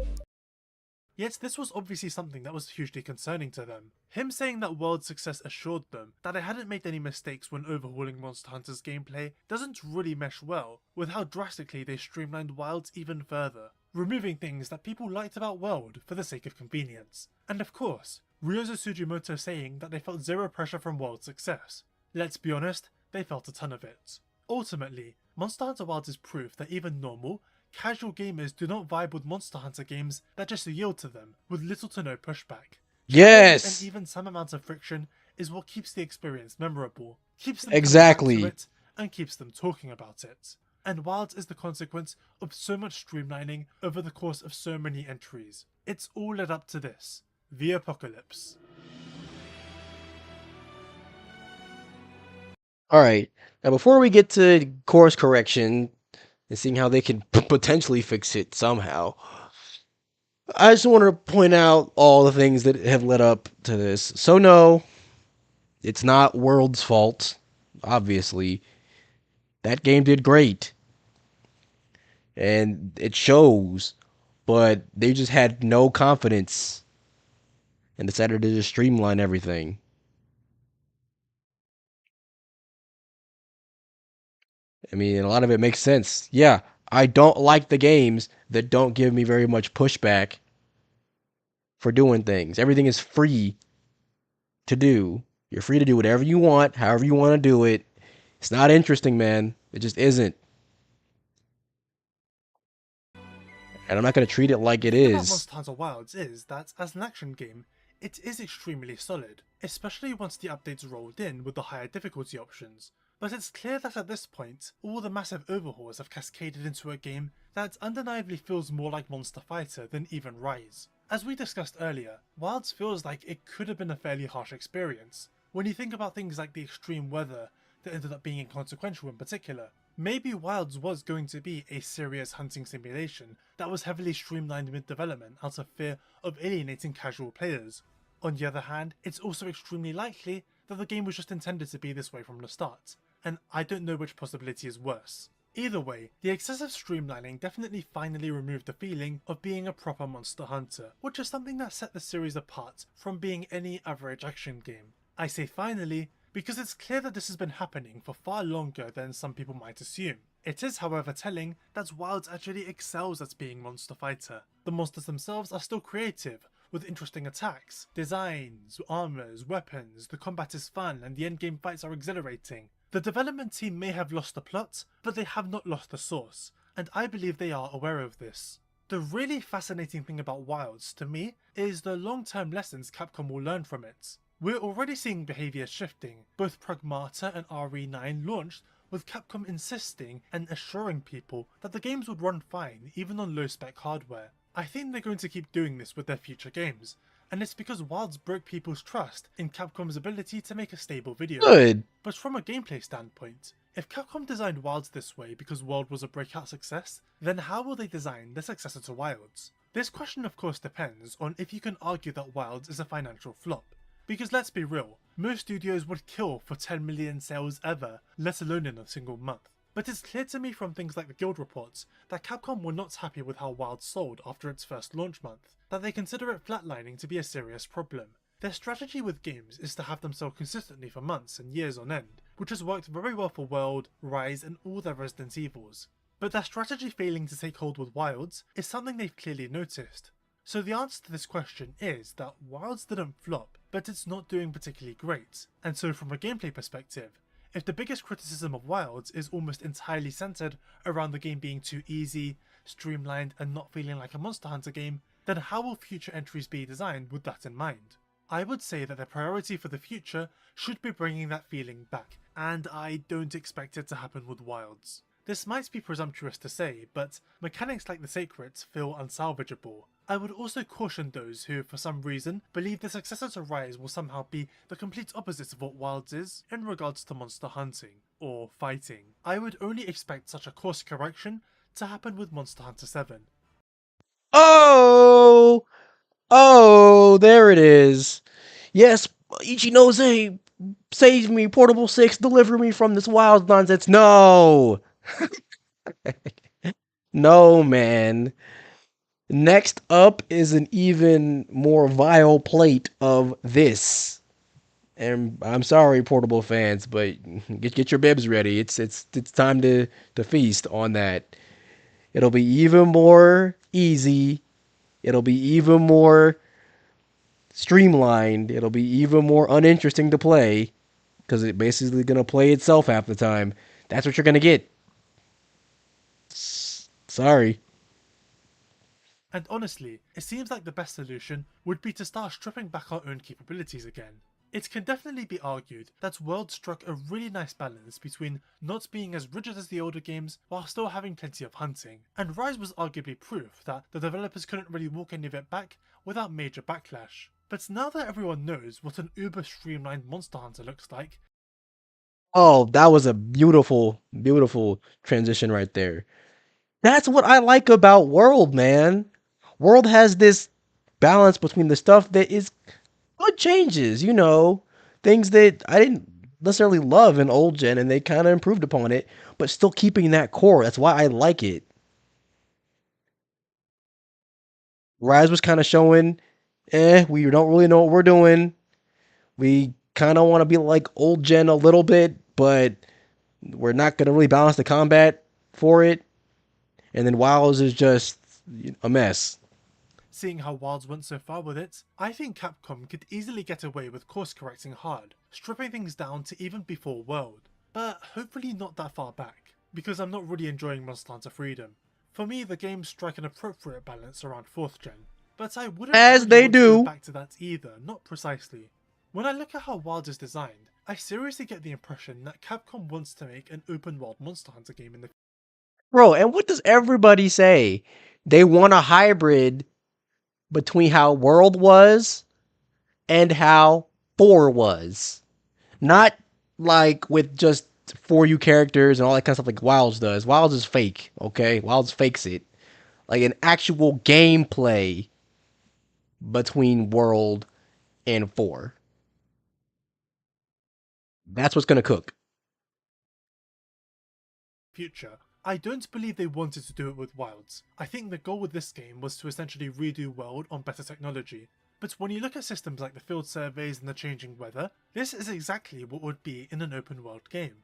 Yet this was obviously something that was hugely concerning to them. Him saying that World's success assured them that it hadn't made any mistakes when overhauling Monster Hunter's gameplay doesn't really mesh well with how drastically they streamlined Wilds even further, removing things that people liked about World for the sake of convenience. And of course, Ryozo Sugimoto saying that they felt zero pressure from World's success. Let's be honest, they felt a ton of it. Ultimately, Monster Hunter Wilds is proof that even normal, casual gamers do not vibe with Monster Hunter games that just yield to them with little to no pushback. Yes! And even some amount of friction is what keeps the experience memorable, keeps them exactly coming back to it, and keeps them talking about it. And Wilds is the consequence of so much streamlining over the course of so many entries. It's all led up to this, the apocalypse. Alright, now before we get to course correction and seeing how they can potentially fix it somehow, I just want to point out all the things that have led up to this. So no, it's not World's fault, obviously. That game did great. And it shows, but they just had no confidence and decided to just streamline everything. I mean, a lot of it makes sense. Yeah, I don't like the games that don't give me very much pushback for doing things. Everything is free to do. You're free to do whatever you want, however you want to do it. It's not interesting, man. It just isn't. And I'm not going to treat it like it The thing about is. Monster Hunter Wilds is that, as an action game, it is extremely solid, especially once the updates rolled in with the higher difficulty options. But it's clear that at this point, all the massive overhauls have cascaded into a game that undeniably feels more like Monster Fighter than even Rise. As we discussed earlier, Wilds feels like it could have been a fairly harsh experience. When you think about things like the extreme weather that ended up being inconsequential in particular, maybe Wilds was going to be a serious hunting simulation that was heavily streamlined mid-development out of fear of alienating casual players. On the other hand, it's also extremely likely that the game was just intended to be this way from the start, and I don't know which possibility is worse. Either way, the excessive streamlining definitely finally removed the feeling of being a proper Monster Hunter, which is something that set the series apart from being any average action game. I say finally, because it's clear that this has been happening for far longer than some people might assume. It is, however, telling that Wilds actually excels at being Monster Fighter. The monsters themselves are still creative, with interesting attacks, designs, armors, weapons, the combat is fun, and the endgame fights are exhilarating. The development team may have lost the plot, but they have not lost the source, and I believe they are aware of this. The really fascinating thing about Wilds, to me, is the long-term lessons Capcom will learn from it. We're already seeing behaviour shifting. Both Pragmata and RE9 launched with Capcom insisting and assuring people that the games would run fine even on low-spec hardware. I think they're going to keep doing this with their future games, and it's because Wilds broke people's trust in Capcom's ability to make a stable video. Good. But from a gameplay standpoint, if Capcom designed Wilds this way because World was a breakout success, then how will they design the successor to Wilds? This question of course depends on if you can argue that Wilds is a financial flop. Because let's be real, most studios would kill for 10 million sales ever, let alone in a single month. But it's clear to me from things like the Guild reports that Capcom were not happy with how Wilds sold after its first launch month, that they consider it flatlining to be a serious problem. Their strategy with games is to have them sell consistently for months and years on end, which has worked very well for World, Rise and all their Resident Evils. But their strategy failing to take hold with Wilds is something they've clearly noticed. So the answer to this question is that Wilds didn't flop, but it's not doing particularly great. And so from a gameplay perspective, if the biggest criticism of Wilds is almost entirely centered around the game being too easy, streamlined and not feeling like a Monster Hunter game, then how will future entries be designed with that in mind? I would say that their priority for the future should be bringing that feeling back, and I don't expect it to happen with Wilds. This might be presumptuous to say, but mechanics like the Sacred feel unsalvageable. I would also caution those who, for some reason, believe the successor to Rise will somehow be the complete opposite of what Wilds is in regards to monster hunting, or fighting. I would only expect such a course correction to happen with Monster Hunter 7. Oh! Oh, there it is. Yes, Ichinose, save me, Portable 6, deliver me from this wild nonsense. No! No, man. Next up is an even more vile plate of this. And I'm sorry, Portable fans, but get your bibs ready. It's time to feast on that. It'll be even more easy. It'll be even more streamlined. It'll be even more uninteresting to play because it's basically going to play itself half the time. That's what you're going to get. Sorry. And honestly, it seems like the best solution would be to start stripping back our own capabilities again. It can definitely be argued that World struck a really nice balance between not being as rigid as the older games while still having plenty of hunting, and Rise was arguably proof that the developers couldn't really walk any of it back without major backlash. But now that everyone knows what an uber streamlined Monster Hunter looks like... Oh, that was a beautiful, beautiful transition right there. That's what I like about World, man. World has this balance between the stuff that is good changes, you know, things that I didn't necessarily love in old gen and they kind of improved upon it, but still keeping that core. That's why I like it. Rise was kind of showing, we don't really know what we're doing. We kind of want to be like old gen a little bit, but We're not gonna really balance the combat for it, and then Wilds is just a mess. Seeing how Wilds went so far with it, I think Capcom could easily get away with course correcting hard, stripping things down to even before World. But hopefully not that far back, because I'm not really enjoying Monster Hunter Freedom. For me, the games strike an appropriate balance around 4th gen, but I wouldn't As really they want to do. go back to that either, not precisely. When I look at how Wilds is designed, I seriously get the impression that Capcom wants to make an open world Monster Hunter game in the Bro, and what does everybody say? They want a hybrid between how World was and how 4 was. Not like with just for you characters and all that kind of stuff like Wilds does. Wilds is fake, okay? Wilds fakes it. Like an actual gameplay between World and 4. That's what's gonna cook. future. I don't believe they wanted to do it with Wilds. I think the goal with this game was to essentially redo World on better technology. But when you look at systems like the field surveys and the changing weather, this is exactly what would be in an open world game.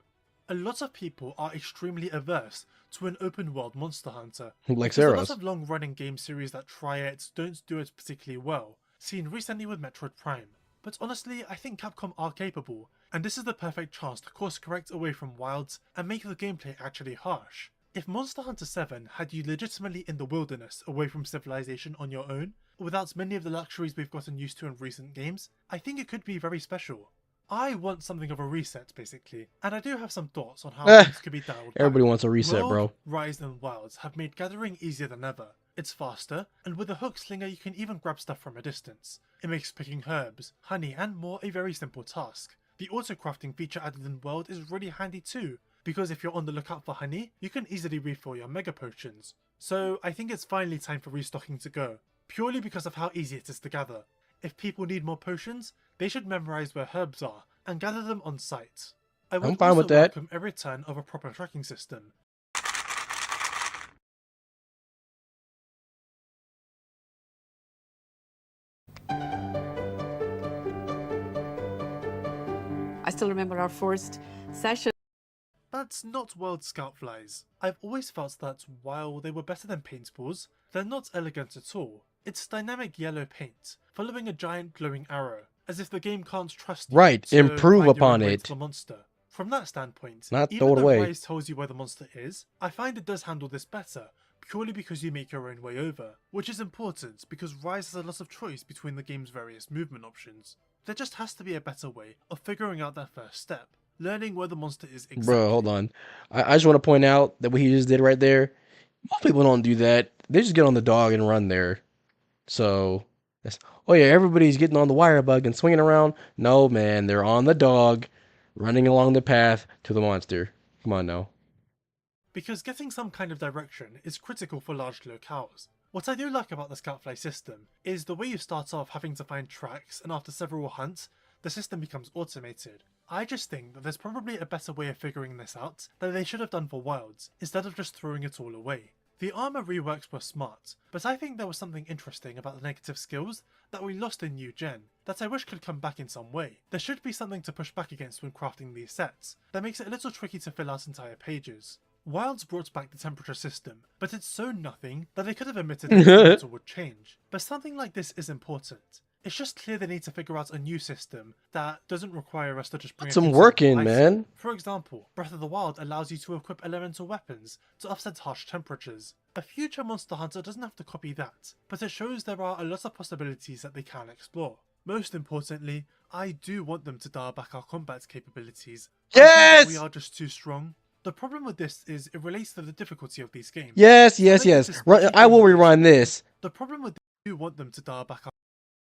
A lot of people are extremely averse to an open world Monster Hunter. Like because a lot Zeros. of long running game series that try it don't do it particularly well, seen recently with Metroid Prime. But honestly, I think Capcom are capable, and this is the perfect chance to course correct away from Wilds and make the gameplay actually harsh. If Monster Hunter 7 had you legitimately in the wilderness away from civilization on your own, without many of the luxuries we've gotten used to in recent games, I think it could be very special. I want something of a reset, basically, and I do have some thoughts on how things could be dialed back. Everybody wants a reset, World, bro. Rise and Wilds have made gathering easier than ever. It's faster, and with a hook slinger you can even grab stuff from a distance. It makes picking herbs, honey and more a very simple task. The auto-crafting feature added in World is really handy too, because if you're on the lookout for honey, you can easily refill your mega potions. So I think it's finally time for restocking to go, purely because of how easy it is to gather. If people need more potions, they should memorize where herbs are and gather them on site. I would I'm fine also with that. welcome a return of a proper tracking system. I still remember our first session. That's not World Scout Flies. I've always felt that while they were better than paintballs, they're not elegant at all. It's dynamic yellow paint, following a giant glowing arrow, as if the game can't trust you Right, to improve find your upon own way it. to the monster. From that standpoint, Not even throw it though away. Rise tells you where the monster is, I find it does handle this better, purely because you make your own way over, which is important because Rise has a lot of choice between the game's various movement options. There just has to be a better way of figuring out that first step, learning where the monster is exactly. Bro, hold on. I just want to point out that what he just did right there, most people don't do that. They just get on the dog and run there. So, that's, oh yeah, everybody's getting on the wire bug and swinging around. No, man, they're on the dog, running along the path to the monster. Come on now. Because getting some kind of direction is critical for large locales. What I do like about the Scoutfly system is the way you start off having to find tracks, and after several hunts, the system becomes automated. I just think that there's probably a better way of figuring this out that they should have done for Wilds, instead of just throwing it all away. The armor reworks were smart, but I think there was something interesting about the negative skills that we lost in New Gen that I wish could come back in some way. There should be something to push back against when crafting these sets that makes it a little tricky to fill out entire pages. Wilds brought back the temperature system, but it's so nothing that they could have omitted that the temperature would change. But something like this is important. It's just clear they need to figure out a new system that doesn't require us to just bring Put some it work into in, ice. man. For example, Breath of the Wild allows you to equip elemental weapons to offset harsh temperatures. A future Monster Hunter doesn't have to copy that, but it shows there are a lot of possibilities that they can explore. Most importantly, I do want them to dial back our combat capabilities. I think Yes! we are just too strong. The problem with this is it relates to the difficulty of these games. Yes, Something yes, that yes. is I will particularly rerun this. The problem with this is I do want them to dial back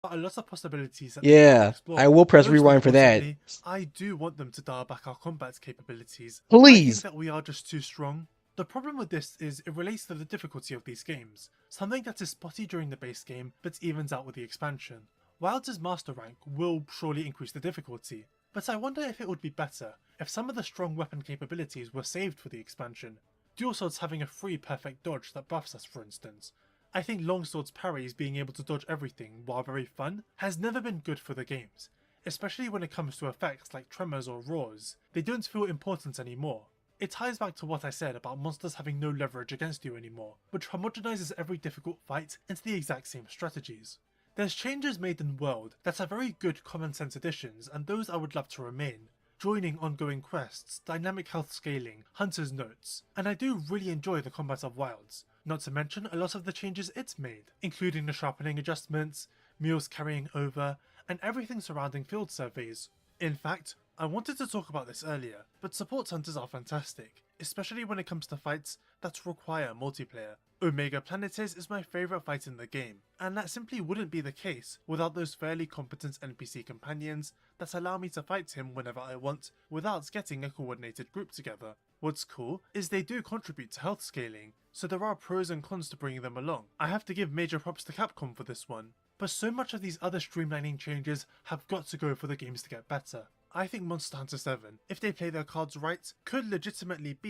a lot of possibilities that Yeah, they can explore. I will press Most rewind for that. importantly, I do want them to dial back our combat capabilities. Please. I think that we are just too strong. The problem with this is it relates to the difficulty of these games. Something that is spotty during the base game, but evens out with the expansion. Wilds' master rank will surely increase the difficulty, but I wonder if it would be better if some of the strong weapon capabilities were saved for the expansion. Dual swords having a free perfect dodge that buffs us, for instance. I think longsword's parries being able to dodge everything, while very fun, has never been good for the games, especially when it comes to effects like tremors or roars. They don't feel important anymore. It ties back to what I said about monsters having no leverage against you anymore, which homogenizes every difficult fight into the exact same strategies. There's changes made in World that are very good common sense additions, and those I would love to remain. Joining ongoing quests, dynamic health scaling, hunter's notes, and I do really enjoy the combat of Wilds, not to mention a lot of the changes it's made, including the sharpening adjustments, meals carrying over, and everything surrounding field surveys. In fact, I wanted to talk about this earlier, but support hunters are fantastic, especially when it comes to fights that require multiplayer. Omega Planetes is my favourite fight in the game, and that simply wouldn't be the case without those fairly competent NPC companions that allow me to fight him whenever I want without getting a coordinated group together. What's cool is they do contribute to health scaling, so there are pros and cons to bringing them along. I have to give major props to Capcom for this one, but so much of these other streamlining changes have got to go for the games to get better. I think Monster Hunter 7, if they play their cards right, could legitimately be.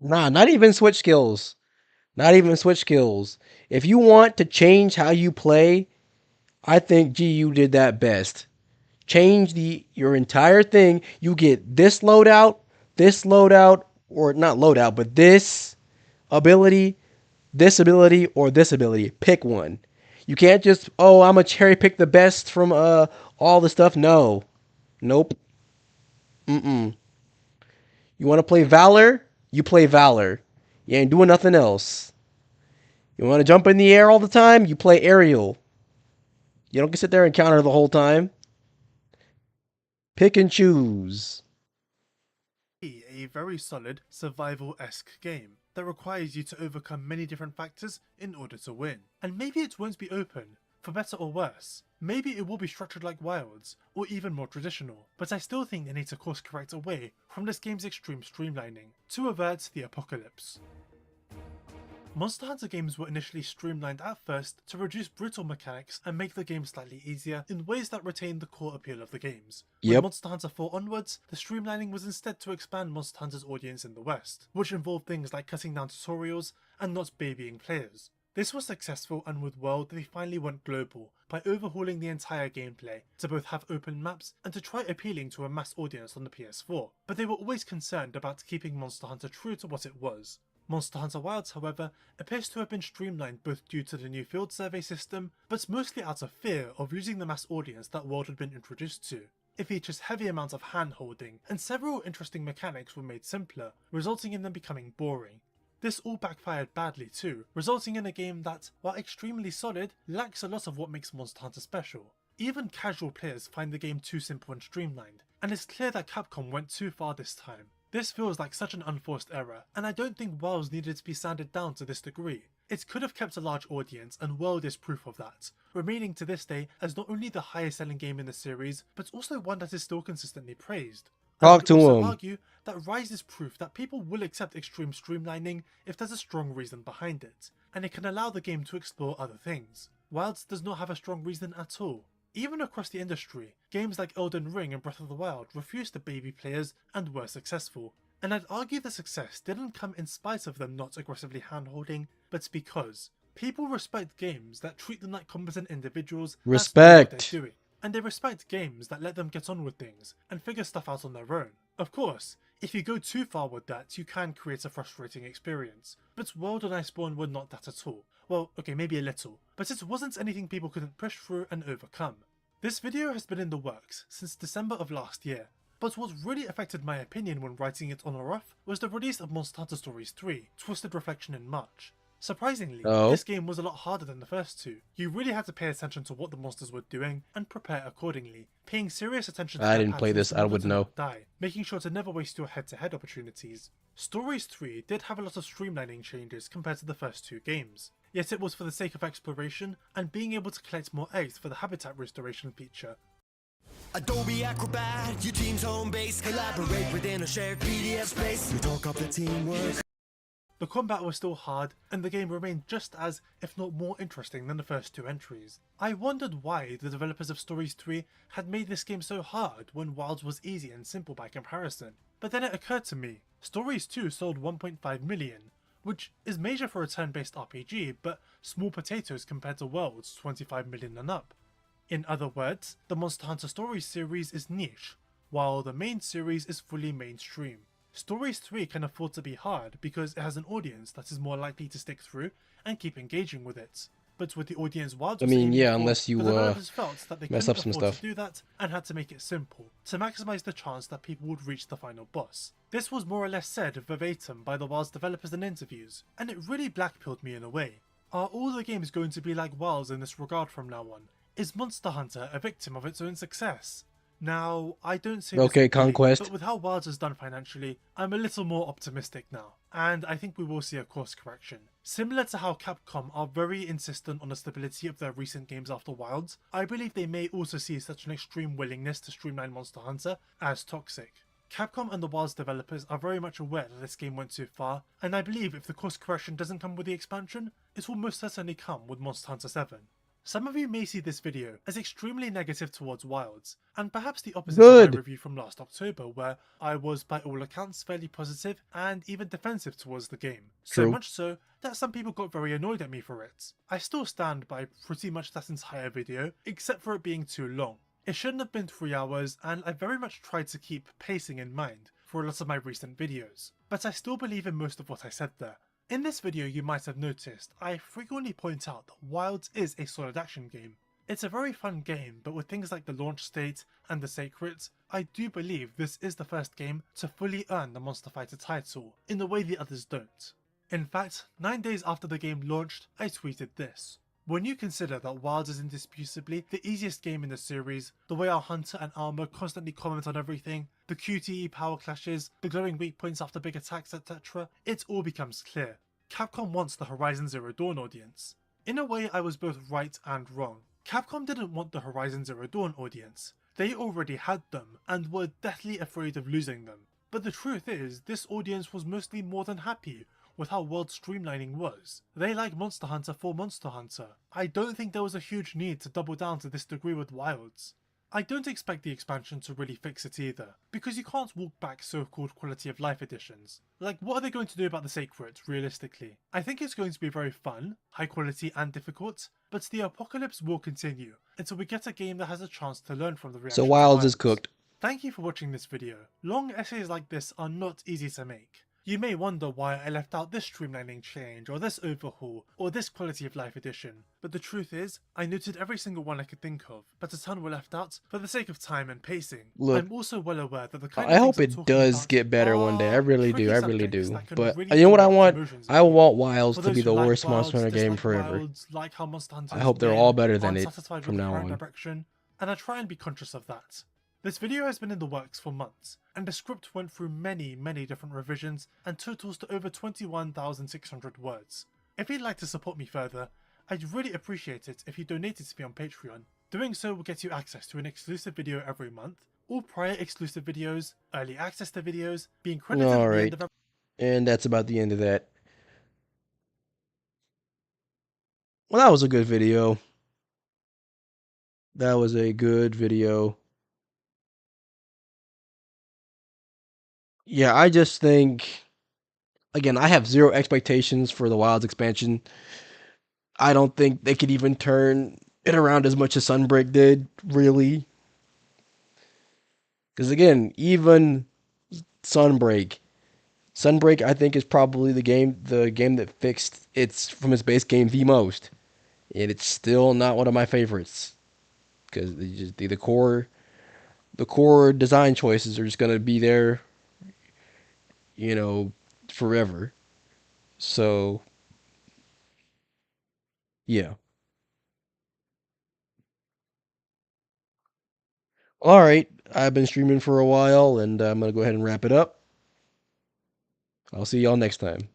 Nah, not even switch skills. Not even switch skills. If you want to change how you play, I think GU did that best. Change your entire thing. You get this loadout, or not loadout, but this ability, or this ability. Pick one. You can't just, oh, I'm gonna cherry pick the best from all the stuff. No. Nope. You want to play Valor? You play Valor. You ain't doing nothing else. You want to jump in the air all the time? You play Aerial. You don't get to sit there and counter the whole time. Pick and choose. A very solid survival-esque game that requires you to overcome many different factors in order to win. And maybe it won't be open, for better or worse. Maybe it will be structured like Wilds, or even more traditional, but I still think they need to course correct away from this game's extreme streamlining to avert the apocalypse. Monster Hunter games were initially streamlined at first to reduce brutal mechanics and make the game slightly easier in ways that retain the core appeal of the games. With Monster Hunter 4 onwards, the streamlining was instead to expand Monster Hunter's audience in the West, which involved things like cutting down tutorials and not babying players. This was successful, and with World they finally went global by overhauling the entire gameplay to both have open maps and to try appealing to a mass audience on the PS4, but they were always concerned about keeping Monster Hunter true to what it was. Monster Hunter Wilds, however, appears to have been streamlined both due to the new field survey system, but mostly out of fear of losing the mass audience that World had been introduced to. It features heavy amounts of hand-holding, and several interesting mechanics were made simpler, resulting in them becoming boring. This all backfired badly too, resulting in a game that, while extremely solid, lacks a lot of what makes Monster Hunter special. Even casual players find the game too simple and streamlined, and it's clear that Capcom went too far this time. This feels like such an unforced error, and I don't think Wilds needed to be sanded down to this degree. It could have kept a large audience, and World is proof of that, remaining to this day as not only the highest selling game in the series, but also one that is still consistently praised. I would also argue that Rise is proof that people will accept extreme streamlining if there's a strong reason behind it, and it can allow the game to explore other things. Wilds does not have a strong reason at all. Even across the industry, games like Elden Ring and Breath of the Wild refused to baby players and were successful. And I'd argue the success didn't come in spite of them not aggressively handholding, but because people respect games that treat them like competent individuals that know what they're doing. And they respect games that let them get on with things and figure stuff out on their own. Of course, if you go too far with that, you can create a frustrating experience, but World and Iceborne were not that at all. Well, okay, maybe a little, but it wasn't anything people couldn't push through and overcome. This video has been in the works since December of last year, but what really affected my opinion when writing it on or off was the release of Monster Hunter Stories 3, Twisted Reflection in March. Surprisingly, this game was a lot harder than the first two. You really had to pay attention to what the monsters were doing and prepare accordingly, paying serious attention to I didn't play this, I would know. Making sure to never waste your head-to-head opportunities. Stories 3 did have a lot of streamlining changes compared to the first two games, yet it was for the sake of exploration and being able to collect more eggs for the habitat restoration feature. Adobe Acrobat, your team's home base, collaborate within a shared PDF space. We talk up the teamwork. The combat was still hard, and the game remained just as, if not more interesting than the first two entries. I wondered why the developers of Stories 3 had made this game so hard when Wilds was easy and simple by comparison. But then it occurred to me, Stories 2 sold 1.5 million, which is major for a turn-based RPG, but small potatoes compared to World's 25 million and up. In other words, the Monster Hunter Stories series is niche, while the main series is fully mainstream. Stories 3 can afford to be hard because it has an audience that is more likely to stick through and keep engaging with it. But with the audience Wilds I was mean, aiming yeah, for, unless you the developers felt that they mess couldn't up some afford stuff. to do that and had to make it simple to maximize the chance that people would reach the final boss. This was more or less said verbatim by the Wilds developers in interviews, and it really blackpilled me in a way. Are all the games going to be like Wilds in this regard from now on? Is Monster Hunter a victim of its own success? Now, I don't say this Okay, to bully, Conquest. but with how Wilds has done financially, I'm a little more optimistic now, and I think we will see a course correction. Similar to how Capcom are very insistent on the stability of their recent games after Wilds, I believe they may also see such an extreme willingness to streamline Monster Hunter as toxic. Capcom and the Wilds developers are very much aware that this game went too far, and I believe if the course correction doesn't come with the expansion, it will most certainly come with Monster Hunter 7. Some of you may see this video as extremely negative towards Wilds, and perhaps the opposite of my review from last October, where I was by all accounts fairly positive and even defensive towards the game. So much so that some people got very annoyed at me for it. I still stand by pretty much that entire video, except for it being too long. It shouldn't have been 3 hours, and I very much tried to keep pacing in mind for a lot of my recent videos, but I still believe in most of what I said there. In this video you might have noticed, I frequently point out that Wilds is a solid action game. It's a very fun game, but with things like the launch state and the secrets, I do believe this is the first game to fully earn the Monster Fighter title, in the way the others don't. In fact, 9 days after the game launched, I tweeted this. When you consider that Wilds is indisputably the easiest game in the series, the way our Hunter and Armor constantly comment on everything, the QTE power clashes, the glowing weak points after big attacks, etc., it all becomes clear. Capcom wants the Horizon Zero Dawn audience. In a way, I was both right and wrong. Capcom didn't want the Horizon Zero Dawn audience. They already had them, and were deathly afraid of losing them. But the truth is, this audience was mostly more than happy with how World Streamlining was. They like Monster Hunter for Monster Hunter. I don't think there was a huge need to double down to this degree with Wilds. I don't expect the expansion to really fix it either, because you can't walk back so-called quality of life additions. Like, what are they going to do about the Sacred, realistically? I think it's going to be very fun, high quality and difficult, but the apocalypse will continue until we get a game that has a chance to learn from the reaction. So Wilds is cooked. Thank you for watching this video. Long essays like this are not easy to make. You may wonder why I left out this streamlining change, or this overhaul, or this quality of life addition, but the truth is, I noted every single one I could think of, but a ton were left out for the sake of time and pacing. Look, I'm also well aware that the kind I of hope things I'm it talking does about get better one day. I really tricky do. I really subjects do. that can But really you know what I draw want? emotions I want Wilds For to those be who the like worst Monster Hunter Wilds, game dislike forever. Wilds, like how Monster Hunter I is hope they're made, all better than aren't it satisfied from with the now current on. direction, and I try and be conscious of that. This video has been in the works for months, and the script went through many different revisions and totals to over 21,600 words. If you'd like to support me further, I'd really appreciate it if you donated to me on Patreon. Doing so will get you access to an exclusive video every month, all prior exclusive videos, early access to videos, being credited at the Alright, end of and that's about the end of that. Well, that was a good video. That was a good video. Yeah, I just think, again, I have zero expectations for the Wilds expansion. I don't think they could even turn it around as much as Sunbreak did, really. Because again, even Sunbreak, I think is probably the game that fixed its from its base game the most, and it's still not one of my favorites. Because the core design choices are just gonna be there, you know, forever. So, yeah. Alright, I've been streaming for a while, and I'm gonna go ahead and wrap it up. I'll see y'all next time.